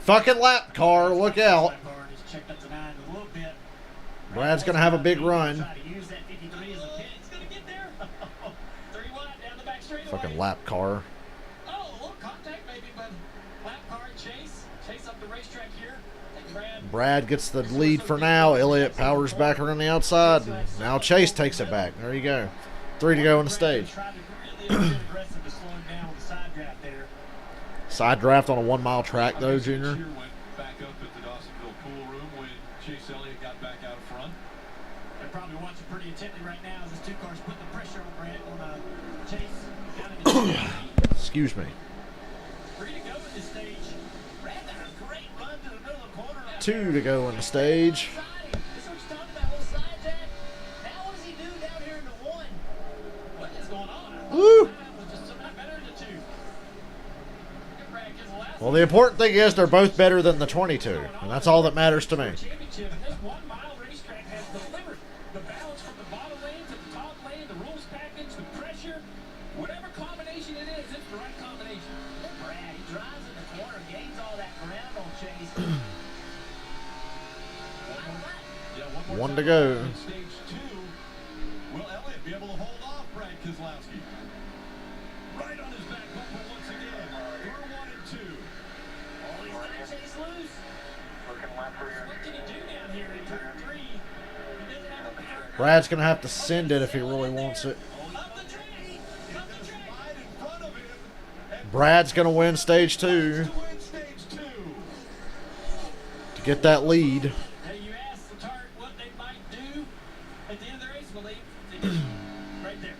S1: Fucking lap car, look out. Brad's going to have a big run. Fucking lap car. Brad gets the lead for now. Elliott powers back around the outside. Now Chase takes it back. There you go. 3 to go in the stage. Side draft on a 1 mile track though, Junior.
S2: Back up at the Dawsonville pool room when Chase Elliott got back out front.
S4: They're probably watching pretty intently right now as these 2 cars put the pressure on Brad on Chase down in the
S1: Excuse me.
S4: 3 to go in this stage. Brad had a great run to the middle of the corner.
S1: 2 to go in the stage.
S4: This is what you're talking about, little side jack. Now what does he do down here in the 1? What is going on?
S1: Woo!
S4: Just not better than 2.
S1: Well, the important thing is they're both better than the 22, and that's all that matters to me.
S4: Championship, and this 1 mile racetrack has delivered the balance from the bottom lane to the top lane, the rules package, the pressure, whatever combination it is, it's the right combination. Brad, he drives in the corner, gains all that ground on Chase.
S1: 1 to go.
S2: Stage 2. Will Elliott be able to hold off Brad Keselowski? Right on his back bumper once again. Through 1 and 2.
S4: Oh, he's gonna chase loose.
S8: Looking left rear.
S4: What can he do down here in turn 3? He doesn't have a power.
S1: Brad's going to have to send it if he really wants it.
S4: Up the track. Up the track.
S2: Right in front of him.
S1: Brad's going to win stage 2
S2: To win stage 2.
S1: to get that lead.
S4: Hey, you asked the target what they might do at the end of the race, Malik. They just right there.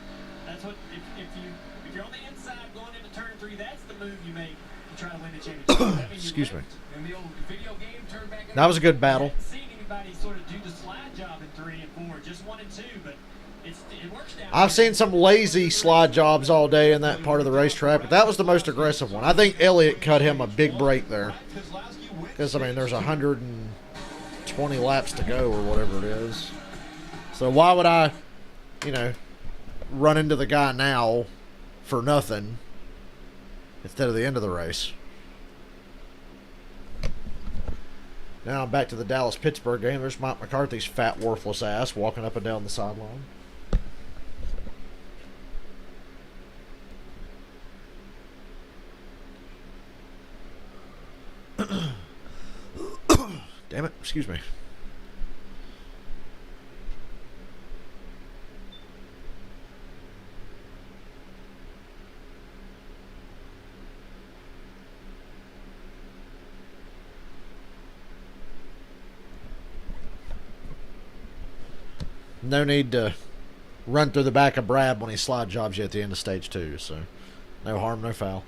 S4: That's what if you're on the inside going into turn 3, that's the move you make to try to win the championship. That means you
S1: Excuse
S4: win.
S1: me.
S4: In the old video game, turn back.
S1: That was a good battle.
S4: I haven't seen anybody sort of do the slide job in 3 and 4, just 1 and 2, but it works down.
S1: I've seen some lazy slide jobs all day in that part of the racetrack, but that was the most aggressive one. I think Elliott cut him a big break there. Because, I mean, there's 120 laps to go or whatever it is. So why would I, run into the guy now for nothing instead of the end of the race? Now I'm back to the Dallas-Pittsburgh game. There's Mike McCarthy's fat, worthless ass walking up and down the sideline. Damn it, excuse me. No need to run through the back of Brad when he slide jobs you at the end of stage 2. So, no harm, no foul.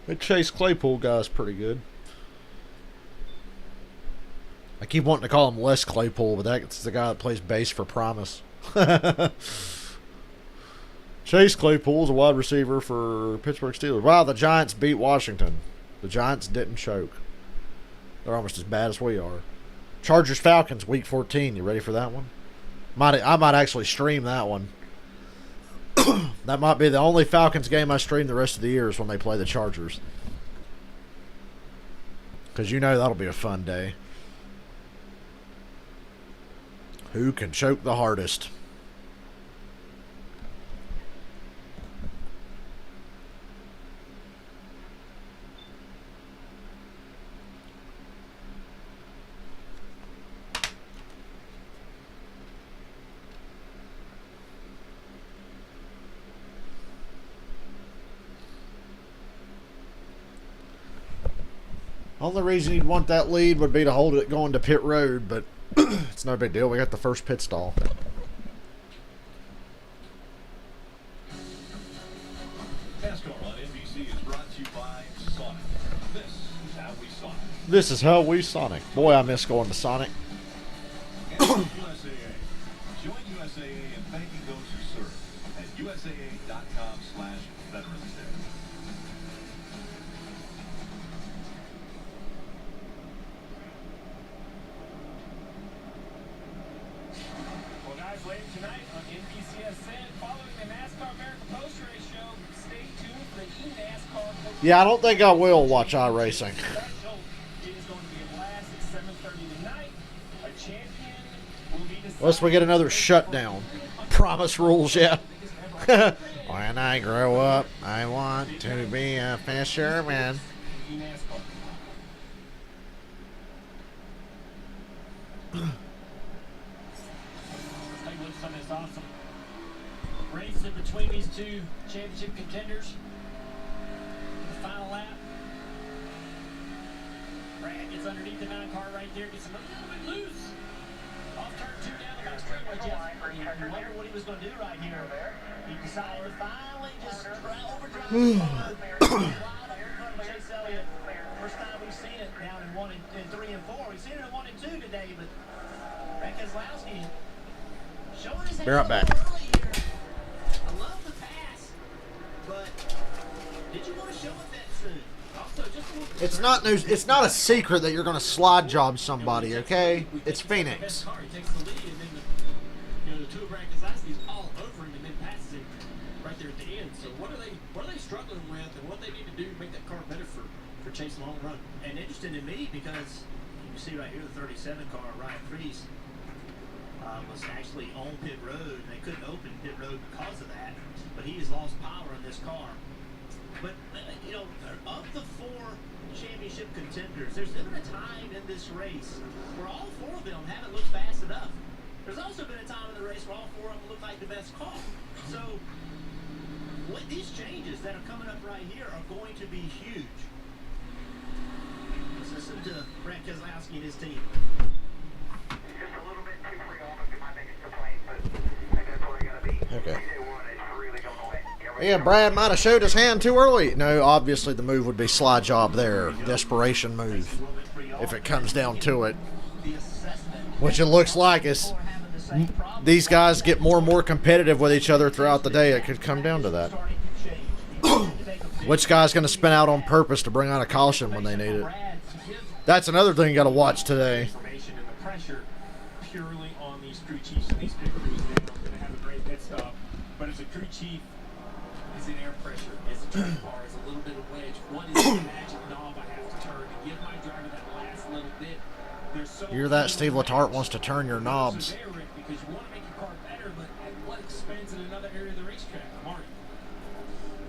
S1: The Chase Claypool guy's pretty good. I keep wanting to call him Les Claypool, but that's the guy that plays bass for Promise. Chase Claypool's a wide receiver for Pittsburgh Steelers. Wow, the Giants beat Washington. The Giants didn't choke. They're almost as bad as we are. Chargers Falcons week 14. You ready for that one? I might actually stream that one. That might be the only Falcons game I stream the rest of the year is when they play the Chargers. Because you know that'll be a fun day. Who can choke the hardest? Only reason you'd want that lead would be to hold it going to pit road, but it's no big deal. We got the first pit stall.
S2: NASCAR on NBC is brought to you by Sonic. This is how we Sonic.
S1: This is how we Sonic. Boy, I miss going to Sonic.
S2: And USAA. Join USAA in thanking those who serve at USAA.com/Veterans Day.
S4: Well, guys, later tonight on NBCSN, following the NASCAR America Post Race Show, stay tuned for the eNASCAR.
S1: Yeah, I don't think I will watch iRacing.
S4: It is going to be a blast at 7:30 tonight. A champion will be decided.
S1: Unless we get another shutdown. Promise rules, yeah. When I grow up, I want to be a fisherman.
S4: eNASCAR. Let's take a look at some of this awesome race in between these two championship contenders. The final lap. Brad gets underneath the 9 car right there, gets him a little bit loose. Off turn 2 down the back straightaway, Jeff. You wonder what he was going to do right here. He decided to finally just overdrive the car. Wide up in front of Chase Elliott. First time we've seen it down in 1 and 3 and 4. We've seen it in 1 and 2 today, but Brad Keselowski showing his hand
S1: Be right back.
S4: early here. I love the pass, but did you want to show it that soon? Also, just a little
S1: It's not news. It's not a secret that you're going to slide job somebody, okay? It's Phoenix.
S4: Car, he takes the lead, and then the two of Brad Keselowski's all over him, and then passes him right there at the end. So what are they struggling with, and what they need to do to make that car better for Chase long run? And interesting to me because you see right here the 37 car, Ryan Preece, was actually on pit road, and they couldn't open pit road because of that. But he has lost power in this car. But of the 4 championship contenders, there's been a time in this race where all 4 of them haven't looked fast enough. There's also been a time in the race where all 4 of them look like the best car. So these changes that are coming up right here are going to be huge. Let's listen to Brad Keselowski and his team.
S8: Just a little bit too free on my biggest complaint, but I think that's where I gotta be.
S1: Okay.
S8: DJ1 is really gonna quit.
S1: Yeah, Brad might have showed his hand too early. No, obviously the move would be slide job there. Desperation move. If it comes down to it. Which it looks like is these guys get more and more competitive with each other throughout the day. It could come down to that. Which guy's going to spin out on purpose to bring out a caution when they need it? That's another thing you got to watch today.
S4: Information and the pressure purely on these crew chiefs and these pit crews. They're not going to have a great pit stop. But as a crew chief, is it air pressure? Is it turn bar? Is a little bit of wedge? What is the magic knob I have to turn to give my driver that last little bit? There's so
S1: You hear that? Steve Letarte wants to turn your knobs.
S4: because you want to make your car better, but at what expense in another area of the racetrack? Marty.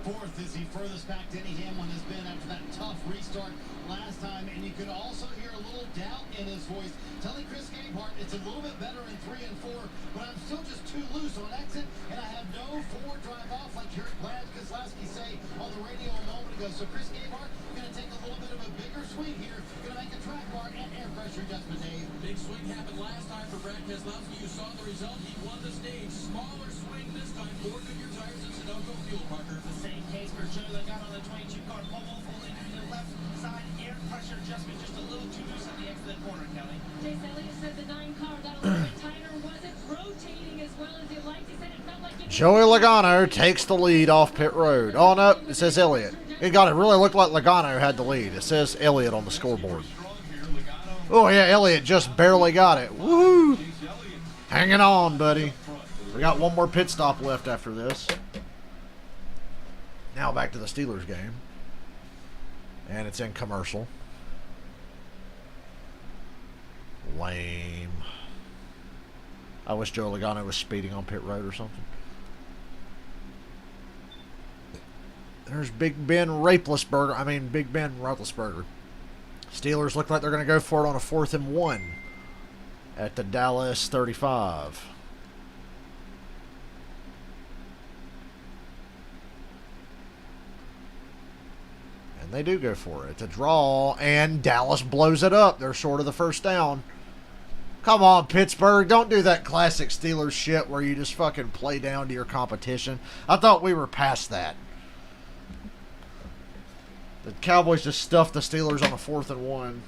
S3: 4th is the furthest service-packed Denny Hamlin has been after that tough restart last time, and you could also hear a little doubt in his voice, telling Chris Gabehart it's a little bit better in 3 and 4, but I'm still just too loose on exit, and I have no forward drive off like you heard Brad Keselowski say on the radio a moment ago. So Chris Gabehart going to take a little bit of a bigger swing here, going to make a track bar and air pressure adjustment, Dave.
S5: Big swing happened last time for Brad Keselowski. You saw the result. He won the stage. Smaller swing this time. 4 Goodyear tires and Sunoco fuel, Parker.
S4: The same case for Joe that got on the 22 car pole, fully to the left side, air pressure adjustment just a little too loose at the exit of the corner, Kelly.
S6: Chase Elliott said the 9 car got a little bit tighter, wasn't rotating as well as he liked. He said it felt like it.
S1: Joey Logano takes the lead off pit road. Oh no, it says Elliott. It really looked like Logano had the lead. It says Elliott on the scoreboard. Oh yeah, Elliott just barely got it. Woo! Hanging on, buddy. We got one more pit stop left after this. Now back to the Steelers game. And it's in commercial. Lame. I wish Joe Logano was speeding on pit road or something. There's Big Ben Roethlisberger. Steelers look like they're going to go for it on a 4th and 1 at the Dallas 35. And they do go for it. It's a draw, and Dallas blows it up. They're short of the first down. Come on, Pittsburgh. Don't do that classic Steelers shit where you just fucking play down to your competition. I thought we were past that. The Cowboys just stuffed the Steelers on a 4th and 1.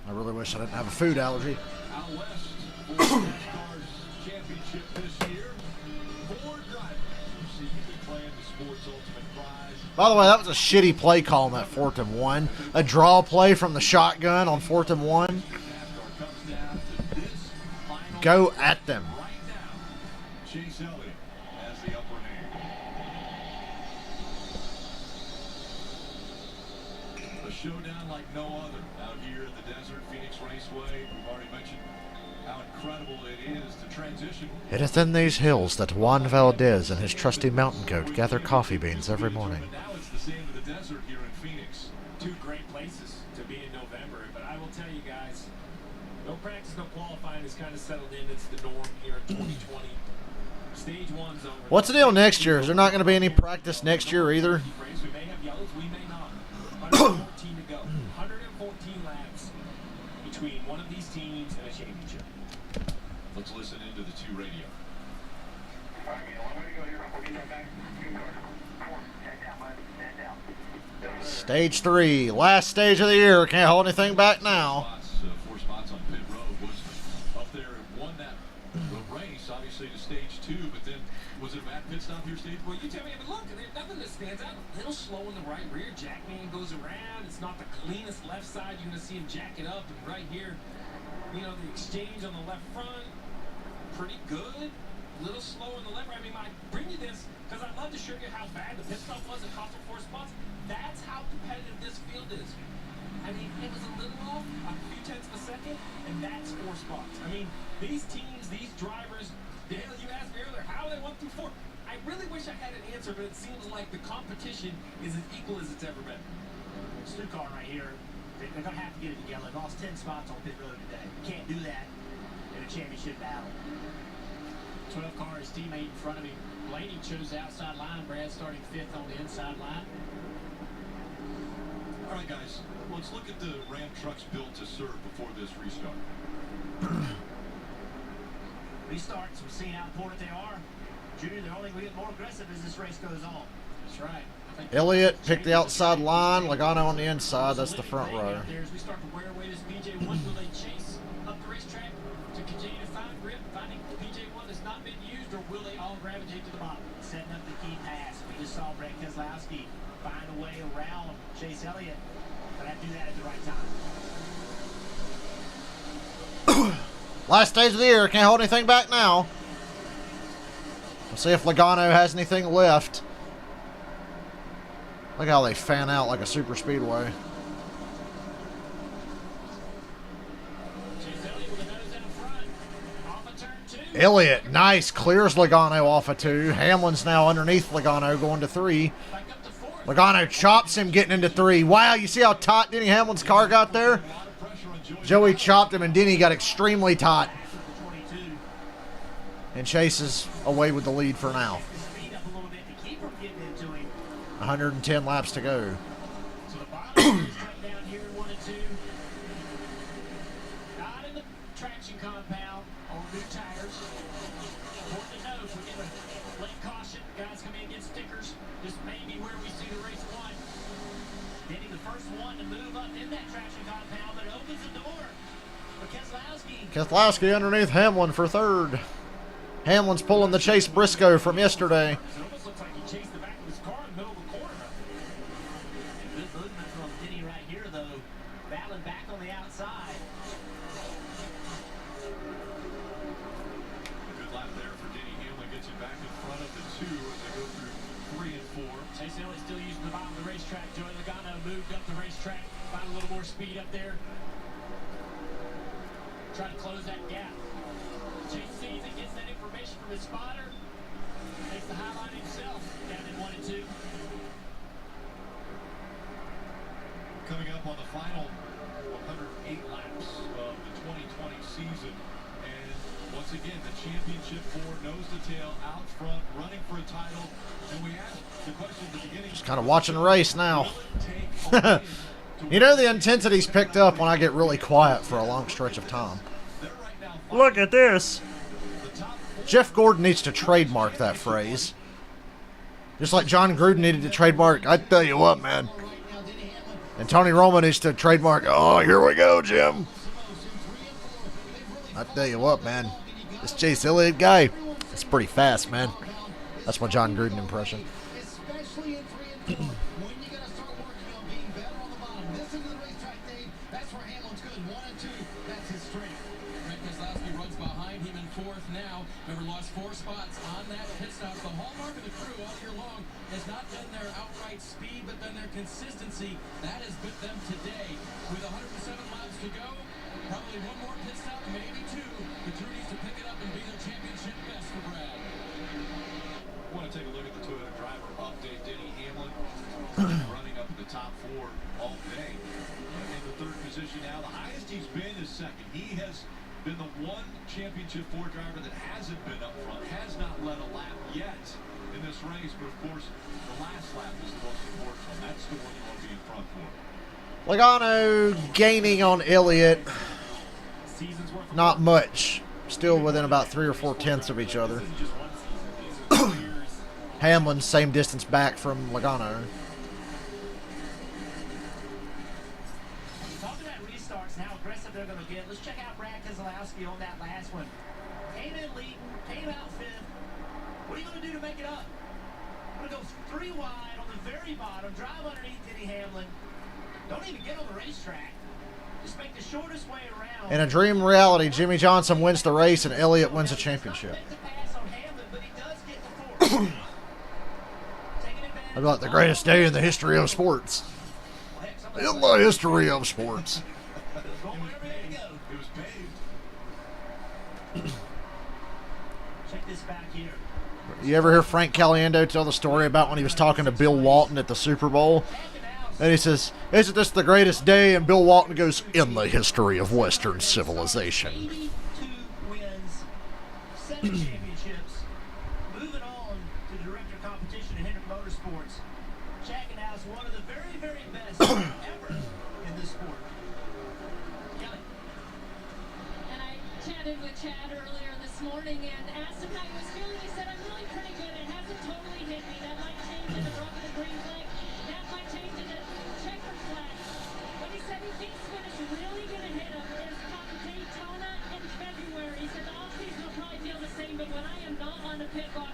S1: I really wish I didn't have a food allergy.
S2: Out west, Ford NASCAR's championship this year. 4 drivers who seem to be playing the sport's ultimate prize.
S1: By the way, that was a shitty play call on that 4th and 1. A draw play from the shotgun on 4th and 1.
S2: NASCAR comes down to this final
S1: Go at them.
S2: right now. Chase Elliott has the upper hand. A showdown like no other out here in the desert, Phoenix Raceway. We've already mentioned how incredible it is to transition.
S1: It is in these hills that Juan Valdez and his trusty mountain goat gather coffee beans every morning.
S2: But now it's the same of the desert here in Phoenix.
S4: 2 great places to be in November, but I will tell you guys, no practice, no qualifying has kind of settled in. It's the norm here in 2020. Stage 1's over.
S1: What's the deal next year? Is there not going to be any practice next year either?
S4: We may have yellows, we may not. 114 to go. 114 laps between one of these teams and a championship.
S2: Let's listen into the 2 radio.
S8: All right, a long way to go here. We'll get that back. Good car. Come on, stand down.
S1: Stage 3. Last stage of the year. Can't hold anything back now.
S2: 4 spots on pit road was up there and won that race, obviously to stage 2, but then was it a bad pit stop here, Steve?
S4: Well, you tell me, but look, there's nothing that stands out. A little slow in the right rear. Jackman goes around. It's not the cleanest left side. You're going to see him jack it up. And right here, you know, the exchange on the left front, pretty good. A little slow in the left. I mean, I bring you this because I'd love to show you how bad the pit stop was. It cost him 4 spots. That's how competitive this field is. I mean, it was a little off, a few tenths of a second, and that's 4 spots. I mean, these teams, these drivers, Dale, you asked me earlier how they went through 4. I really wish I had an answer, but it seems like the competition is as equal as it's ever been.
S11: It's 2 car right here. They're going to have to get it together. They lost 10 spots on pit road today. You can't do that in a championship battle. 12 car, his teammate in front of him. Blaney chose the outside line. Brad starting 5th on the inside line.
S2: All right, guys, let's look at the Ram trucks built to serve before this restart.
S11: Restarts, we're seeing how important they are. Junior, they're only going to get more aggressive as this race goes on.
S4: That's right. I
S1: Elliott picked the outside line. Logano on the inside. That's the front row.
S4: As we start to wear away this PJ1, will they chase up the racetrack to continue to find grip, finding PJ1 that's not been used, or will they all gravitate to the bottom?
S11: Setting up the key pass. We just saw Brett Keselowski find a way around Chase Elliott, but I do that at the right time.
S1: Last stage of the year. Can't hold anything back now. We'll see if Logano has anything left. Look how they fan out like a super speedway. Elliott, nice, clears Logano off of 2. Hamlin's now underneath Logano going to 3. Logano chops him getting into 3. Wow, you see how tight Denny Hamlin's car got there? Joey chopped him and Denny got extremely tight. And Chase is away with the lead for now. 110 laps to go.
S4: So the bottom is cut down here in 1 and 2. Not in the traction compound on new tires. Important to note, we get a late caution. Guys come in and get stickers. This may be where we see the race won. Denny, the first one to move up in that traction compound, but it opens the door for Keselowski.
S1: Keselowski underneath Hamlin for 3rd. Hamlin's pulling the Chase Briscoe from yesterday.
S4: It almost looks like he chased the back of his car in the middle of the corner.
S11: Good movement from Denny right here, though. Battling back on the outside.
S2: A good lap there for Denny Hamlin. Gets it back in front of the 2 as they go through 3 and 4.
S4: Chase Elliott still using the bottom of the racetrack. Joey Logano moved up the racetrack. Found a little more speed up there. Trying to close that gap. Chase sees it, gets that information from his spotter. Takes the highlight himself down in 1 and 2.
S2: Coming up on the final 108 laps of the 2020 season. And once again, the championship 4, nose to tail, out front, running for a title. And we asked the question at the beginning.
S1: Just kind of watching the race now. You know the intensity's picked up when I get really quiet for a long stretch of time. Look at this. Jeff Gordon needs to trademark that phrase. Just like John Gruden needed to trademark, I tell you what, man. And Tony Romo needs to trademark, oh, here we go, Jim. I tell you what, man. This Chase Elliott guy, it's pretty fast, man. That's my John Gruden impression.
S3: Especially in 3 and 4, when you gotta start working on being better on the bottom. This into the racetrack, Dave. That's where Hamlin's good. 1 and 2, that's his strength. Brett Keselowski runs behind him in 4th now. Remember, lost 4 spots on that pit stop. The hallmark of the crew all year long has not been their outright speed, but been their consistency. That has bit them today. With 107 laps to go, probably 1 more pit stop, maybe 2. The crew needs to pick it up and be their championship best for Brad.
S2: I want to take a look at the Toyota driver update. Denny Hamlin running up in the top 4 all day. In the 3rd position now. The highest he's been is 2nd. He has been the one championship 4 driver that hasn't been up front, has not led a lap yet in this race. But of course, the last lap is the most important one. That's the one you want to be in front for.
S1: Logano gaining on Elliott. Not much. Still within about 3 or 4 tenths of each other. Hamlin, same distance back from Logano.
S11: Talking about restarts and how aggressive they're going to get. Let's check out Brad Keselowski on that last one. Came in leading, came out 5th. What are you going to do to make it up? I'm going to go 3 wide on the very bottom, drive underneath Denny Hamlin. Don't even get on the racetrack. Just make the shortest way around.
S1: In a dream reality, Jimmy Johnson wins the race and Elliott wins the championship. I'd like the greatest day in the history of sports. In the history of sports.
S2: It was paved.
S11: Check this back here.
S1: You ever hear Frank Caliendo tell the story about when he was talking to Bill Walton at the Super Bowl? And he says, isn't this the greatest day? And Bill Walton goes, in the history of Western civilization.
S11: 82 wins, 7 championships. Moving on to the director of competition at Hendrick Motorsports. Checking out is one of the very, very best ever in this sport. Kelly.
S6: And I chatted with Chad earlier this morning and asked him how he was feeling. He said, I'm really pretty good. It hasn't totally hit me. That might change in the rub of the green flag. That might change in the checkered flag. But he said he thinks when it's really going to hit him is come Daytona in February. He said the offseason will probably feel the same, but when I am not on the pit box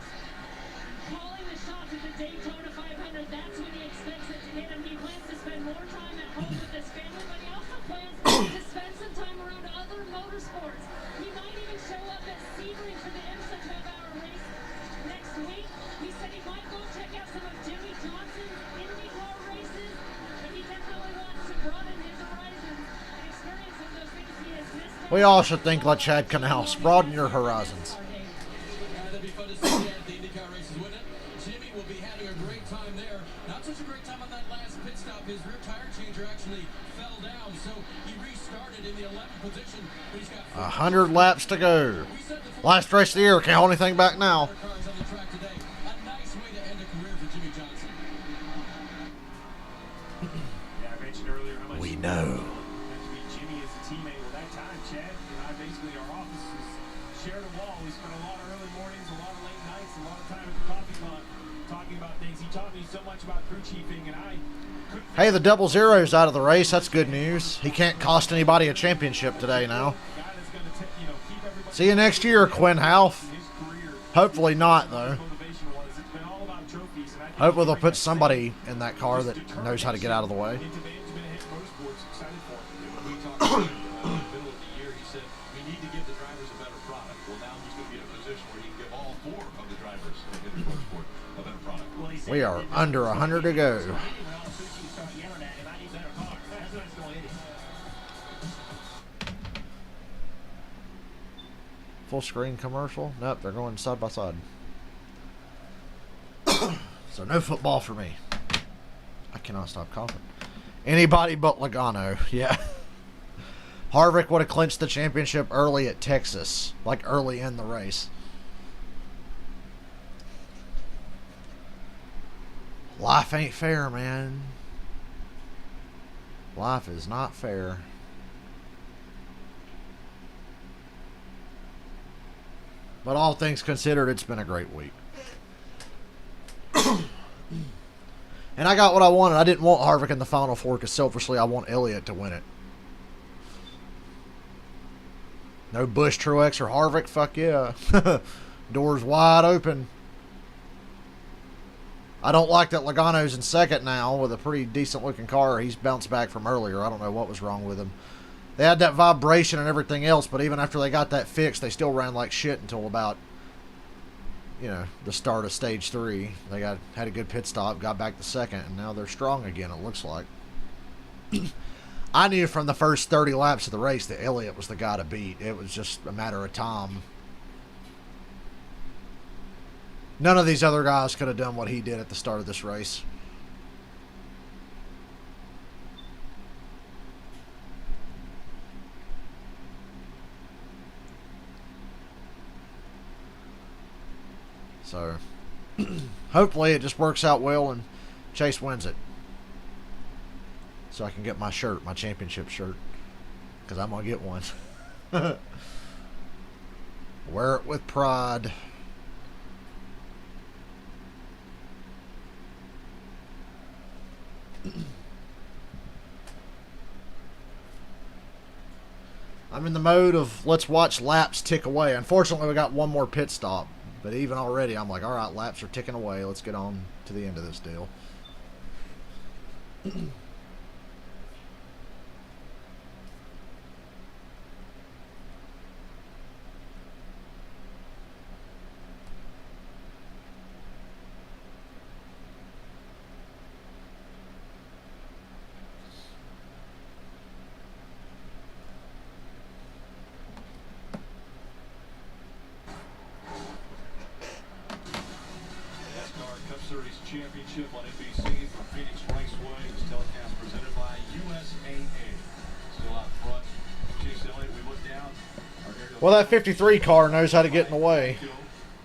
S6: calling the shots at the Daytona 500, that's when he expects it to hit him. He plans to spend more time at home with his family, but he also plans to spend some time around other motorsports. He might even show up at Sebring for the IMSA 12-hour race next week. He said he might go check out some of Jimmy Johnson's IndyCar races, but he definitely wants to broaden his horizons and experience some of those things he has missed.
S1: We all should think like Chad Canals. Broaden your horizons.
S3: That'd be fun to see at the IndyCar races, wouldn't it? Jimmy will be having a great time there. Not such a great time on that last pit stop. His rear tire changer actually fell down, so he restarted in the 11th position. But he's got
S1: 100 laps to go. Last race of the year. Can't hold anything back now.
S3: cars on the track today. A nice way to end a career for Jimmy Johnson.
S4: Yeah, I mentioned earlier how much
S1: We know.
S4: meant to be Jimmy as a teammate. Well, that time, Chad and I basically, our offices shared a wall. We spent a lot of early mornings, a lot of late nights, a lot of time at the coffee pot talking about things. He taught me so much about crew chiefing, and I couldn't.
S1: Hey, the double zero's out of the race. That's good news. He can't cost anybody a championship today now.
S4: Guy that's gonna keep everybody
S1: See you next year, Quinn Half.
S4: in his career.
S1: Hopefully not, though.
S4: Motivation was it's been all about trophies, and I think
S1: Hopefully they'll
S4: bring
S1: put
S4: that
S1: somebody in that car that knows how to get out of the way.
S4: into management and motorsports. Excited for him.
S2: When we talked about it in the middle of the year, he said, we need to give the drivers a better product. Well, now he's going to be in a position where he can give all four of the drivers in the motorsport a better product.
S4: Well, he said
S1: We are under 100 to go.
S11: When all the you start yelling at him, I need better car. That's when it's going to hit him.
S1: Full screen commercial? Nope, they're going side by side. So no football for me. I cannot stop coughing. Anybody but Logano. Yeah. Harvick would have clinched the championship early at Texas. Like early in the race. Life ain't fair, man. Life is not fair. But all things considered, it's been a great week. And I got what I wanted. I didn't want Harvick in the Final Four because selfishly I want Elliott to win it. No Busch, Truex, or Harvick. Fuck yeah. Doors wide open. I don't like that Logano's in second now with a pretty decent looking car. He's bounced back from earlier. I don't know what was wrong with him. They had that vibration and everything else, but even after they got that fixed, they still ran like shit until about, you know, the start of stage 3. They had a good pit stop, got back to second, and now they're strong again, it looks like. I knew from the first 30 laps of the race that Elliott was the guy to beat. It was just a matter of time. None of these other guys could have done what he did at the start of this race. So, hopefully it just works out well and Chase wins it. So I can get my shirt, my championship shirt. Because I'm going to get one. Wear it with pride. I'm in the mode of let's watch laps tick away. Unfortunately, we got one more pit stop. But even already, I'm like, all right, laps are ticking away. Let's get on to the end of this deal.
S2: Series Championship on NBC from Phoenix Raceway. This telecast presented by USAA. Still out front, Chase Elliott. We look down.
S1: Well, that 53 car knows how to get in the way.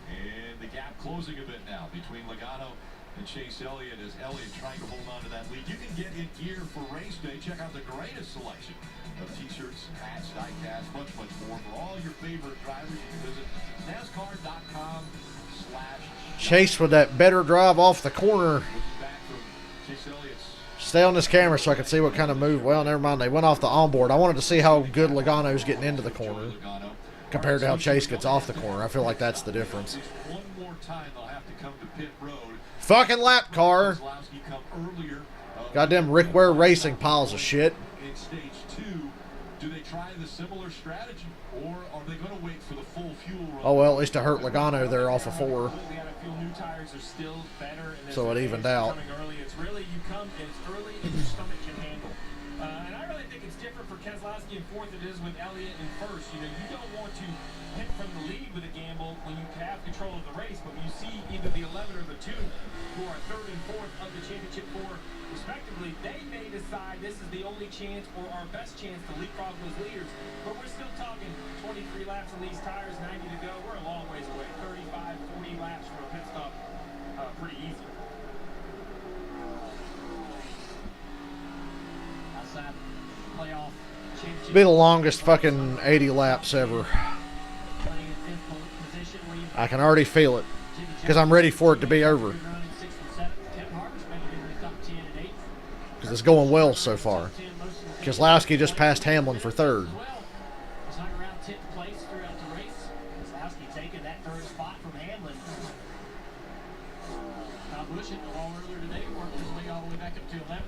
S2: And the gap closing a bit now between Logano and Chase Elliott as Elliott trying to hold on to that lead. You can get in gear for race day. Check out the greatest selection T-shirts, hats, die-casts, much more. For all your favorite drivers, you can visit NASCAR.com/.
S1: Chase with that better drive off the corner.
S2: Back from Chase Elliott's.
S1: Stay on this camera so I can see what kind of move. Well, never mind. They went off the onboard. I wanted to see how good Logano's getting into the corner compared to how Chase gets off the corner. I feel like that's the difference.
S2: One more time, they'll have to come to pit road.
S1: Fucking lap car. Goddamn Rick Ware Racing piles of shit.
S2: In stage 2, do they try the similar strategy, or are they going to wait for the full fuel run?
S1: Oh well, at least it hurt Logano there off of 4.
S4: We got to feel new tires are still better. And
S1: So it evened out.
S4: Early. It's really, you come and it's early and your stomach can handle. And I really think it's different for Keselowski in 4th than it is with Elliott in 1st. You know, you don't want to hit from the lead with a gamble when you have control of the race, but when you see either the 11 or the 2 who are 3rd and 4th of the championship 4 respectively, they may decide this is the only chance or our best chance to leapfrog those leaders. But we're still talking 23 laps on these tires, 90 to go. We're a long ways away. 35, 40 laps for a pit stop, pretty easy. Outside playoff championship.
S1: Be the longest fucking 80 laps ever. I can already feel it because I'm ready for it to be over. Because it's going well so far. Keselowski just passed Hamlin for 3rd.
S4: Busch hit the wall earlier today, worked his way all the way back up to 11th.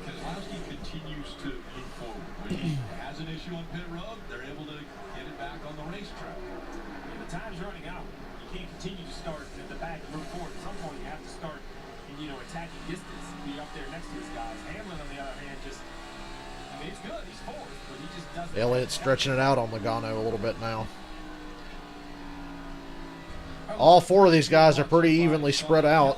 S2: Keselowski continues to move forward. When he has an issue on pit road, they're able to get it back on the racetrack.
S4: Yeah, the time's running out. You can't continue to start at the back and move forward. At some point, you have to start, attacking distance, be up there next to his guys. Hamlin, on the other hand, it's good. He's 4th, but he just doesn't.
S1: Elliott stretching it out on Logano a little bit now. All 4 of these guys are pretty evenly spread out.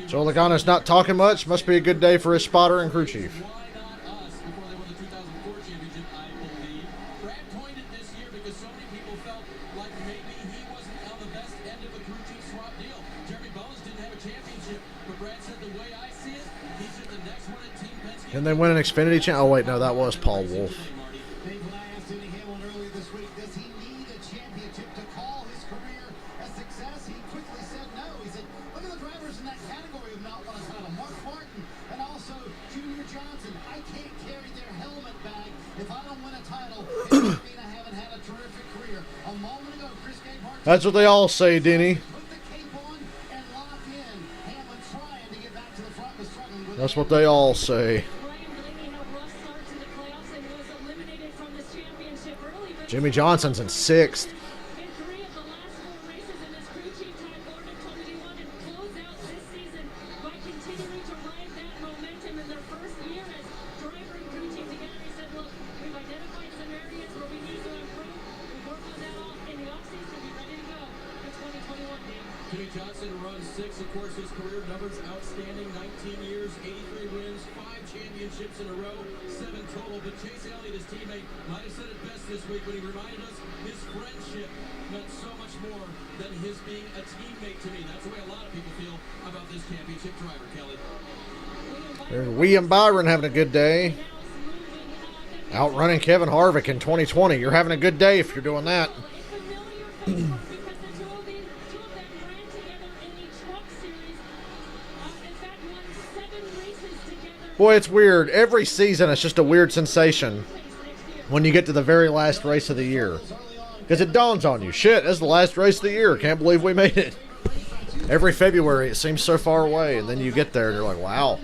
S1: So Logano's not talking much. Must be a good day for his spotter and crew chief.
S3: Why not us before they won the 2004 championship, I believe. Brad coined it this year because so many people felt like maybe he wasn't on the best end of the crew chief swap deal. Jeremy Bones didn't have a championship, but Brad said the way I see it, he's at the next one at Team Penske.
S1: Didn't they win an Xfinity champ? Oh wait, no, that was Paul Wolf.
S10: Dave, when I asked Denny Hamlin earlier this week, does he need a championship to call his career a success? He quickly said no. He said, look at the drivers in that category who have not won a title. Mark Martin and also Junior Johnson. I can't carry their helmet bag if I don't win a title. It doesn't mean I haven't had a terrific career. A moment ago, Chris Gabehart.
S1: That's what they all say, Denny.
S10: Put the cape on and lock in. Hamlin trying to get back to the front, but struggling with
S1: That's what they all say. Jimmy Johnson's in 6th.
S3: Jimmy Johnson runs 6, of course, his career numbers outstanding, 19 years, 83 wins, 5 championships in a row, 7 total. But Chase Elliott, his teammate, might have said it best this week when he reminded us his friendship meant so much more than his being a teammate to me. That's the way a lot of people feel about this championship driver, Kelly.
S1: There's William Byron having a good day. Outrunning Kevin Harvick in 2020. You're having a good day if you're doing that. Boy, it's weird. Every season, it's just a weird sensation when you get to the very last race of the year. Because it dawns on you, shit, this is the last race of the year. Can't believe we made it. Every February, it seems so far away, and then you get there, and you're like, wow.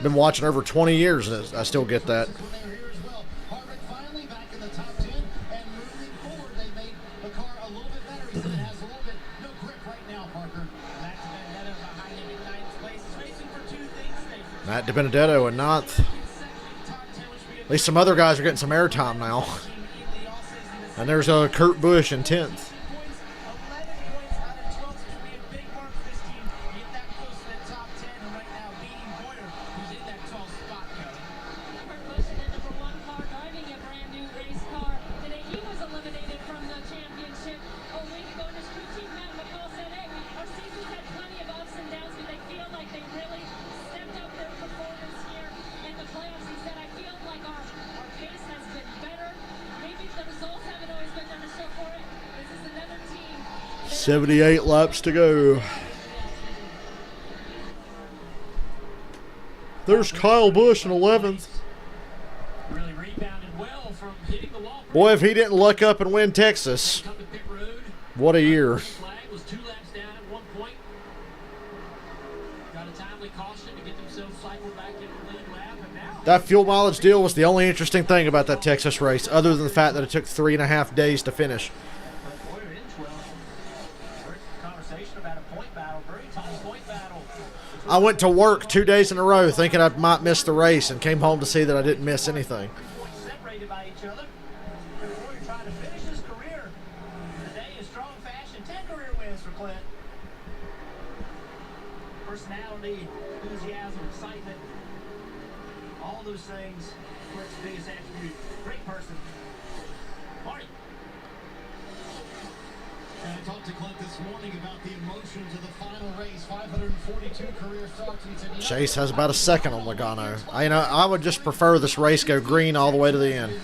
S1: Been watching over 20 years, and I still get that. Matt DiBenedetto in 9th. At least some other guys are getting some airtime now. And there's Kurt Busch in 10th.
S6: Another team
S1: 78 laps to go. There's Kyle Busch in 11th.
S4: Really rebounded well from hitting the wall.
S1: Boy, if he didn't luck up and win Texas,
S4: Come to pit road.
S1: what a year.
S4: Flag was 2 laps down at one point. Got a timely caution to get themselves cycled back into the lead lap, and now
S1: That fuel mileage deal was the only interesting thing about that Texas race, other than the fact that it took 3.5 days to finish.
S4: but boy, it ends well. Great conversation about a point battle, very tiny point battle.
S1: I went to work 2 days in a row thinking I might miss the race and came home to see that I didn't miss anything.
S4: Points separated by each other. And Warrior trying to finish his career today in strong fashion. 10 career wins for Clint. Personality, enthusiasm, excitement, all those things. Clint's biggest attribute. Great person. Marty.
S10: And I talked to Clint this morning about the emotions of the final race, 542 career starts, and he said,
S1: Chase has about a second on Logano. I would just prefer this race go green all the way to the end.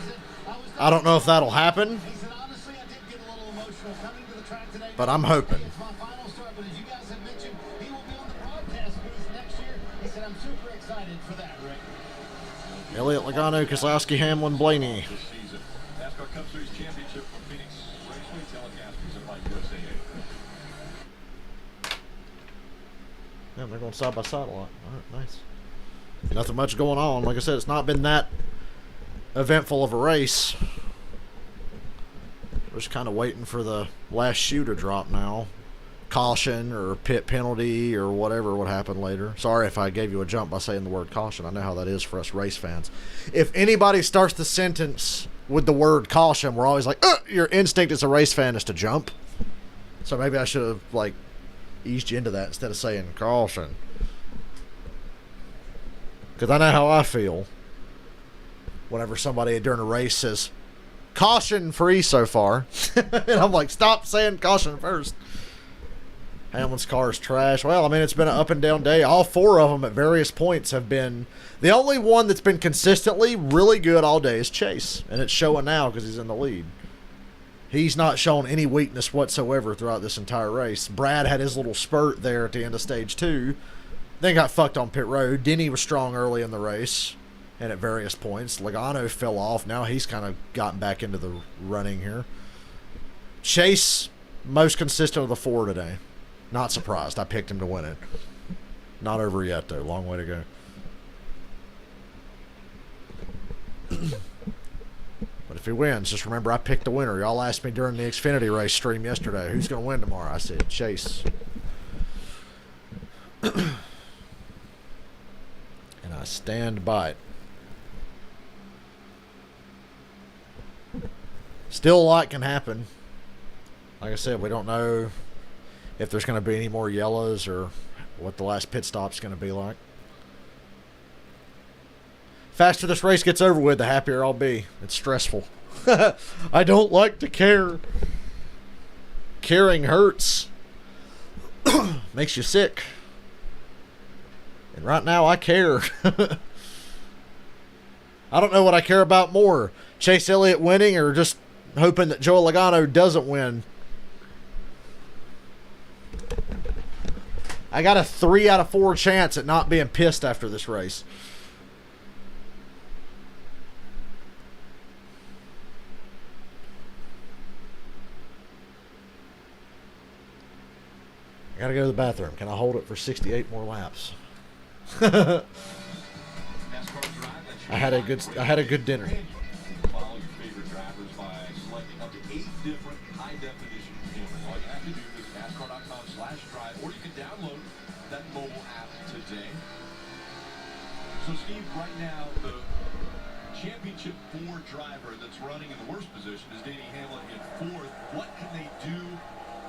S1: I don't know if that'll happen,
S10: he said, honestly, I did get a little emotional coming to the track today.
S1: but I'm hoping.
S10: It's my final start, but as you guys have mentioned, he will be on the broadcast booth next year. He said, I'm super excited for that, Rick.
S1: Elliott, Logano, Keselowski, Hamlin, Blaney.
S2: This season. NASCAR Cup Series Championship from Phoenix Raceway telecast presented by USA.
S1: Yeah, they're going side by side a lot. All right, nice. Nothing much going on. Like I said, it's not been that eventful of a race. We're just kind of waiting for the last shoe to drop now. Caution or pit penalty or whatever would happen later. Sorry if I gave you a jump by saying the word caution. I know how that is for us race fans. If anybody starts the sentence with the word caution, we're always like, your instinct as a race fan is to jump. So maybe I should have, eased you into that instead of saying caution. Because I know how I feel whenever somebody during a race says, caution free so far. And I'm like, stop saying caution first. Hamlin's car is trash. Well, I mean, it's been an up and down day. All 4 of them at various points have been... The only one that's been consistently really good all day is Chase. And it's showing now because he's in the lead. He's not shown any weakness whatsoever throughout this entire race. Brad had his little spurt there at the end of stage 2. Then got fucked on pit road. Denny was strong early in the race and at various points. Logano fell off. Now he's kind of gotten back into the running here. Chase, most consistent of the 4 today. Not surprised. I picked him to win it. Not over yet, though. Long way to go. But if he wins, just remember I picked the winner. Y'all asked me during the Xfinity race stream yesterday, who's going to win tomorrow? I said, Chase. And I stand by it. Still a lot can happen. Like I said, we don't know if there's going to be any more yellows or what the last pit stop's going to be like. Faster this race gets over with, the happier I'll be. It's stressful. I don't like to care. Caring hurts. Makes you sick. And right now I care. I don't know what I care about more. Chase Elliott winning or just hoping that Joe Logano doesn't win. I got a 3 out of 4 chance at not being pissed after this race. I gotta go to the bathroom. Can I hold it for 68 more laps? I had a good dinner.
S2: Follow your favorite drivers by selecting up to 8 different high-definition cameras. All you have to do is NASCAR.com/drive, or you can download that mobile app today. So, Steve, right now, the Championship 4 driver that's running in the worst position is Denny Hamlin in 4th. What can they do?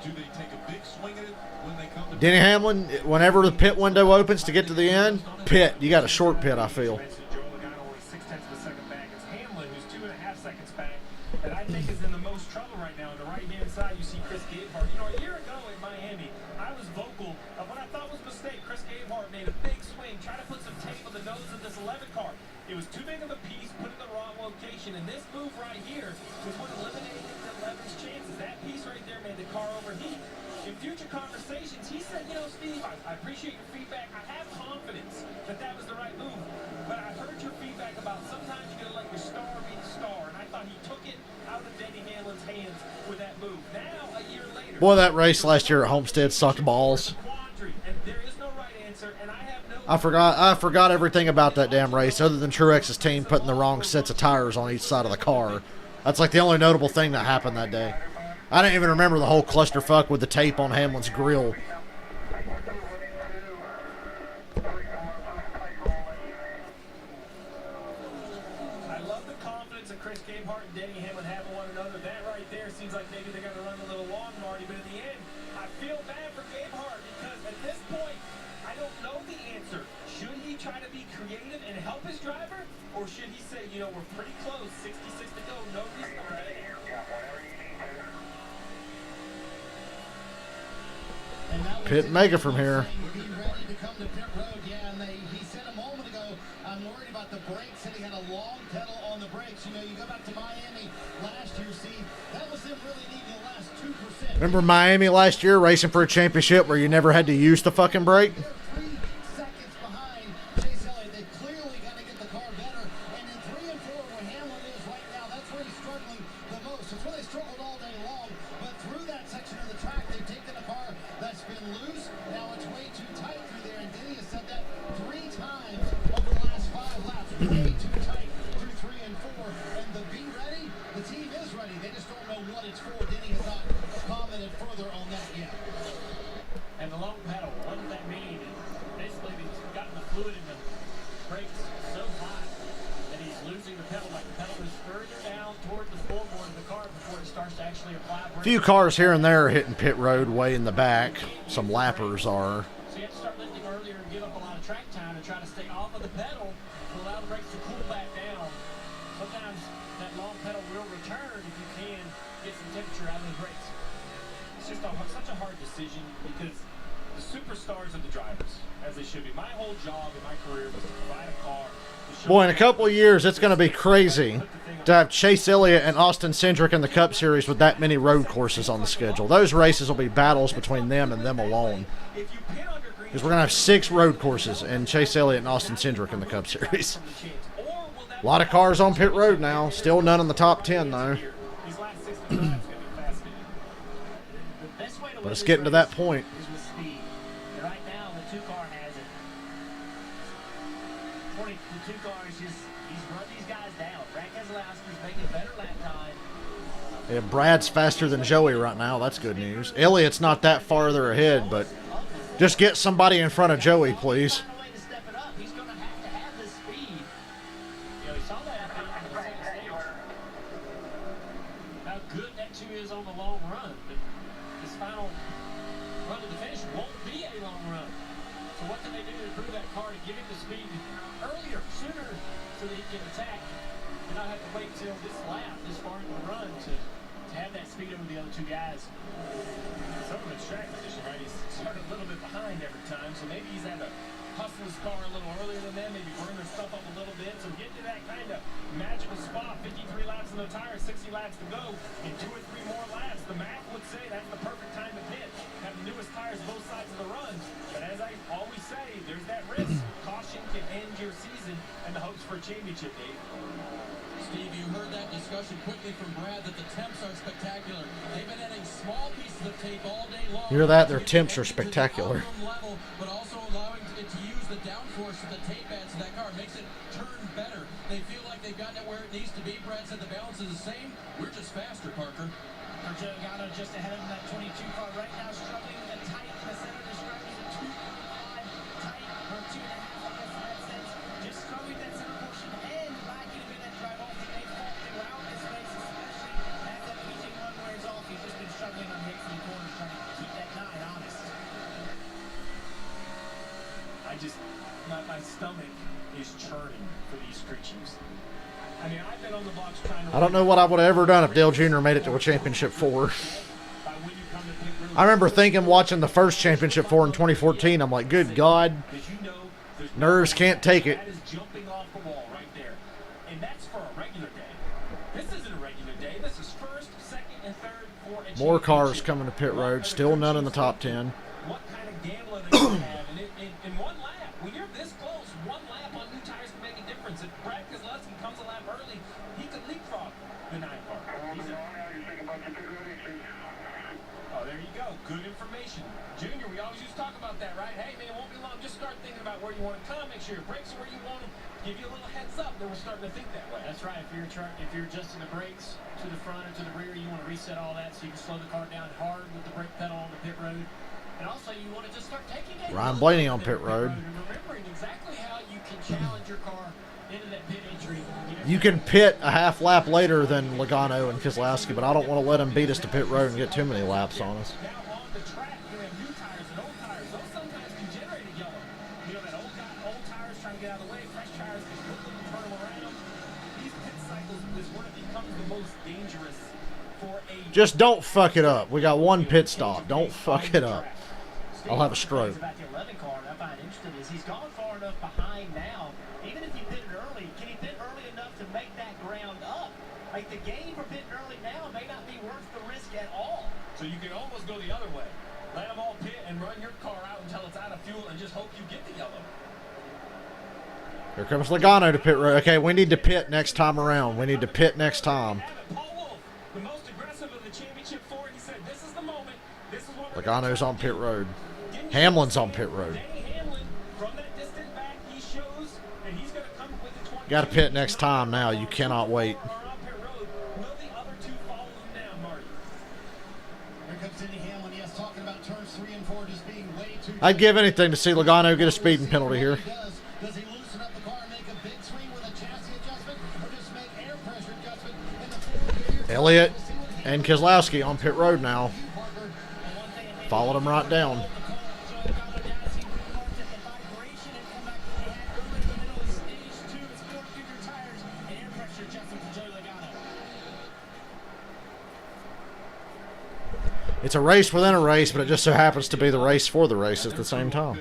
S2: Do they take a big swing at it when they come to
S1: Denny Hamlin, whenever the pit window opens to get to the end, pit. You got a short pit, I feel.
S4: Joe Logano only 6 tenths of a second back. It's Hamlin, who's 2.5 seconds back, that I think is in the most trouble right now. On the right-hand side, you see Chris Gabehart. You know, a year ago in Miami, I was vocal of what I thought was a mistake. Chris Gabehart made a big swing, trying to put some tape on the nose of this 11 car. It was too big of a piece, put it in the wrong location, and this move right here was what eliminated the 11's chances. That piece right there made the car overheat. In future conversations, he said, you know, Steve, I appreciate your feedback. I have confidence that that was the right move. But I heard your feedback about sometimes you gotta let your star be the star, and I thought he took it out of Denny Hamlin's hands with that move. Now, a year later,
S1: Boy, that race last year at Homestead sucked balls.
S4: and there is no right answer, and I have no...
S1: I forgot everything about that damn race other than Truex's team putting the wrong sets of tires on each side of the car. That's like the only notable thing that happened that day. I didn't even remember the whole clusterfuck with the tape on Hamlin's grill.
S4: I love the confidence that Chris Gabehart and Denny Hamlin have in one another. That right there seems like maybe they're going to run a little long, Marty. But in the end, I feel bad for Gabehart because at this point, I don't know the answer. Should he try to be creative and help his driver? Or should he say, you know, we're pretty close, 66 to go, no reason to play.
S1: Pit mega from here.
S10: Be ready to come to pit road. Yeah, and he said a moment ago, I'm worried about the brakes. Said he had a long pedal on the brakes. You know, you go back to Miami last year, see, that was him really needing the last 2%.
S1: Remember Miami last year racing for a championship where you never had to use the fucking brake?
S10: They're 3 seconds behind Chase Elliott. They clearly got to get the car better. And in 3 and 4, where Hamlin is right now, that's where he's struggling the most. It's where they struggled all day long. But through that section of the track, they've taken a car that's been loose. Now it's way too tight through there. And Denny has said that 3 times over the last 5 laps. Way too tight through 3 and 4. And the be ready, the team is ready. They just don't know what it's for. Denny has not commented further on that yet.
S4: And the long pedal, what does that mean? Basically, he's gotten the fluid in the brakes so hot that he's losing the pedal. Like the pedal is further down toward the floorboard of the car before it starts to actually apply brake.
S1: A few cars here and there are hitting pit road way in the back. Some lappers are.
S4: So you have to start lifting earlier and give up a lot of track time to try to stay off of the pedal to allow the brakes to cool back down. Sometimes that long pedal will return if you can get some temperature out of the brakes. It's just such a hard decision because the superstars of the drivers, as they should be. My whole job in my career was to provide a car.
S1: Boy, in a couple of years, it's going to be crazy to have Chase Elliott and Austin Cindric in the Cup Series with that many road courses on the schedule. Those races will be battles between them and them alone. Because we're going to have 6 road courses and Chase Elliott and Austin Cindric in the Cup Series. A lot of cars on pit road now. Still none in the top 10, though. But it's getting to that point.
S11: Right now, the 2-car has it. The 2 cars he's run these guys down. Brad Keselowski's making better lap time.
S1: Yeah, Brad's faster than Joey right now. That's good news. Elliott's not that farther ahead, but just get somebody in front of Joey, please.
S11: Find a way to step it up. He's going to have this speed. You know, he saw that after the second stage. How good that 2 is on the long run, but his final run to the finish won't be a long run. So what can they do to improve that car to give him the speed earlier, sooner, so that he can attack and not have to wait till this lap, this far into the run to have that speed over the other 2 guys.
S4: Some of it's track position, right? He's started a little bit behind every time, so maybe he's had a hustle his car a little earlier than them, maybe burn their stuff up a little bit. So get to that kind of magical spot, 53 laps on the tire, 60 laps to go, in 2 or 3 more laps. The math would say that's the perfect time to pit. Have the newest tires both sides of the run. But as I always say, there's that risk. Caution can end your season and the hopes for a championship, Dave.
S3: Steve, you heard that discussion quickly from Brad that the temps are spectacular. They've been adding small pieces of tape all day long.
S1: You hear that? Their temps are spectacular.
S3: Level, but also allowing it to use the downforce that the tape adds to that car. Makes it turn better. They feel like they've gotten it where it needs to be. Brad said the balance is the same. We're just faster, Parker.
S11: Joe Gatto just ahead of him, that 22 car right now, struggling with the tight in the center. Described as a 2.5 tight, or 2.5, I guess in that sense. Just struggling that center portion and lacking a bit of that drive off that they fought throughout this race, especially as that PJ1 wears off. He's just been struggling on the exit corners, trying to keep that 9 honest.
S4: My stomach is churning for these crew chiefs. I mean, I've been on the box trying to...
S1: I don't know what I would have ever done if Dale Jr. made it to a championship 4. I remember thinking, watching the first championship 4 in 2014, I'm like, good God, nerves can't take it.
S4: That is jumping off the wall right there. And that's for a regular day. This isn't a regular day. This is first, second, and third for a
S1: More cars
S4: championship.
S1: coming to pit road, still none in the top 10.
S4: What kind of gamble are they going to have? And in one lap, when you're this close, one lap on new tires can make a difference. If Brad Keselowski comes a lap early, he could leapfrog the 9 car. Oh, there you go. Good information. Junior, we always used to talk about that, right? Hey, man, it won't be long. Just start thinking about where you want to come. Make sure your brakes are where you want them. Give you a little heads up. Then we're starting to think that way.
S11: That's right. If you're adjusting the brakes to the front or to the rear, you want to reset all that so you can slow the car down hard with the brake pedal on the pit road. And also, you want to just start taking a
S1: Ryan Blaney on pit road.
S11: And remembering exactly how you can challenge your car into that pit entry.
S1: You can pit a half lap later than Logano and Keselowski, but I don't want to let them beat us to pit road and get too many laps on us.
S4: Now on the track, you have new tires and old tires. Those sometimes can generate a yellow. You know, that old tires trying to get out of the way, fresh tires can quickly turn them around. These pit cycles is when it becomes the most dangerous for a...
S1: Just don't fuck it up. We got one pit stop. Don't fuck it up. I'll have a stroke.
S11: About the 11 car, and I find interesting is he's gone far enough behind now. Even if he pitted early, can he pit early enough to make that ground up? Like, the gain for pitting early now may not be worth the risk at all.
S4: So you can almost go the other way. Let them all pit and run your car out until it's out of fuel and just hope you get the yellow.
S1: Here comes Logano to pit road. Okay, we need to pit next time around. We need to pit next time.
S4: Paul Wolf, the most aggressive of the championship 4, he said, this is the moment. This is what
S1: Logano's on pit road. Hamlin's on pit road.
S4: Denny Hamlin, from that distant back, he shows that he's going to come with the 20.
S1: Got to pit next time now. You cannot wait.
S4: Will the other 2 follow him now, Marty?
S10: Here comes Denny Hamlin, yes, talking about turns 3 and 4 just being way too...
S1: I'd give anything to see Logano get a speeding penalty here.
S10: Does he loosen up the car and make a big swing with a chassis adjustment, or just make air pressure adjustment in the 4 gears?
S1: Elliott and Keselowski on pit road now. Followed him right down. It's a race within a race, but it just so happens to be the race for the race at the same time.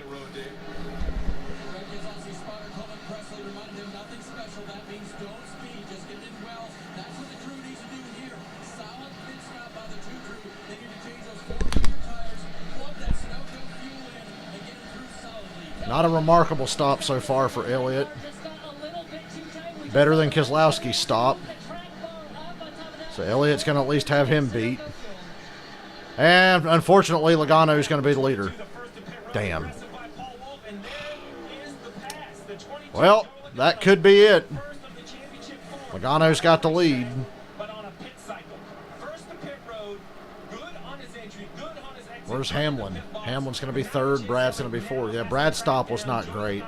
S1: Not a remarkable stop so far for Elliott. Better than Keselowski's stop. So Elliott's going to at least have him beat. And unfortunately, Logano's going to be the leader. Damn. Well, that could be it. Logano's got the lead. Where's Hamlin? Hamlin's going to be 3rd. Brad's going to be 4th. Yeah, Brad's stop was not great.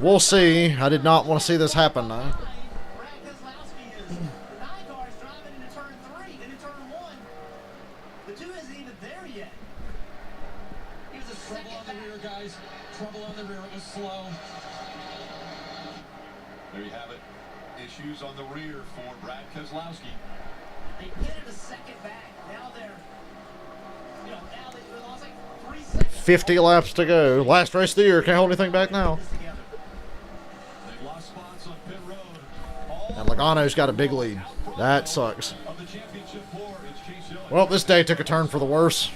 S1: We'll see. I did not want to see this happen, though.
S3: Trouble on the rear. It was slow.
S2: There you have it. Issues on the rear for Brad Keselowski.
S11: They pitted a second back. Now they're, now they lost like 3 seconds.
S1: 50 laps to go. Last race of the year. Can't hold anything back now.
S2: They've lost spots on pit road. All
S1: And Logano's got a big lead. That sucks.
S2: of the championship four, it's Chase Elliott.
S1: Well, this day took a turn for the worse.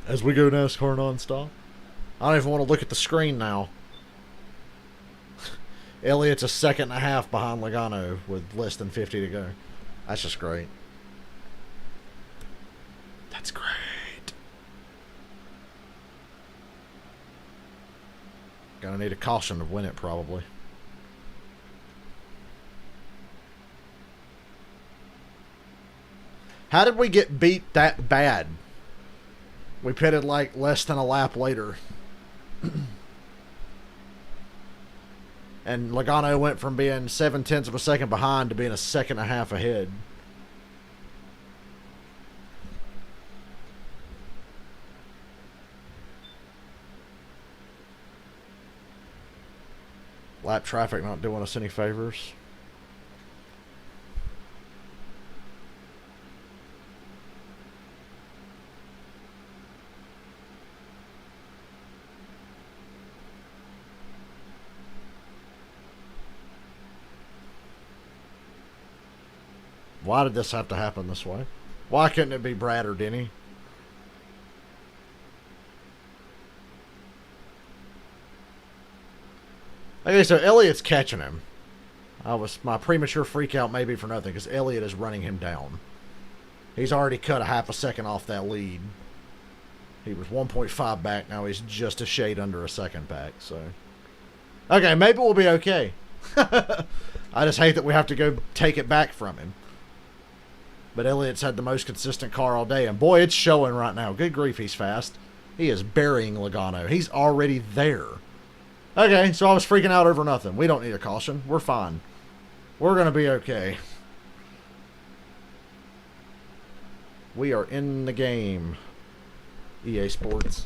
S1: As we go NASCAR nonstop. I don't even want to look at the screen now. Elliott's a second and a half behind Logano with less than 50 to go. That's just great. That's great. Gonna need a caution to win it, probably. How did we get beat that bad? We pitted like less than a lap later. And Logano went from being 0.7 of a second behind to being a second and a half ahead. Lap traffic not doing us any favors. Why did this have to happen this way? Why couldn't it be Brad or Denny? Okay, so Elliott's catching him. My premature freak out maybe for nothing because Elliott is running him down. He's already cut a half a second off that lead. He was 1.5 back. Now he's just a shade under a second back. So, okay, maybe we'll be okay. I just hate that we have to go take it back from him. But Elliott's had the most consistent car all day. And boy, it's showing right now. Good grief, he's fast. He is burying Logano. He's already there. Okay, so I was freaking out over nothing. We don't need a caution. We're fine. We're going to be okay. We are in the game. EA Sports.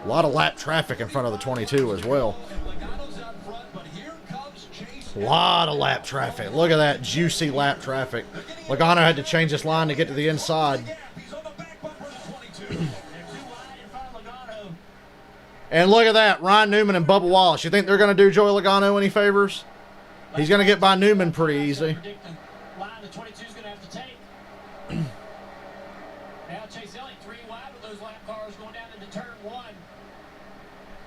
S1: A lot of lap traffic in front of the 22 as well. A lot of lap traffic. Look at that juicy lap traffic. Logano had to change his line to get to the inside. And look at that. Ryan Newman and Bubba Wallace. You think they're going to do Joey Logano any favors? He's going to get by Newman pretty easy.
S11: Line the 22's going to have to take. Now Chase Elliott 3 wide with those lap cars going down into turn 1.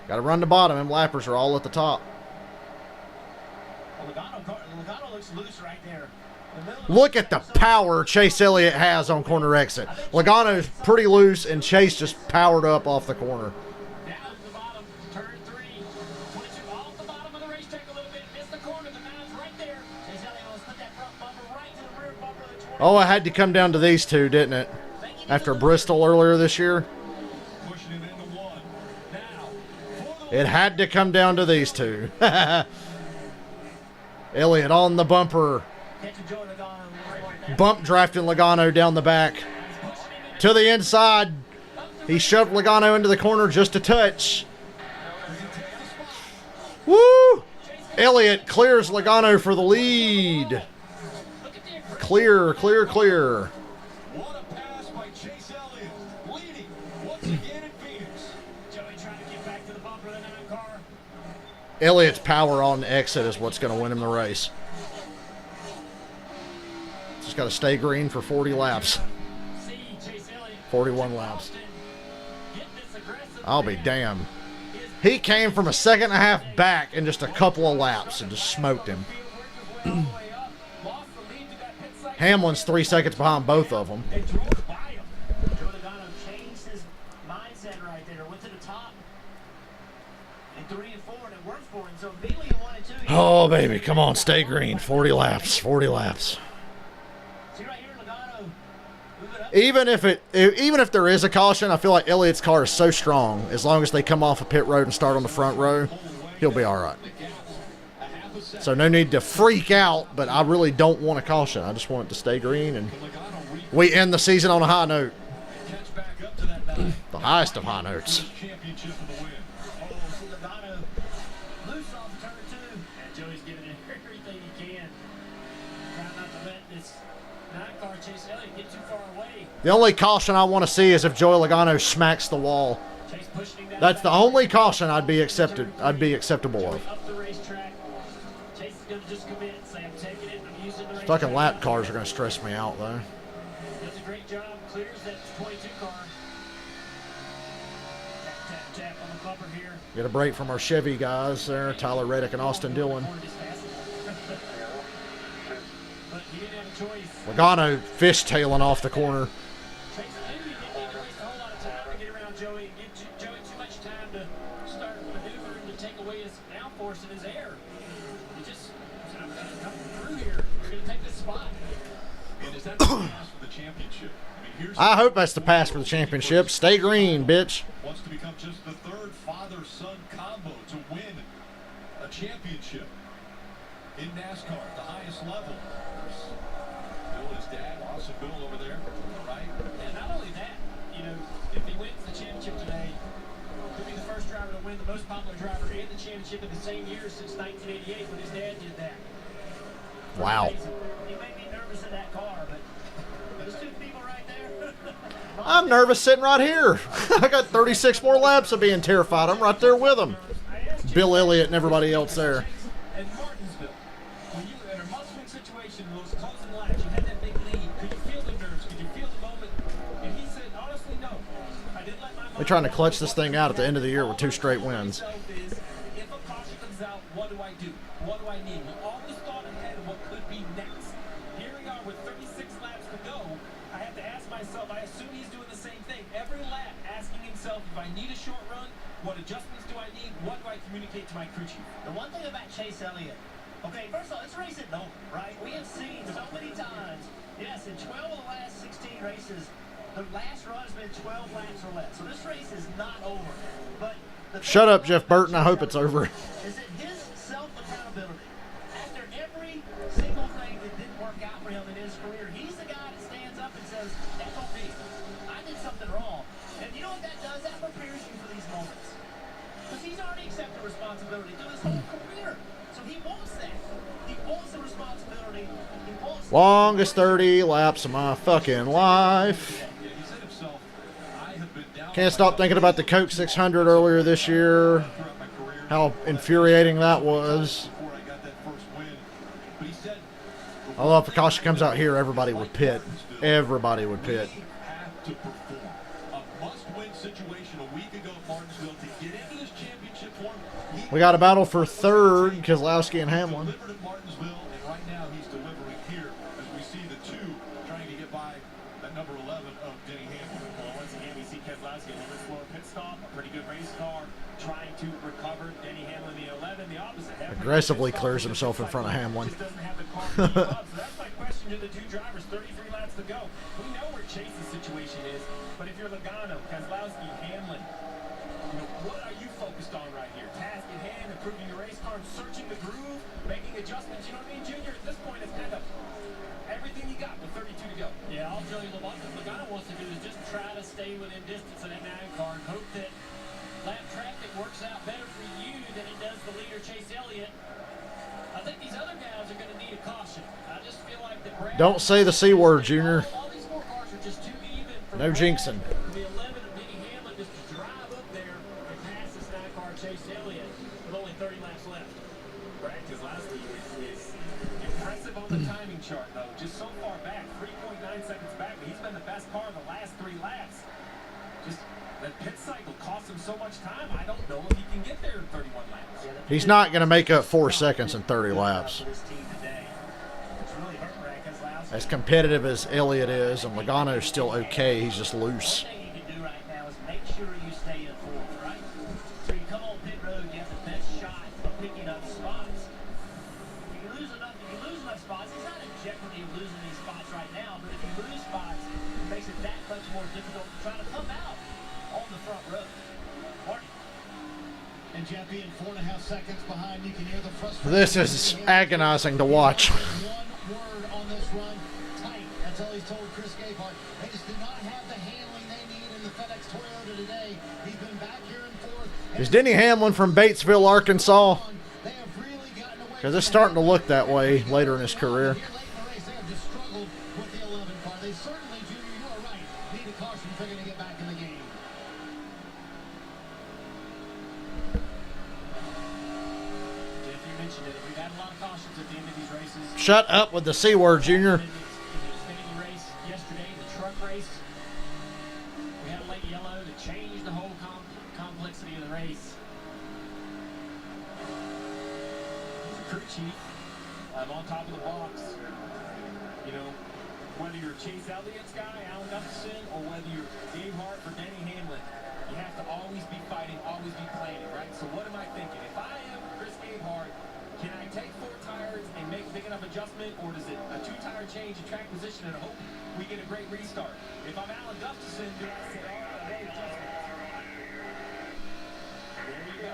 S1: Got to run the bottom. Them lappers are all at the top.
S11: Well, Logano looks loose right there.
S1: Look at the power Chase Elliott has on corner exit. Logano's pretty loose, and Chase just powered up off the corner.
S11: Down to the bottom, turn 3. 22 off the bottom of the racetrack a little bit. Missed the corner, the mound's right there. Chase Elliott almost put that front bumper right to the rear bumper of the 20.
S1: Oh, it had to come down to these two, didn't it? After Bristol earlier this year.
S2: Pushing it into 1. Now,
S1: It had to come down to these two. Elliott on the bumper. Bump drafting Logano down the back. To the inside. He shoved Logano into the corner just a touch. Woo! Elliott clears Logano for the lead. Clear, clear, clear.
S2: what a pass by Chase Elliott, leading once again in Phoenix.
S11: Joey trying to get back to the bumper of the 9 car.
S1: Elliott's power on the exit is what's going to win him the race. Just got to stay green for 40 laps. 41 laps. I'll be damned. He came from a second and a half back in just a couple of laps and just smoked him. Hamlin's 3 seconds behind both of them.
S11: They drove by him. Joey Logano changed his mindset right there. Went to the top. And 3 and 4, and it worked for him. So immediately 1 and 2.
S1: Oh, baby, come on, stay green. 40 laps, 40 laps.
S11: See right here, Logano. Move it up.
S1: Even if there is a caution, I feel like Elliott's car is so strong. As long as they come off a pit road and start on the front row, he'll be all right. So no need to freak out, but I really don't want a caution. I just want it to stay green, and we end the season on a high note.
S2: Catch back up to that 9.
S1: The highest of high notes.
S2: Championship for the win.
S11: Oh, see Logano loose off turn 2. And Joey's giving it everything he can.
S4: Chase Elliott get too far away.
S1: The only caution I want to see is if Joey Logano smacks the wall.
S4: Chase pushing him down.
S1: That's the only caution I'd be acceptable of.
S4: Up the racetrack. Chase is going to just commit, say I'm taking it, I'm using the racetrack.
S1: Fucking lap cars are going to stress me out, though.
S4: Does a great job, clears that 22 car. Tap, tap, tap on the bumper here.
S1: Get a break from our Chevy guys there, Tyler Reddick and Austin Dillon.
S4: But he didn't have a choice.
S1: Logano fishtailing off the corner.
S4: Chase knew he didn't need to waste a whole lot of time to get around Joey. Give Joey too much time to start maneuvering to take away his downforce in his air. He just said, I'm going to come through here. You're going to take this spot.
S2: And is that the pass for the championship?
S1: I hope that's the pass for the championship. Stay green, bitch.
S2: Wants to become just the third father-son combo to win a championship in NASCAR at the highest level. Bill and his dad, awesome Bill over there, right?
S4: And not only that, you know, if he wins the championship today, he'll be the first driver to win the most popular driver and the championship in the same year since 1988 when his dad did that.
S1: Wow.
S4: He made me nervous in that car, but those two people right there.
S1: I'm nervous sitting right here. I got 36 more laps of being terrified. I'm right there with them. Bill Elliott and everybody else there.
S4: In Martinsville, when you were in a must-win situation, those closing laps, you had that big lead. Could you feel the nerves? Could you feel the moment? And he said, honestly, no. I didn't let my
S1: They're trying to clutch this thing out at the end of the year with 2 straight wins.
S4: If a caution comes out, what do I do? What do I need? He always thought ahead of what could be next. Here we are with 36 laps to go. I have to ask myself, I assume he's doing the same thing. Every lap asking himself, if I need a short run, what adjustments do I need? What do I communicate to my crew chief?
S11: The one thing about Chase Elliott, okay, first of all, this race isn't over, right? We have seen so many times, yes, in 12 of the last 16 races, the last run has been 12 laps or less. So this race is not over. But
S1: Shut up, Jeff Burton. I hope it's over.
S11: Is it his self-accountability? After every single thing that didn't work out for him in his career, he's the guy that stands up and says, that's on me. I did something wrong. And you know what that does? That prepares you for these moments. Because he's already accepted responsibility through his whole career. So he wants that. He wants the responsibility. He wants
S1: Longest 30 laps of my fucking life.
S2: Yeah, he said himself, I have been down.
S1: Can't stop thinking about the Coke 600 earlier this year.
S2: Throughout my career.
S1: How infuriating that was.
S2: Before I got that first win. But he said,
S1: Although if a caution comes out here, everybody would pit. Everybody would pit.
S2: we have to perform. A must-win situation a week ago at Martinsville to get into this championship form.
S1: We got a battle for third, Keselowski and Hamlin.
S2: Delivered at Martinsville, and right now he's delivering here as we see the two trying to get by that number 11 of Denny Hamlin.
S4: Well, once again, we see Keselowski a little bit slower pit stop, a pretty good race car, trying to recover. Denny Hamlin, the 11, the opposite.
S1: Aggressively clears himself in front of Hamlin.
S4: Just doesn't have the car to keep up. So that's my question to the two drivers. 33 laps to go. We know where Chase's situation is, but if you're Logano, Keselowski, Hamlin, you know, what are you focused on right here? Task at hand, improving your race car, searching the groove, making adjustments. You know what I mean, Junior? At this point, it's kind of everything you got with 32 to go.
S3: Yeah, all Joey Logano wants to do is just try to stay within distance of that 9 car and hope that lap traffic works out better for you than it does the leader, Chase Elliott. I think these other guys are going to need a caution. I just feel like that Brad...
S1: Don't say the C word, Junior.
S3: All these 4 cars are just too even for
S1: No jinxing.
S3: the 11 of Denny Hamlin just to drive up there and pass this 9 car Chase Elliott with only 30 laps left.
S4: Brad Keselowski is impressive on the timing chart, though. Just so far back, 3.9 seconds back, but he's been the best car of the last 3 laps. Just that pit cycle cost him so much time. I don't know if he can get there in 31 laps.
S1: He's not going to make up 4 seconds in 30 laps.
S11: this team today. It's really hurt Brad Keselowski.
S1: As competitive as Elliott is, and Logano's still okay, he's just loose.
S11: One thing you can do right now is make sure you stay in fourth, right? So you come on pit road, you have the best shot of picking up spots. If you lose enough spots, he's not in jeopardy of losing these spots right now, but if you lose spots, it makes it that much more difficult to try to come out on the front row. Marty.
S10: And Jeff being 4.5 seconds behind, you can hear the frustration.
S1: This is agonizing to watch.
S10: One word on this run, tight. That's all he's told Chris Gabehart. They just did not have the handling they need in the FedEx Toyota today. He's been back here in fourth.
S1: Is Denny Hamlin from Batesville, Arkansas?
S10: They have really gotten away.
S1: Because it's starting to look that way later in his career.
S10: Late in the race, they have just struggled with the 11 car.
S11: a lot of cautions at the end of these races.
S1: Shut up with the C word, Junior.
S11: In the Xfinity race yesterday, the truck race, we had a late yellow to change the whole complexity of the race. The crew chief on top of the box. You know, whether you're Chase Elliott's guy, Alan Gustafson, or whether you're Dave Hart or Denny Hamlin, you have to always be fighting, always be planning, right? So what am I thinking? If I am Chris Gabehart, can I take 4 tires and make a big enough adjustment, or does it a 2-tire change in track position and hope we get a great restart? If I'm Alan Gustafson, do I say, all right, hey, adjustment? There you go.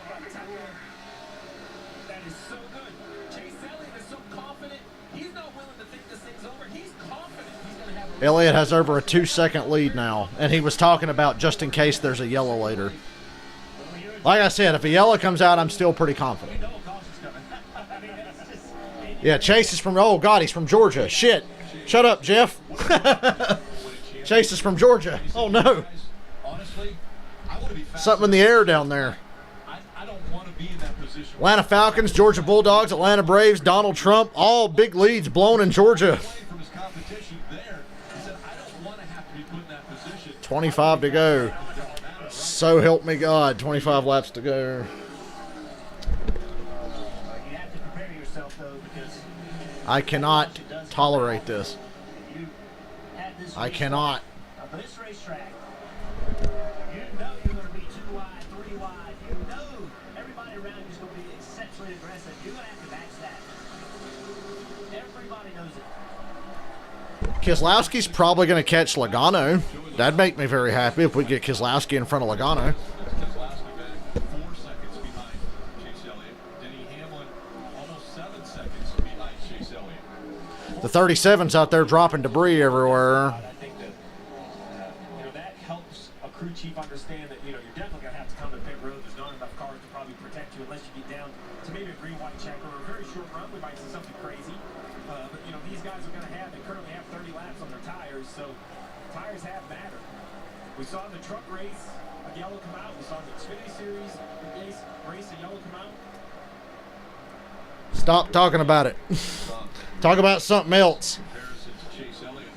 S11: That is so good. Chase Elliott is so confident. He's not willing to think this thing's over. He's confident he's going to have a...
S1: Elliott has over a 2-second lead now, and he was talking about just in case there's a yellow later. Like I said, if a yellow comes out, I'm still pretty confident. Yeah, Chase is from... Oh, God, he's from Georgia. Shit. Shut up, Jeff. Chase is from Georgia. Oh, no. Something in the air down there.
S2: I don't want to be in that position.
S1: Atlanta Falcons, Georgia Bulldogs, Atlanta Braves, Donald Trump, all big leads blown in Georgia. 25 to go. So help me God, 25 laps to go. I cannot tolerate this. I cannot.
S11: This racetrack, you know you're going to be 2 wide, 3 wide. You know everybody around you is going to be exceptionally aggressive. You're going to have to match that. Everybody knows it.
S1: Keselowski's probably going to catch Logano. That'd make me very happy if we get Keselowski in front of Logano.
S2: Keselowski back 4 seconds behind Chase Elliott. Denny Hamlin almost 7 seconds behind Chase Elliott.
S1: The 37's out there dropping debris everywhere.
S11: I think that that helps a crew chief understand that you're definitely going to have to come to pit road. There's not enough cars to probably protect you unless you get down to maybe a green-white check or a very short run. We might see something crazy. But these guys are going to they currently have 30 laps on their tires, so tires have mattered. We saw in the truck race a yellow come out. We saw in the Xfinity Series race a yellow come out.
S1: Stop talking about it. Talk about something else.
S2: Comparison to Chase Elliott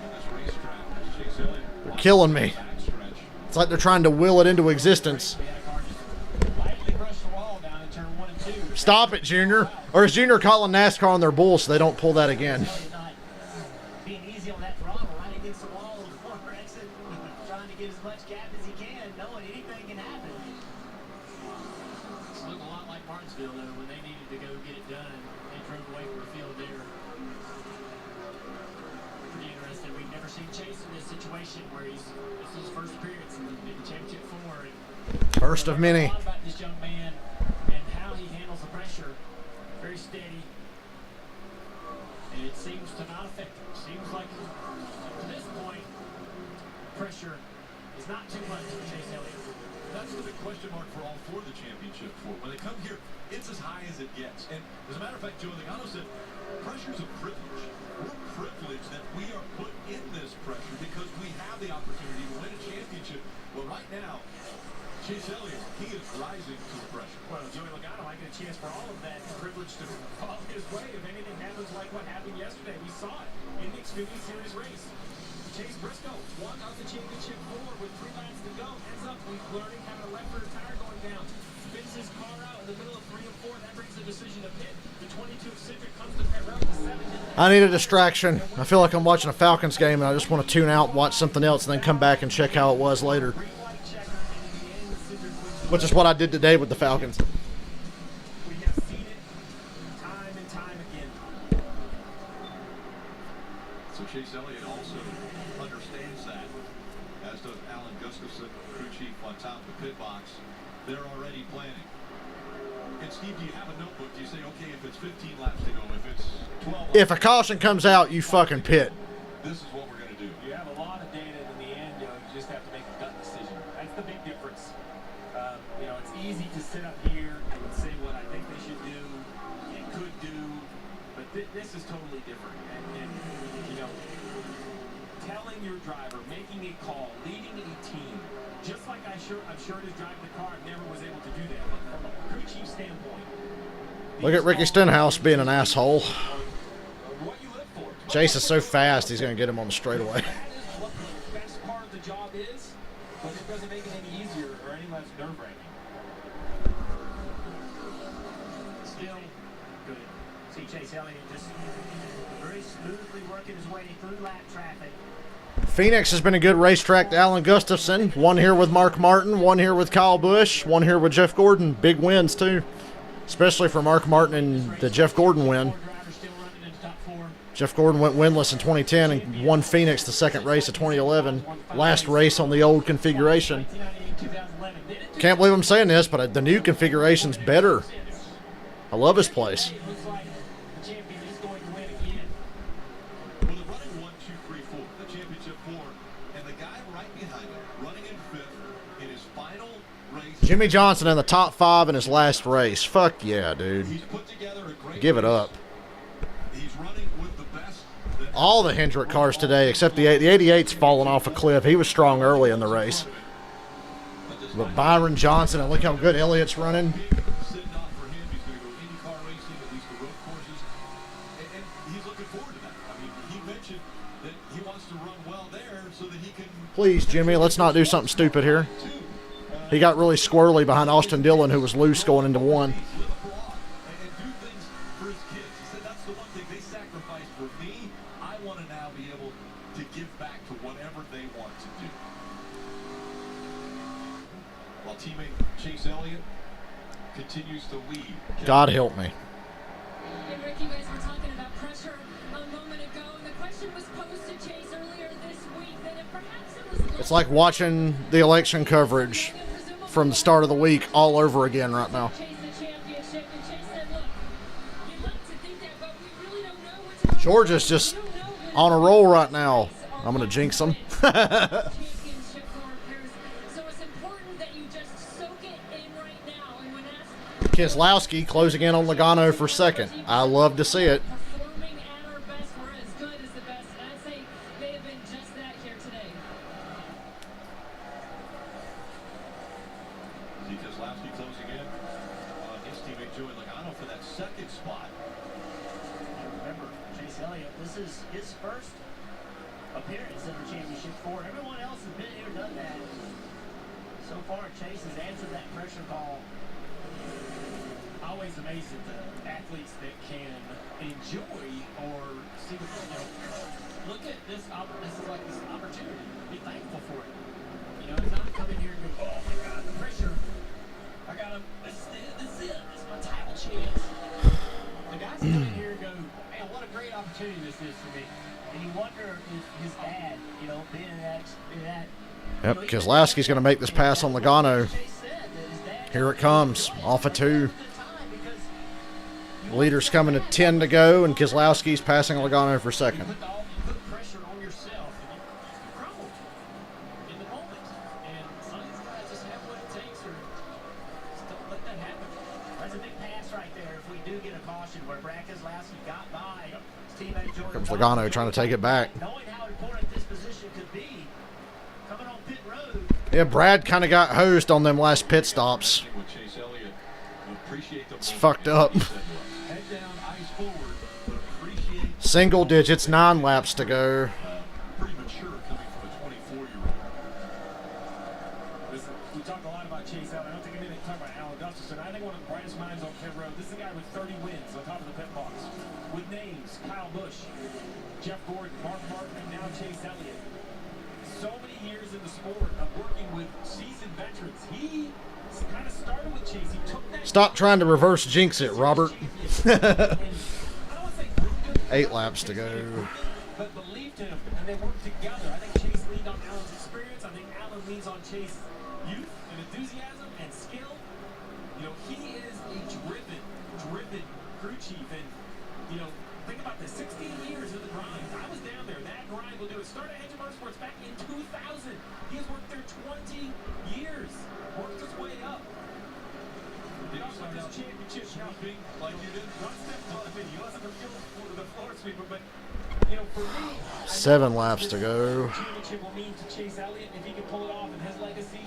S2: on this racetrack. Chase Elliott
S1: They're killing me. It's like they're trying to will it into existence. Stop it, Junior. Or is Junior calling NASCAR on their bull so they don't pull that again?
S11: Being easy on that throttle, right against the wall before exit, trying to get as much gap as he can, knowing anything can happen. It's looked a lot like Martinsville, though, when they needed to go get it done. They drove away from the field there. Pretty interesting. We've never seen Chase in this situation where this is his first appearance in the championship 4.
S1: First of many.
S11: About this young man and how he handles the pressure. Very steady. And it seems to not affect him. Seems like to this point, pressure is not too much for Chase Elliott.
S2: That's the big question mark for all 4 of the championship 4. When they come here, it's as high as it gets. And as a matter of fact, Joe Logano said, pressure's a privilege. We're privileged that we are put in this pressure because we have the opportunity to win a championship. Well, right now, Chase Elliott, he is rising to the pressure.
S11: Well, Joey Logano might get a chance for all of that privilege to fall his way if anything happens like what happened yesterday. We saw it in the Xfinity Series race. Chase Briscoe won out the championship 4 with 3 laps to go. Ends up learning having a left rear tire going down. Spins his car out in the middle of 3 and 4. That brings the decision to pit. The 22 eccentric comes to pit road to 7.
S1: I need a distraction. I feel like I'm watching a Falcons game and I just want to tune out, watch something else, and then come back and check how it was later. Which is what I did today with the Falcons.
S11: We have seen it time and time again.
S2: So Chase Elliott also understands that, as does Alan Gustafson, crew chief on top of the pit box. They're already planning. And Steve, do you have a notebook? Do you say, okay, if it's 15 laps to go, if it's 12 laps,
S1: If a caution comes out, you fucking pit.
S2: this is what we're going to do.
S11: You have a lot of data, and in the end, you just have to make a gut decision. That's the big difference. It's easy to sit up here and say what I think they should do, and could do, but this is totally different. And telling your driver, making a call, leading a team, just like I'm sure to drive the car, I never was able to do that. But from a crew chief standpoint,
S1: Look at Ricky Stenhouse being an asshole. Chase is so fast, he's going to get him on the straightaway.
S4: That is what the best part of the job is, but it doesn't make it any easier or any less nerve-wracking.
S11: Still good. See Chase Elliott just very smoothly working his way through lap traffic.
S1: Phoenix has been a good racetrack to Alan Gustafson. One here with Mark Martin, one here with Kyle Busch, one here with Jeff Gordon. Big wins, too. Especially for Mark Martin and the Jeff Gordon win. Jeff Gordon went winless in 2010 and won Phoenix the second race of 2011. Last race on the old configuration. Can't believe I'm saying this, but the new configuration's better. I love his place.
S2: Well, the running 1, 2, 3, 4, the championship 4, and the guy right behind him, running in 5th in his final race.
S1: Jimmy Johnson in the top 5 in his last race. Fuck yeah, dude.
S2: He's put together a great
S1: Give it
S2: race.
S1: up.
S2: He's running with the best.
S1: All the Hendrick cars today, except the 88's fallen off a cliff. He was strong early in the race. But Byron Johnson, and look how good Elliott's running.
S2: Sitting off for him. He's going to go IndyCar racing, at least the road courses. And he's looking forward to that. I mean, he mentioned that he wants to run well there so that he can.
S1: Please, Jimmy, let's not do something stupid here. He got really squirrely behind Austin Dillon, who was loose going into 1.
S2: Live abroad and do things for his kids. He said that's the one thing they sacrificed for me. I want to now be able to give back to whatever they want to do. While teammate Chase Elliott continues to lead.
S1: God help me.
S6: Hey, Rick, you guys were talking about pressure a moment ago, and the question was posed to Chase earlier this week that if perhaps it was
S1: It's like watching the election coverage from the start of the week all over again right now.
S6: Chase the championship, and Chase said, look, you'd like to think that, but we really don't know what's going on.
S1: Georgia's just on a roll right now. I'm going to jinx them.
S6: Championship for Paris. So it's important that you just soak it in right now. And when asked
S1: Keselowski closing in on Logano for second. I love to see it.
S6: performing at our best, we're as good as the best. And I'd say they have been just that here today.
S2: Keselowski closing in on his teammate Joey Logano for that second spot.
S11: Remember, Chase Elliott, this is his first appearance in the championship 4. Everyone else has been here, done that. So far, Chase has answered that pressure call.
S4: Always amazed at the athletes that can enjoy or see the, look at this. This is like this opportunity. Be thankful for it. You know, it's not coming here and go, oh my God, the pressure. I got to. This is it. This is my title chance. The guys come in here and go, man, what a great opportunity this is for me.
S11: And you wonder if his dad, being in that
S1: Yep, Keselowski's going to make this pass on Logano.
S11: Chase said that his dad
S1: Here it comes, off of 2. Leader's coming to 10 to go, and Keselowski's passing Logano for second.
S4: Put pressure on yourself and you crumble in the moment. And some of these guys just have what it takes, or just don't let that happen.
S11: That's a big pass right there if we do get a caution where Brad Keselowski got by his teammate Jordan.
S1: Comes Logano trying to take it back.
S11: Knowing how important this position could be, coming on pit road.
S1: Yeah, Brad kind of got hosed on them last pit stops.
S2: With Chase Elliott, appreciate the
S1: It's fucked up.
S2: head down, eyes forward, but appreciate
S1: Single digits, 9 laps to go.
S2: pretty mature coming from a 24-year-old.
S4: Listen, we talk a lot about Chase Elliott. I don't think anything to talk about Alan Gustafson. I think one of the brightest minds on pit road. This is a guy with 30 wins on top of the pit box. With names, Kyle Busch, Jeff Gordon, Mark Martin, and now Chase Elliott. So many years in the sport of working with seasoned veterans. He kind of started with Chase. He took that.
S1: Stop trying to reverse jinx it, Robert.
S4: I don't want to say proved him,
S1: 8 laps to go.
S4: but believed in him, and they worked together. I think Chase leaned on Alan's experience. I think Alan leans on Chase's youth and enthusiasm and skill. He is a driven crew chief, and think about this: 16 years in the grind. I was down there. That grind will do it. Started Engine Motorsports back in 2000. He has worked there 20 years. Worked his way up.
S2: Did you
S4: Got
S2: start
S4: this
S2: out
S4: championship
S2: sweeping like you did?
S4: One step above me. He wasn't the floor sweeper, but for me,
S1: 7 laps to go.
S4: championship will mean to Chase Elliott if he can pull it off in his legacy.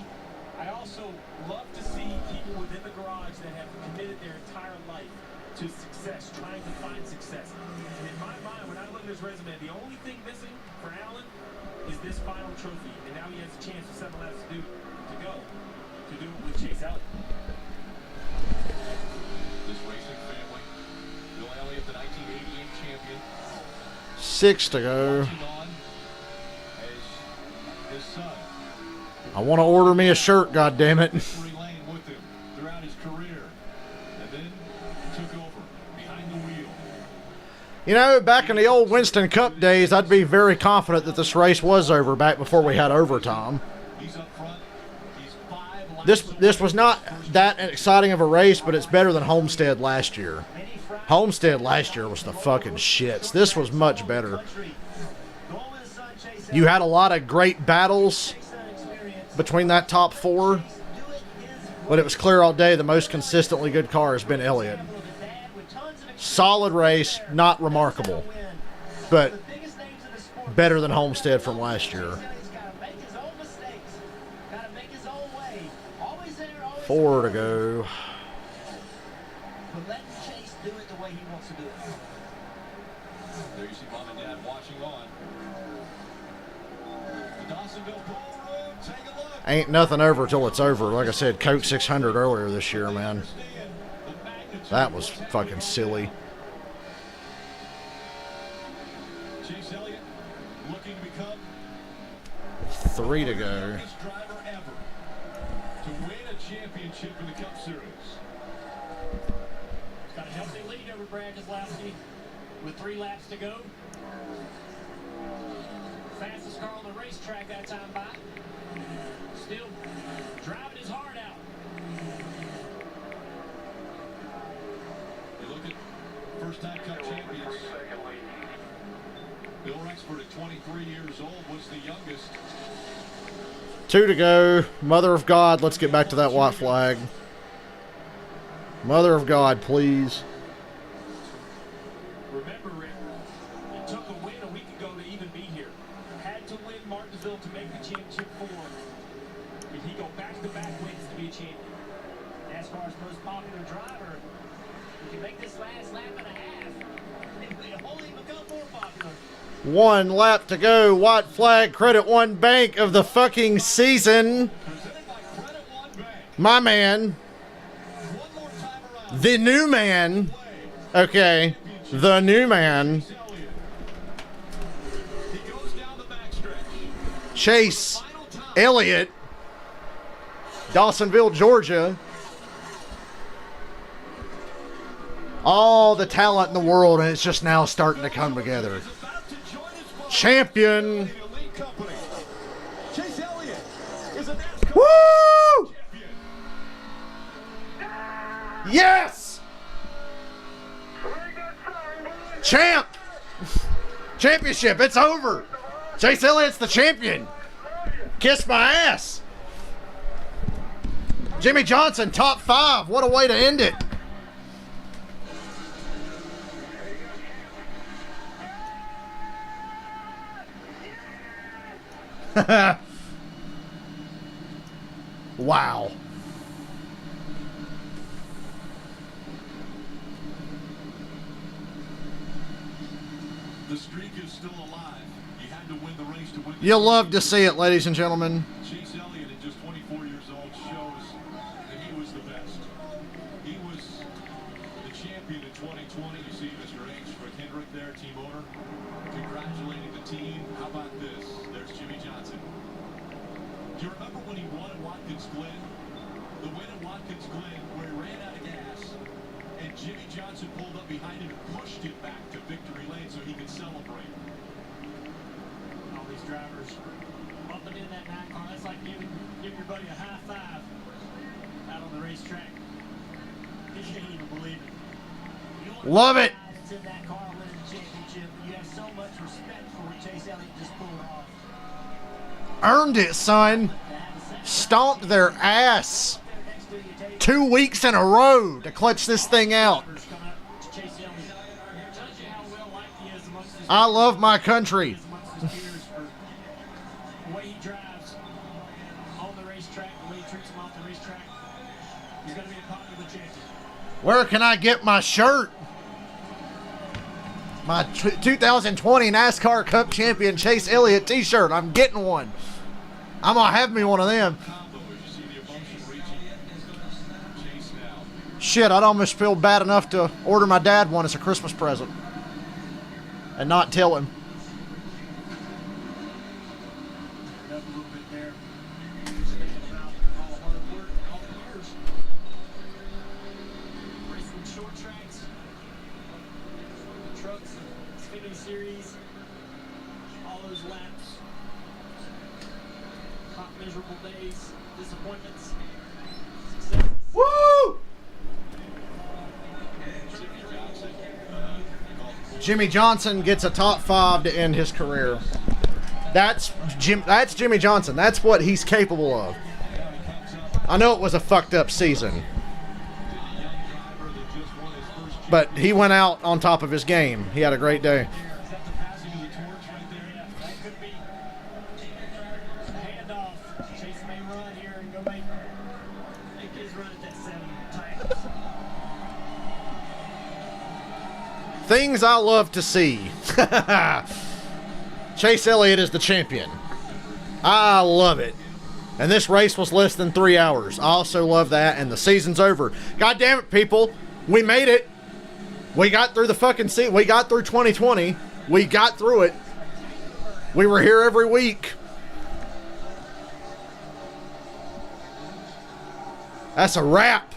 S4: I also love to see people within the garage that have committed their entire life to success, trying to find success. And in my mind, when I look at his resume, the only thing missing for Allen is this final trophy. And now he has a chance with 7 laps to do it with Chase Elliott.
S2: This racing family, Bill Elliott, the 1988 champion.
S1: 6 to go.
S2: Watching on as his son.
S1: I want to order me a shirt, goddammit.
S2: Victory lane with him throughout his career, and then took over behind the wheel.
S1: You know, back in the old Winston Cup days, I'd be very confident that this race was over back before we had overtime.
S2: He's up front. He's 5 laps
S1: This was not that exciting of a race, but it's better than Homestead last year. Homestead last year was the fucking shits. This was much better. You had a lot of great battles between that top 4, but it was clear all day the most consistently good car has been Elliott. Solid race, not remarkable, but better than Homestead from last year. 4 to go.
S2: There you see Mom and Dad watching on. The Dawsonville Ballroom, take a look.
S1: Ain't nothing over till it's over. Like I said, Coke 600 earlier this year, man. That was fucking silly.
S2: Chase Elliott looking to become
S1: 3 to
S2: the
S1: go.
S2: youngest driver ever to win a championship in the Cup Series.
S11: Got a healthy lead over Brad Keselowski with 3 laps to go. Fastest car on the racetrack that time by. Still driving his heart out.
S2: You look at first-time Cup champions. Bill Rexford at 23 years old was the youngest.
S1: 2 to go. Mother of God, let's get back to that white flag. Mother of God, please.
S4: Remember, Rick, it took a win a week ago to even be here. Had to win Martinsville to make the championship 4. Did he go back-to-back wins to be a champion? NASCAR's most popular driver. You can make this last lap and a half. It will only become more popular.
S1: 1 lap to go. White flag, Credit One Bank of the fucking season.
S2: Presented by Credit One Bank.
S1: My man.
S2: One more time around.
S1: The new man. Okay. The new man.
S2: Chase Elliott. He goes down the backstretch.
S1: Chase
S2: Final time.
S1: Elliott. Dawsonville, Georgia. All the talent in the world, and it's just now starting to come together.
S2: He's about to join his father
S1: Champion.
S2: in the elite company. Chase Elliott is a NASCAR
S1: Woo!
S2: champion.
S1: Yes! Champ! Championship, it's over. Chase Elliott's the champion. Kiss my ass. Jimmy Johnson, top 5. What a way to end it. Wow.
S2: The streak is still alive. You had to win the race to win.
S1: You'll love to see it, ladies and gentlemen.
S2: Chase Elliott at just 24 years old shows that he was the best. He was the champion in 2020. You see Mr. H. McHendrick there, team owner, congratulating the team. How about this? There's Jimmy Johnson. Do you remember when he won at Watkins Glen? The win at Watkins Glen where he ran out of gas and Jimmy Johnson pulled up behind him and pushed him back to victory lane so he could celebrate.
S11: All these drivers bumping in that 9 car. That's like giving your buddy a high five out on the racetrack. You can't even believe it. You want
S1: Love it.
S11: It's in that car winning the championship. You have so much respect for what Chase Elliott just pulled off.
S1: Earned it, son.
S11: To have the second
S1: Stomped their ass
S11: there next to you, Tate.
S1: 2 weeks in a row to clutch this thing out.
S11: Drivers coming up to Chase Elliott. Tells you how well liked he is amongst his
S1: I love my country.
S11: amongst his peers for the way he drives on the racetrack, the way he treats them off the racetrack. He's going to be a popular champion.
S1: Where can I get my shirt? My 2020 NASCAR Cup champion Chase Elliott t-shirt. I'm getting one. I'm going to have me one of them. Shit, I'd almost feel bad enough to order my dad one as a Christmas present. And not tell him.
S4: Series, all those laps, hot miserable days, disappointments, successes.
S1: Woo! Jimmy Johnson gets a top 5 to end his career. That's Jimmy Johnson. That's what he's capable of. I know it was a fucked up season, but he went out on top of his game. He had a great day. Things I love to see. Chase Elliott is the champion. I love it. And this race was less than 3 hours. I also love that. And the season's over. God damn it, people. We made it. We got through the fucking season. We got through 2020. We got through it. We were here every week. That's a wrap.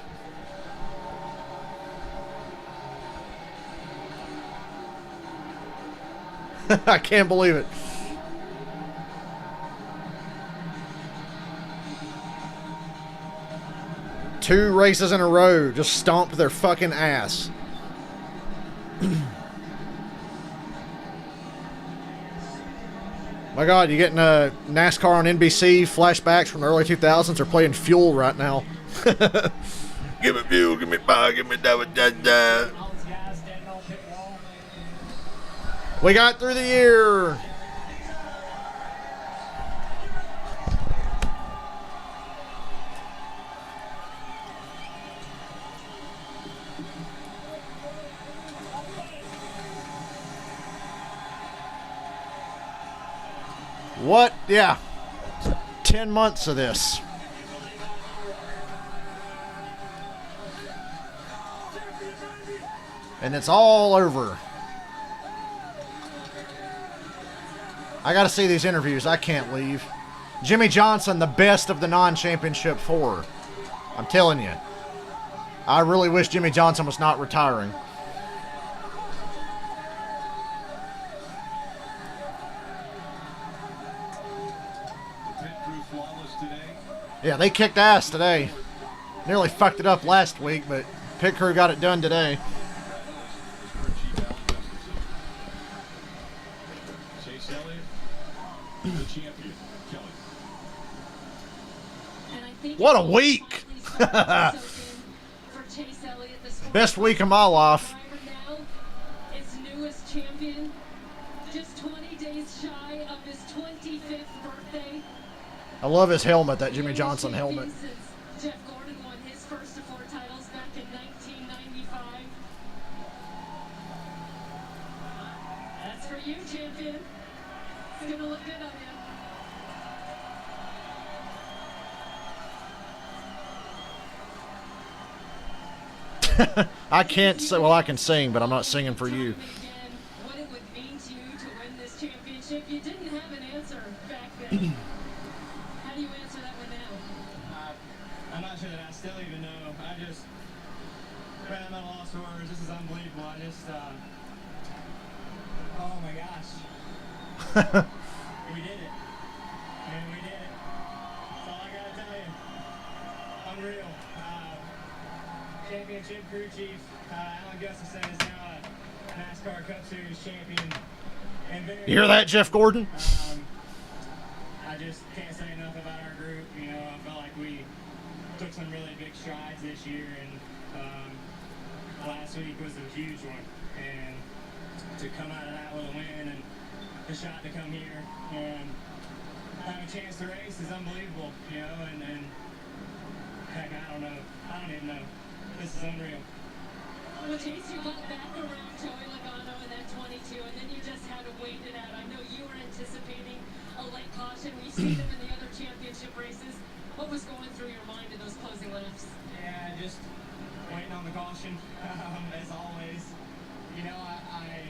S1: I can't believe it. Two races in a row just stomped their fucking ass. My God, you getting a NASCAR on NBC flashbacks from the early 2000s are playing Fuel right now. Give me Fuel, give me fire, give me da. We got through the year. What? Yeah. 10 months of this. And it's all over. I got to see these interviews. I can't leave. Jimmy Johnson, the best of the non-championship 4. I'm telling you. I really wish Jimmy Johnson was not retiring. Yeah, they kicked ass today. Nearly fucked it up last week, but pit crew got it done today.
S2: Chase Elliott, the champion, Kelly.
S1: What a week! Best week of my life.
S6: Its newest champion, just 20 days shy of his 25th birthday.
S1: I love his helmet, that Jimmy Johnson helmet.
S6: Jeff Gordon won his first of 4 titles back in 1995. That's for you, champion. It's gonna look good on
S1: you. I can't say, well, I can sing, but I'm not singing for you.
S6: What it would mean to you to win this championship? You didn't have an answer back then. How do you answer that one now?
S4: I'm not sure that I still even know. Man, I'm at a loss for words. This is unbelievable. Oh my gosh. We did it. And we did it. That's all I gotta tell you. Unreal. Championship crew chief, Alan Gustafson is now a NASCAR Cup Series champion. And
S1: You hear that, Jeff Gordon?
S4: I just can't say enough about our group. You know, I felt like we took some really big strides this year, and last week was a huge one. And to come out of that with a win and the shot to come here and have a chance to race is unbelievable, you know, and heck, I don't even know. This is unreal.
S6: Well, Chase, you got back around Joey Logano in that 22, and then you just had to wait it out. I know you were anticipating a late caution. We've seen them in the other championship races. What was going through your mind in those closing laps?
S4: Yeah, just waiting on the caution, as always. You know, I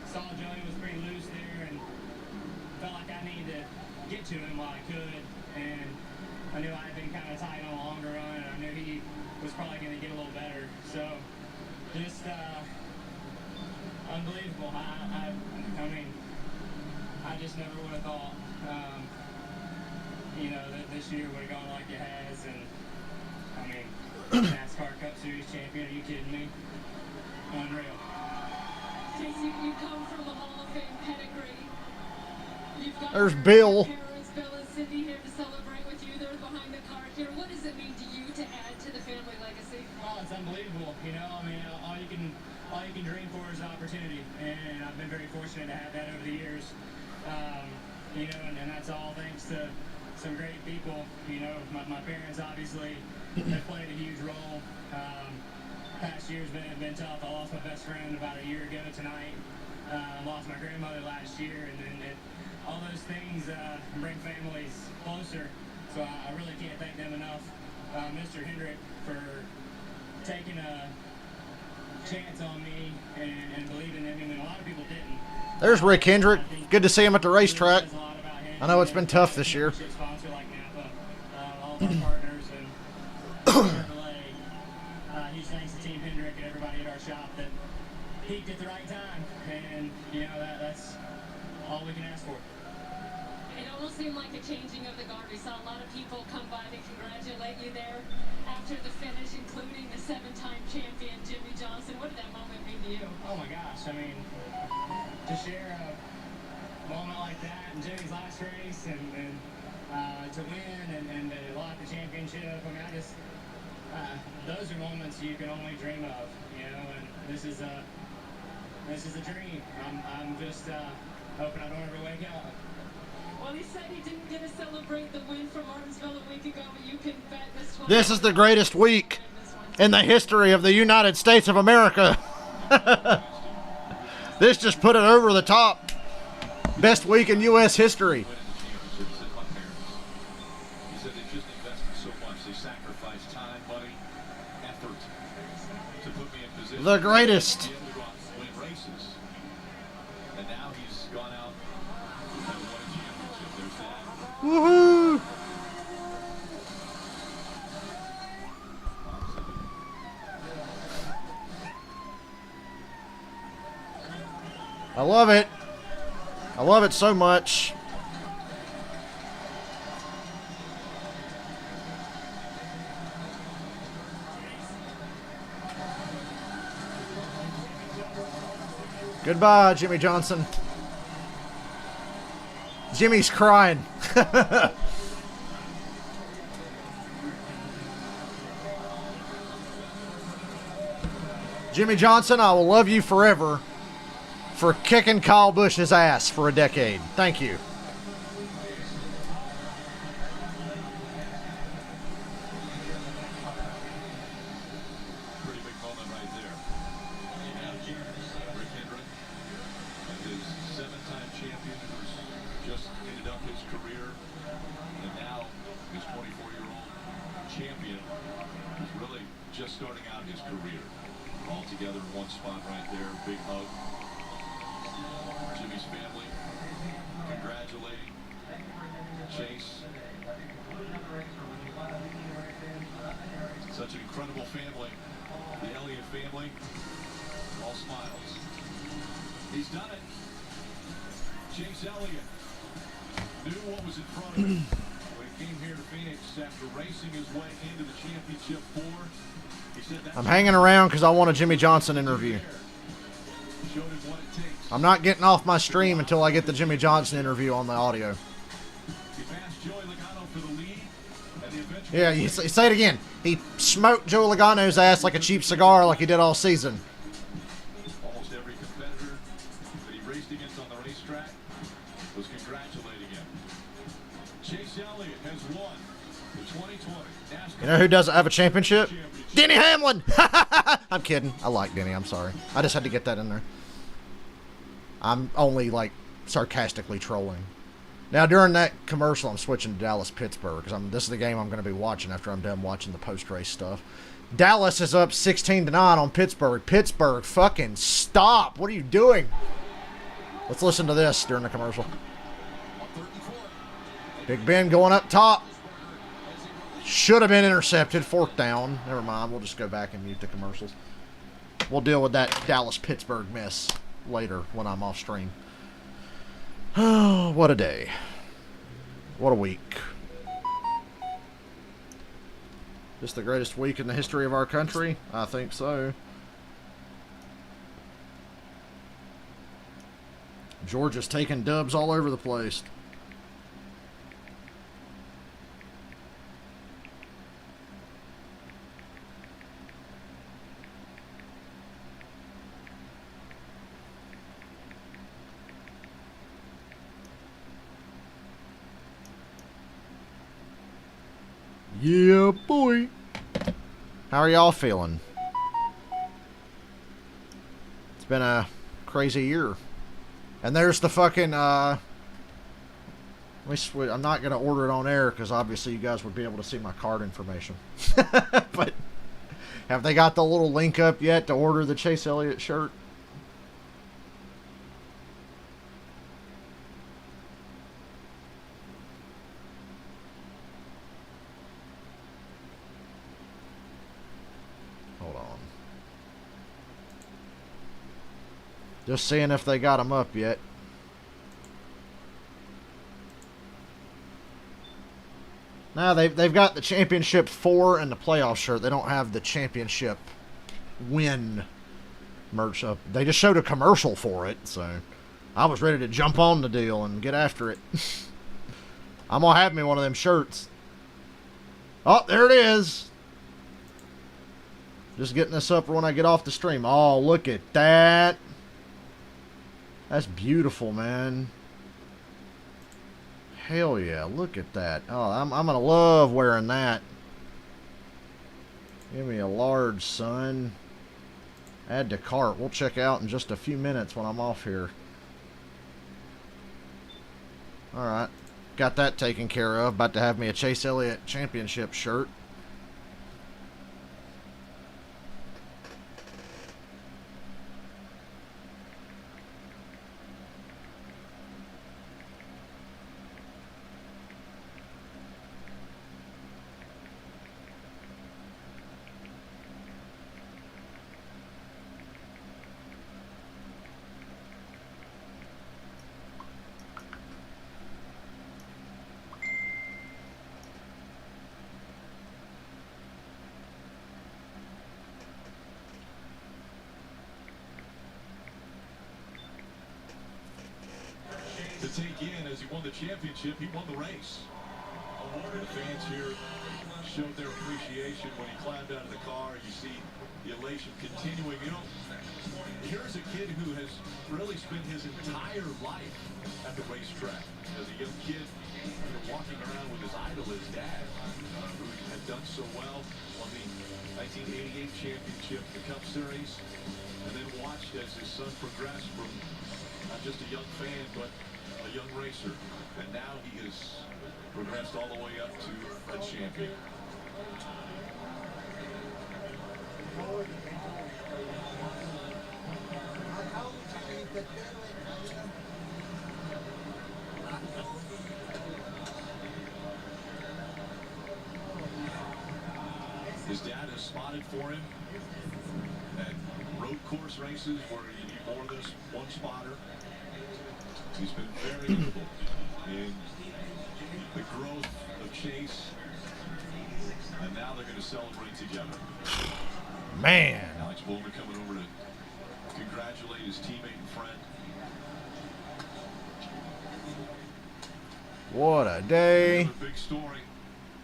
S4: saw Joey was pretty loose there and felt like I needed to get to him while I could. And I knew I had been kind of tight on a longer run, and I knew he was probably going to get a little better. So, just unbelievable. I mean, I just never would have thought, you know, that this year would have gone like it has. And, I mean, NASCAR Cup Series champion, are you kidding me? Unreal.
S6: Chase, you come from the Hall of Fame pedigree. You've got
S1: There's
S6: your
S1: Bill.
S6: parents, Bill and Cindy, here to celebrate with you. They're behind the car here. What does it mean to you to add to the family legacy?
S4: Well, it's unbelievable. You know, I mean, all you can dream for is opportunity, and I've been very fortunate to have that over the years. You know, and that's all thanks to some great people. You know, my parents obviously have played a huge role. Past year's been tough. I lost my best friend about a year ago tonight. Lost my grandmother last year, and then all those things bring families closer. So I really can't thank them enough. Mr. Hendrick for taking a chance on me and believing in me when a lot of people didn't.
S1: There's Rick Hendrick. Good to see him at the racetrack. I know it's been tough this year.
S4: Sponsor like Napa, all of our partners, and huge thanks to Team Hendrick and everybody at our shop that peaked at the right time, and you know that's all we can ask for.
S6: It almost seemed like a changing of the guard. We saw a lot of people come by to congratulate you there after the finish, including the 7-time champion, Jimmy Johnson. What did that moment mean to you?
S4: Oh my gosh, I mean, to share a moment like that in Jimmy's last race and to win and to lock the championship, I mean, those are moments you can only dream of, you know, and this is a dream. I'm just hoping I don't ever wake up.
S6: Well, he said he didn't get to celebrate the win from Martinsville a week ago, but you can bet this one.
S1: This is the greatest week in the history of the United States of America. This just put it over the top. Best week in U.S. history.
S2: He said they just invested so much. They sacrificed time, money, effort to put me in position.
S1: The greatest.
S2: To be able to go out and win races. And now he's gone out and won a championship. There's that.
S1: Woohoo! I love it. I love it so much. Goodbye, Jimmy Johnson. Jimmy's crying. Jimmy Johnson, I will love you forever for kicking Kyle Busch's ass for a decade. Thank you.
S2: Pretty big moment right there. Rick Hendrick, his 7-time champion who's just ended up his career, and now his 24-year-old champion who's really just starting out his career. All together in one spot right there. Big hug. Jimmy's family congratulating Chase. Such an incredible family. The Elliott family, all smiles. He's done it. Chase Elliott knew what was in front of him when he came here to Phoenix after racing his way into the championship 4. He said that's
S1: I'm hanging around because I want a Jimmy Johnson interview.
S2: showed him what it takes.
S1: I'm not getting off my stream until I get the Jimmy Johnson interview on the audio.
S2: He passed Joey Logano for the lead, and the eventual
S1: Yeah, you say it again. He smoked Joe Logano's ass like a cheap cigar like he did all season.
S2: almost every competitor that he raced against on the racetrack was congratulating him. Chase Elliott has won the 2020 NASCAR
S1: You know who doesn't have a championship? Denny Hamlin! I'm kidding. I like Denny. I'm sorry. I just had to get that in there. I'm only, like, sarcastically trolling. Now, during that commercial, I'm switching to Dallas-Pittsburgh, because this is the game I'm going to be watching after I'm done watching the post-race stuff. Dallas is up 16-9 on Pittsburgh. Pittsburgh, fucking stop. What are you doing? Let's listen to this during the commercial. Big Ben going up top. Should have been intercepted. 4th down. Never mind. We'll just go back and mute the commercials. We'll deal with that Dallas-Pittsburgh mess later when I'm off stream. Oh, what a day. What a week. This the greatest week in the history of our country? I think so. Georgia's taking dubs all over the place. Yeah, boy. How are y'all feeling? It's been a crazy year. And there's the fucking, I'm not going to order it on air because obviously you guys would be able to see my card information. But have they got the little link up yet to order the Chase Elliott shirt? Just seeing if they got them up yet. Now they've got the championship 4 and the playoff shirt. They don't have the championship win merch up. They just showed a commercial for it, so I was ready to jump on the deal and get after it. I'm gonna have me one of them shirts. Oh, there it is. Just getting this up for when I get off the stream. Oh, look at that. That's beautiful, man. Hell yeah, look at that. Oh, I'm going to love wearing that. Give me a large, son. Add to cart. We'll check out in just a few minutes when I'm off here. Alright. Got that taken care of. About to have me a Chase Elliott championship shirt.
S2: To take in as he won the championship, he won the race. The fans here showed their appreciation when he climbed out of the car. You see the elation continuing. You know, here's a kid who has really spent his entire life at the racetrack. As a young kid, walking around with his idol, his dad, who had done so well on the 1988 championship, the Cup Series, and then watched as his son progressed from not just a young fan, but a young racer. And now he has progressed all the way up to a champion. His dad has spotted for him at road course races where you need more than one spotter. He's been very notable in the growth of Chase, and now they're going to celebrate together.
S1: Man.
S2: Alex Bowman coming over to congratulate his teammate and friend.
S1: What a day.
S2: Another big story.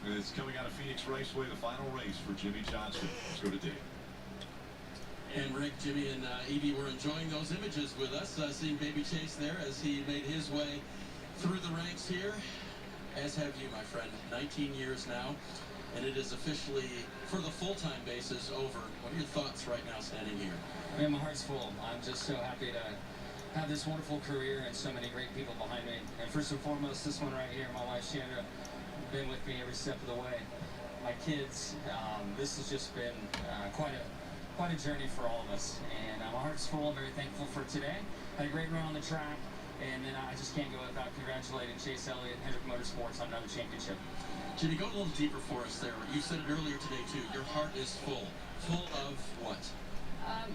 S2: It's coming out of Phoenix Raceway, the final race for Jimmy Johnson. Let's go to Dave.
S3: And Rick, Jimmy, and Evie were enjoying those images with us, seeing Baby Chase there as he made his way through the ranks here, as have you, my friend. 19 years now. and it is officially, for the full-time basis, over. What are your thoughts right now standing here?
S5: Man, my heart's full. I'm just so happy to have this wonderful career and so many great people behind me. And first and foremost, this one right here, my wife Chandra, been with me every step of the way. My kids, this has just been quite a journey for all of us. And my heart's full. I'm very thankful for today. Had a great run on the track, and then I just can't go without congratulating Chase Elliott and Hendrick Motorsports on another championship.
S3: Jimmy, go a little deeper for us there. You said it earlier today too. Your heart is full. Full of what?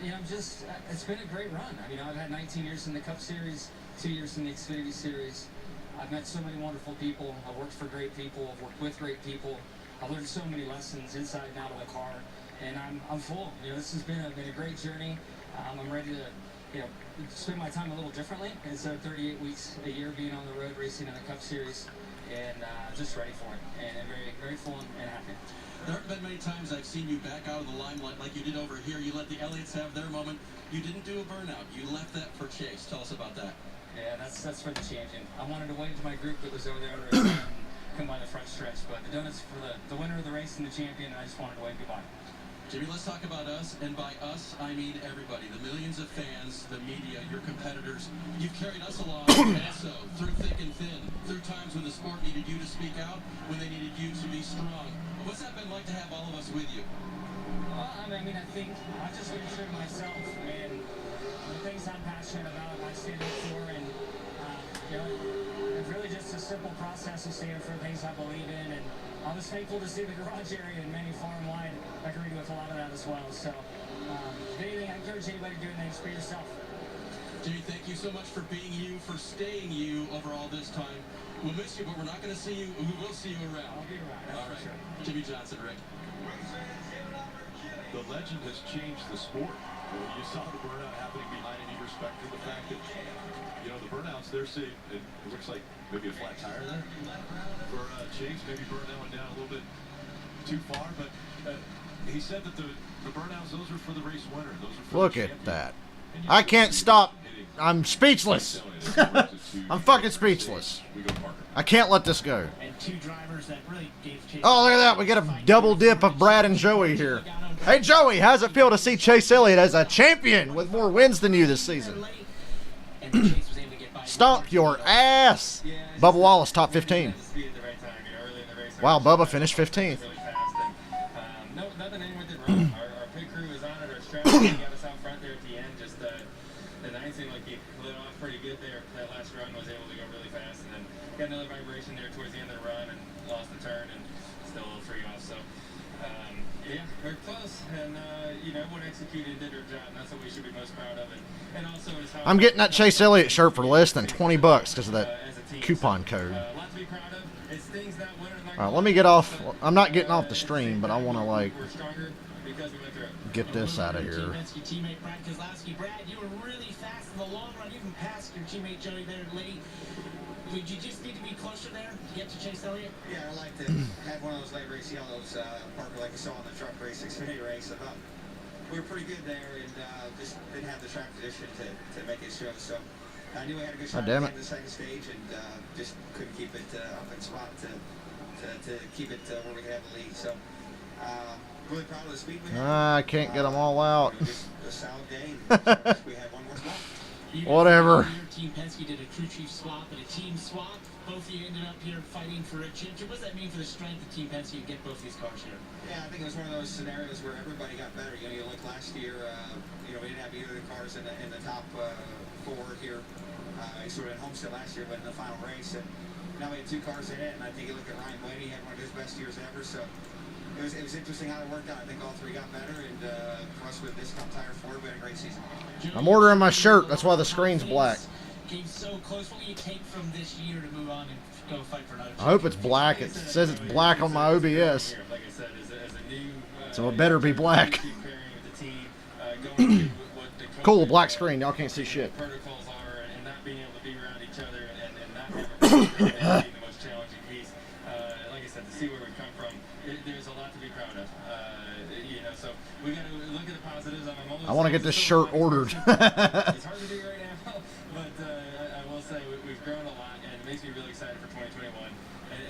S5: You know, it's been a great run. I mean, I've had 19 years in the Cup Series, 2 years in the Xfinity Series. I've met so many wonderful people. I've worked for great people. I've worked with great people. I've learned so many lessons inside and out of the car, and I'm full. You know, this has been a great journey. I'm ready to, you know, spend my time a little differently instead of 38 weeks a year being on the road racing in the Cup Series, and just ready for it, and very, very full and happy.
S3: There haven't been many times I've seen you back out of the limelight like you did over here. You let the Elliots have their moment. You didn't do a burnout. You left that for Chase. Tell us about that.
S5: Yeah, that's for the champion. I wanted to wave to my group that was over there and come by the front stretch, but the donuts for the winner of the race and the champion, and I just wanted to wave goodbye.
S3: Jimmy, let's talk about us, and by us, I mean everybody. The millions of fans, the media, your competitors. You've carried us along also through thick and thin, through times when the sport needed you to speak out, when they needed you to be strong. What's that been like to have all of us with you?
S5: Well, I mean, I think I just been true to myself, and the things I'm passionate about, I stand up for, and you know, it's really just a simple process of standing for things I believe in, and I was thankful to see the garage area and many far and wide agreed with a lot of that as well. So, if anything, I encourage anybody doing things for yourself.
S3: Jimmy, thank you so much for being you, for staying you over all this time. We'll miss you, but we're not going to see you. We will see you around.
S5: I'll be around. That's
S3: all right.
S5: for sure.
S3: Jimmy Johnson, Rick.
S2: The legend has changed the sport. You saw the burnout happening behind him. You respected the fact that, you know, the burnouts, they're saying, it looks like maybe a flat tire there for Chase. Maybe burn that one down a little bit too far. But he said that the burnouts, those are for the race winner. Those are for
S1: Look
S2: the
S1: at
S2: champion.
S1: that. I can't stop. I'm speechless. I'm fucking speechless. I can't let this go.
S11: And two drivers that really gave Chase.
S1: Oh, look at that. We get a double dip of Brad and Joey here. Hey, Joey, how's it feel to see Chase Elliott as a champion with more wins than you this season? Stomp your ass. Bubba Wallace, top 15. Wow, Bubba finished 15th.
S5: No, nothing in with it wrong. Our pit crew was on it. Our strategy got us out front there at the end. Just the 9 seemed like he lit off pretty good there. That last run was able to go really fast, and then got another vibration there towards the end of the run and lost the turn and still a little free off. So, yeah, we're close, and you know, everyone executed and did their job, and that's what we should be most proud of. And also is how
S1: I'm getting that Chase Elliott shirt for less than $20 because of that coupon code.
S5: a lot to be proud of. It's things that winner
S1: All right, let me get off. I'm not getting off the stream, but I want to, like,
S5: we're stronger because we went through it.
S1: get this out of here.
S11: Teammate Brad Keselowski. Brad, you were really fast in the long run. You even passed your teammate Joey there late. Would you just need to be closer there to get to Chase Elliott?
S12: Yeah, I like to have one of those late race yellows, Parker, like you saw on the truck race, Xfinity race. I thought we were pretty good there, and just didn't have the track position to make it show. So I knew I had a good shot at the second stage, and just couldn't keep it up in spot to keep it where we could have the lead. So really proud of the speed we had.
S1: I can't get them all out.
S12: Just a solid day. We had one more spot.
S1: Whatever.
S11: Team Penske did a crew chief swap and a team swap. Both of you ended up here fighting for a championship. What does that mean for the strength of Team Penske to get both these cars here?
S12: Yeah, I think it was one of those scenarios where everybody got better. You know, you look last year, you know, we didn't have either of the cars in the top four here. Sort of at Homestead last year, but in the final race. And now we had two cars in it, and I think you look at Ryan Blaney, he had one of his best years ever. So it was interesting how it worked out. I think all three got better, and for us with this top tire four, we had a great season.
S1: I'm ordering my shirt. That's why the screen's black.
S11: Came so close. What will you take from this year to move on and go fight for another?
S1: I hope it's black. It says it's black on my OBS.
S5: Like I said, as a new,
S1: So it better be black. Cool, black screen. Y'all can't see shit.
S5: Protocols are, and not being able to be around each other, and not being the most challenging piece. Like I said, to see where we've come from, there's a lot to be proud of. You know, so we got to look at the positives.
S1: I want to get this shirt ordered.
S5: It's hard to do right now, but I will say we've grown a lot, and it makes me really excited for 2021.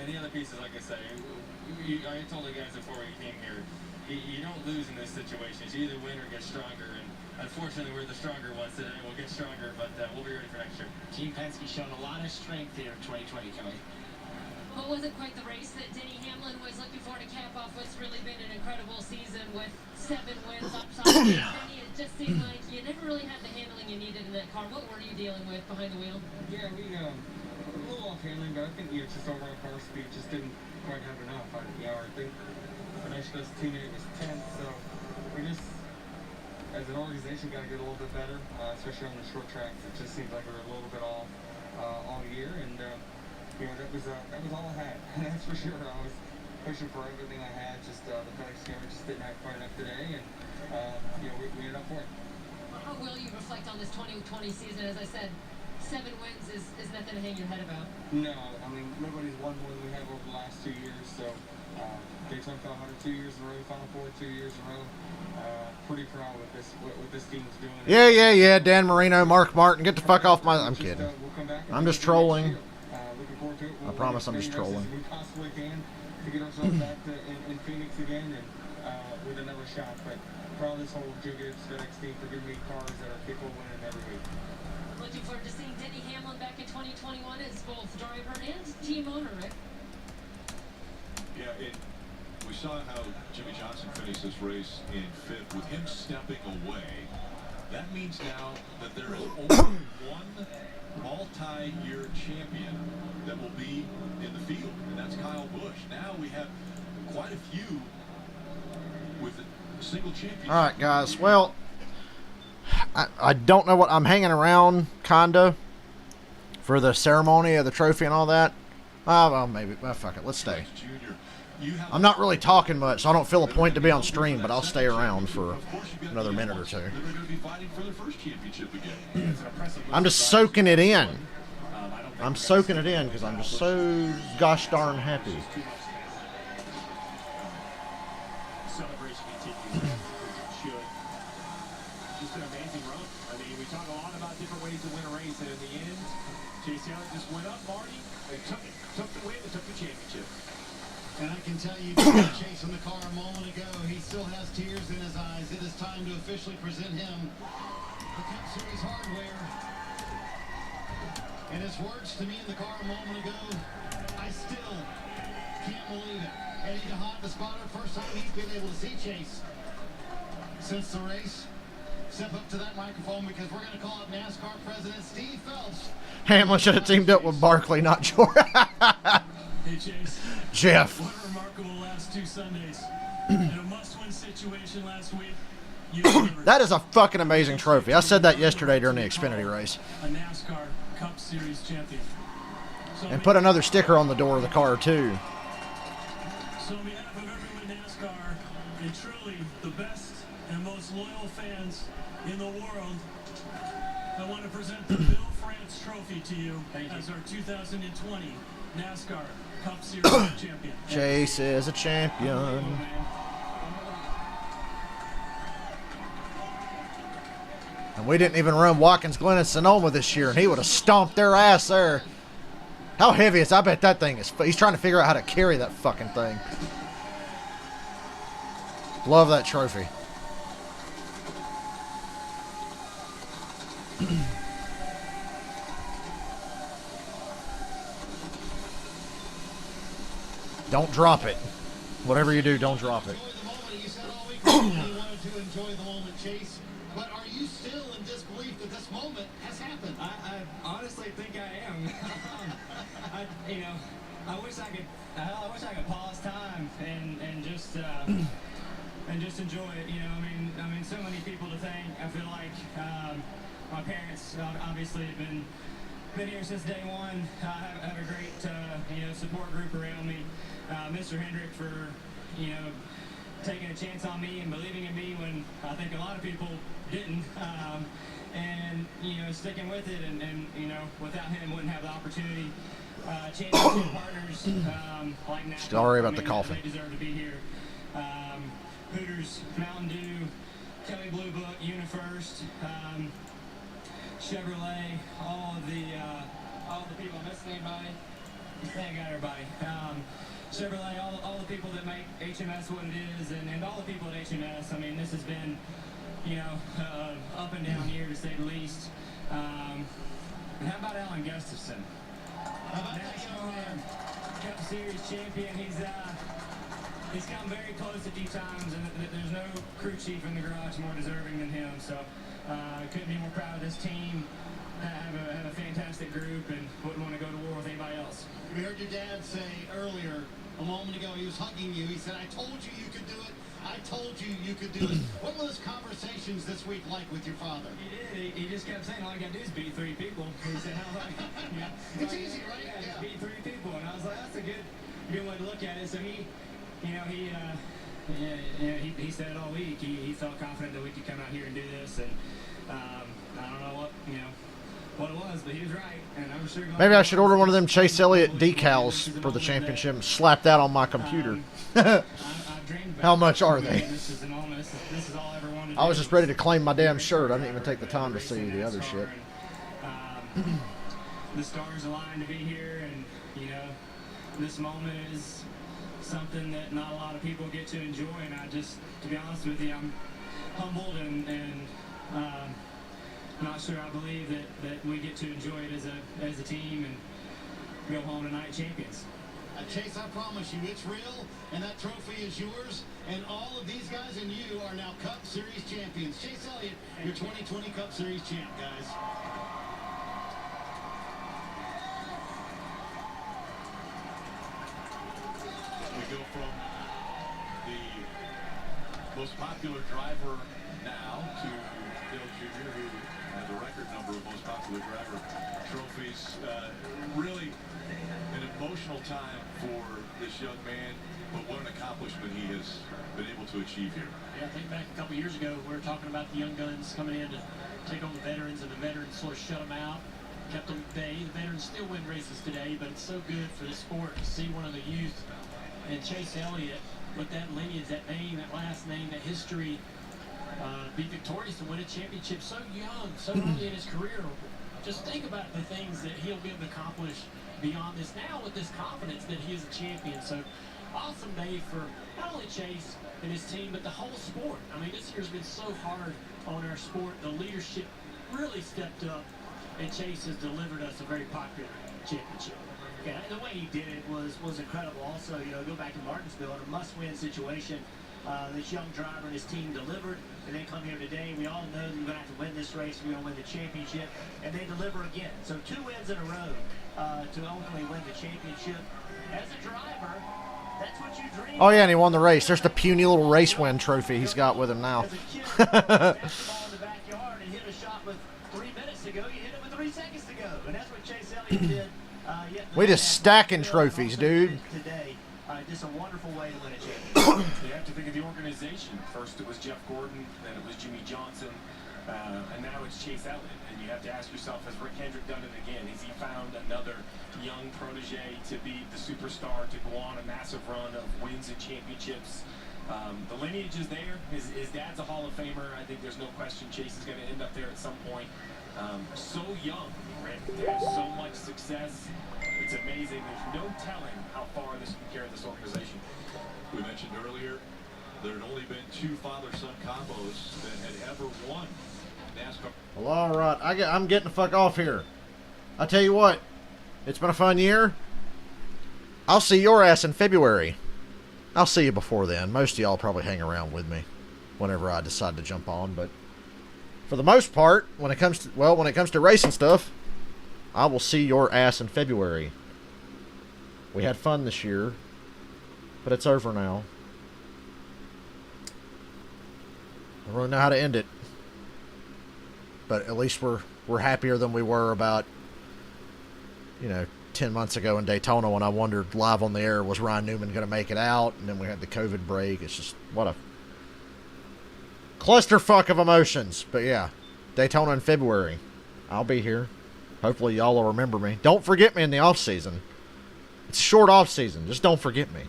S13: and the other piece is, like I say, I told the guys before we came here, you don't lose in this situation. You either win or get stronger. And unfortunately, we're the stronger ones today. We'll get stronger, but we'll be ready for next year.
S11: Team Penske showing a lot of strength here in 2020, Kelly.
S6: Well, it wasn't quite the race that Denny Hamlin was looking for to cap off what's really been an incredible season with 7 wins up top. Denny, it just seemed like you never really had the handling you needed in that car. What were you dealing with behind the wheel?
S13: Yeah, we a little off handling, but I think just overall car speed just didn't quite have enough. I think the next best teammate was 10th, so we just, as an organization, got to get a little bit better, especially on the short tracks. It just seems like we were a little bit off all year, and that was all I had. That's for sure. I was pushing for everything I had. Just the FedEx camera just didn't have quite enough today, and we ended up for it.
S6: How will you reflect on this 2020 season? As I said, 7 wins is nothing to hang your head about.
S13: No, I mean nobody's won more than we have over the last 2 years. So Daytona 500 2 years in a row, Final Four 2 years in a row. Pretty proud with what this team's doing.
S1: Yeah. Dan Marino, Mark Martin, get the fuck off my. I'm kidding. I'm just trolling.
S13: Looking forward to it.
S1: I promise I'm just trolling.
S13: We possibly can to get ourselves back in Phoenix again and with another shot. But proud of this whole Joe Gibbs FedEx team for giving me cars that are capable of winning every week.
S6: Looking forward to seeing Denny Hamlin back in 2021 as both driver and team owner, Rick.
S2: Yeah, we saw how Jimmy Johnson finished this race in 5th with him stepping away. That means now that there is only one multi-year champion that will be in the field, and that's Kyle Busch. Now we have quite a few with a single champion.
S1: All right, guys. Well, I don't know what I'm hanging around, kinda, for the ceremony of the trophy and all that. Well, maybe. Well, fuck it. Let's stay. I'm not really talking much, so I don't feel a point to be on stream, but I'll stay around for another minute or two. I'm just soaking it in. I'm soaking it in because I'm just so gosh darn happy.
S11: Celebration continues. Should. Just an amazing run. I mean, we talk a lot about different ways to win a race, and in the end, Chase Elliott just went up, Marty, and took the win and took the championship.
S10: And I can tell you, Chase in the car a moment ago, he still has tears in his eyes. It is time to officially present him the Cup Series hardware. And his words to me in the car a moment ago, I still can't believe it. Eddie DeHaan, the spotter, first time he's been able to see Chase since the race. Step up to that microphone because we're going to call up NASCAR President Steve Phelps.
S1: Hamlin should have teamed up with Barkley, not George.
S14: Hey, Chase.
S1: Jeff.
S14: What a remarkable last 2 Sundays. In a must-win situation last week, you
S1: That is a fucking amazing trophy. I said that yesterday during the Xfinity race.
S14: A NASCAR Cup Series champion. So
S1: And put another sticker on the door of the car, too.
S14: So on behalf of everyone in NASCAR, and truly the best and most loyal fans in the world, I want to present the Bill France Trophy to you as our 2020 NASCAR Cup Series champion.
S1: Chase is a champion. And we didn't even run Watkins Glen and Sonoma this year, and he would have stomped their ass there. How heavy is? I bet that thing is. He's trying to figure out how to carry that fucking thing. Love that trophy. Don't drop it. Whatever you do, don't drop it.
S10: You said all week you wanted to enjoy the moment, Chase. But are you still in disbelief that this moment has happened?
S7: I honestly think I am. I wish I could pause time and just enjoy it. I mean, so many people to thank. I feel like my parents obviously have been here since day one. I have a great support group around me. Mr. Hendrick for taking a chance on me and believing in me when I think a lot of people didn't, and sticking with it, and without him wouldn't have the opportunity. Championship partners like NASCAR.
S1: Still worry about the coffee.
S7: They deserve to be here. Hooters, Mountain Dew, Kelly Blue Book, UniFirst, Chevrolet, all the people. I'm missing anybody. Thank God, everybody. Chevrolet, all the people that make HMS what it is, and all the people at HMS. I mean, this has been, you know, up and down year to say the least. And how about Alan Gustafson? National Cup Series champion. He's come very close a few times, and there's no crew chief in the garage more deserving than him. So couldn't be more proud of this team. Have a fantastic group, and wouldn't want to go to war with anybody else.
S10: We heard your dad say earlier, a moment ago, he was hugging you. He said, I told you you could do it. I told you you could do it. What were those conversations this week like with your father?
S7: He did. He just kept saying, all I got to do is beat 3 people. He said,
S10: it's easy, right?
S7: Yeah, just beat 3 people. And I was like, that's a good way to look at it. So he said it all week. He felt confident that we could come out here and do this. And I don't know what it was, but he was right. And I'm sure
S1: Maybe I should order one of them Chase Elliott decals for the championship and slap that on my computer. How much are they? I was just ready to claim my damn shirt. I didn't even take the time to see the other shit.
S7: The stars aligned to be here, and this moment is something that not a lot of people get to enjoy. And I just, to be honest with you, I'm humbled and not sure I believe that we get to enjoy it as a team and go home tonight champions.
S10: Chase, I promise you, it's real, and that trophy is yours, and all of these guys and you are now Cup Series champions. Chase Elliott, your 2020 Cup Series champ, guys.
S2: We go from the most popular driver now to Dale Jr., who has a record number of most popular driver trophies. Really an emotional time for this young man, but what an accomplishment he has been able to achieve here.
S11: Yeah, I think back a couple years ago, we were talking about the young guns coming in to take on the veterans, and the veterans sort of shut them out, kept them at bay. The veterans still win races today, but it's so good for the sport to see one of the youth, and Chase Elliott, with that lineage, that name, that last name, that history, be victorious and win a championship so young, so early in his career. Just think about the things that he'll be able to accomplish beyond this now with this confidence that he is a champion. So awesome day for not only Chase and his team, but the whole sport. I mean, this year's been so hard on our sport. The leadership really stepped up, and Chase has delivered us a very popular championship. Yeah, the way he did it was incredible. Also, go back to Martinsville in a must-win situation. This young driver and his team delivered, and they come here today. We all know that we're going to have to win this race. We're going to win the championship, and they deliver again. So 2 wins in a row to ultimately win the championship. As a driver, that's what you dream.
S1: Oh yeah, and he won the race. There's the puny little race win trophy he's got with him now.
S11: As a kid, you the ball in the backyard and hit a shot with 3 minutes to go. You hit it with 3 seconds to go, and that's what Chase Elliott did.
S1: We just stacking trophies, dude.
S11: Today, just a wonderful way to win a championship.
S4: You have to think of the organization. First it was Jeff Gordon, then it was Jimmy Johnson, and now it's Chase Elliott. And you have to ask yourself, has Rick Hendrick done it again? Has he found another young protege to be the superstar, to go on a massive run of wins and championships? The lineage is there. His dad's a Hall of Famer. I think there's no question Chase is going to end up there at some point. So young, right? There's so much success. It's amazing. There's no telling how far this can carry this organization.
S2: We mentioned earlier there had only been 2 father-son combos that had ever won NASCAR.
S1: Well, all right. I'm getting the fuck off here. I tell you what, it's been a fun year. I'll see your ass in February. I'll see you before then. Most of y'all probably hang around with me whenever I decide to jump on, but for the most part, when it comes to racing stuff, I will see your ass in February. We had fun this year, but it's over now. I don't really know how to end it, but at least we're happier than we were about 10 months ago in Daytona, when I wondered live on the air, was Ryan Newman going to make it out? And then we had the COVID break. It's just, what a clusterfuck of emotions. But yeah, Daytona in February. I'll be here. Hopefully y'all will remember me. Don't forget me in the off season. It's a short off season. Just don't forget me.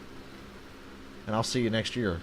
S1: And I'll see you next year.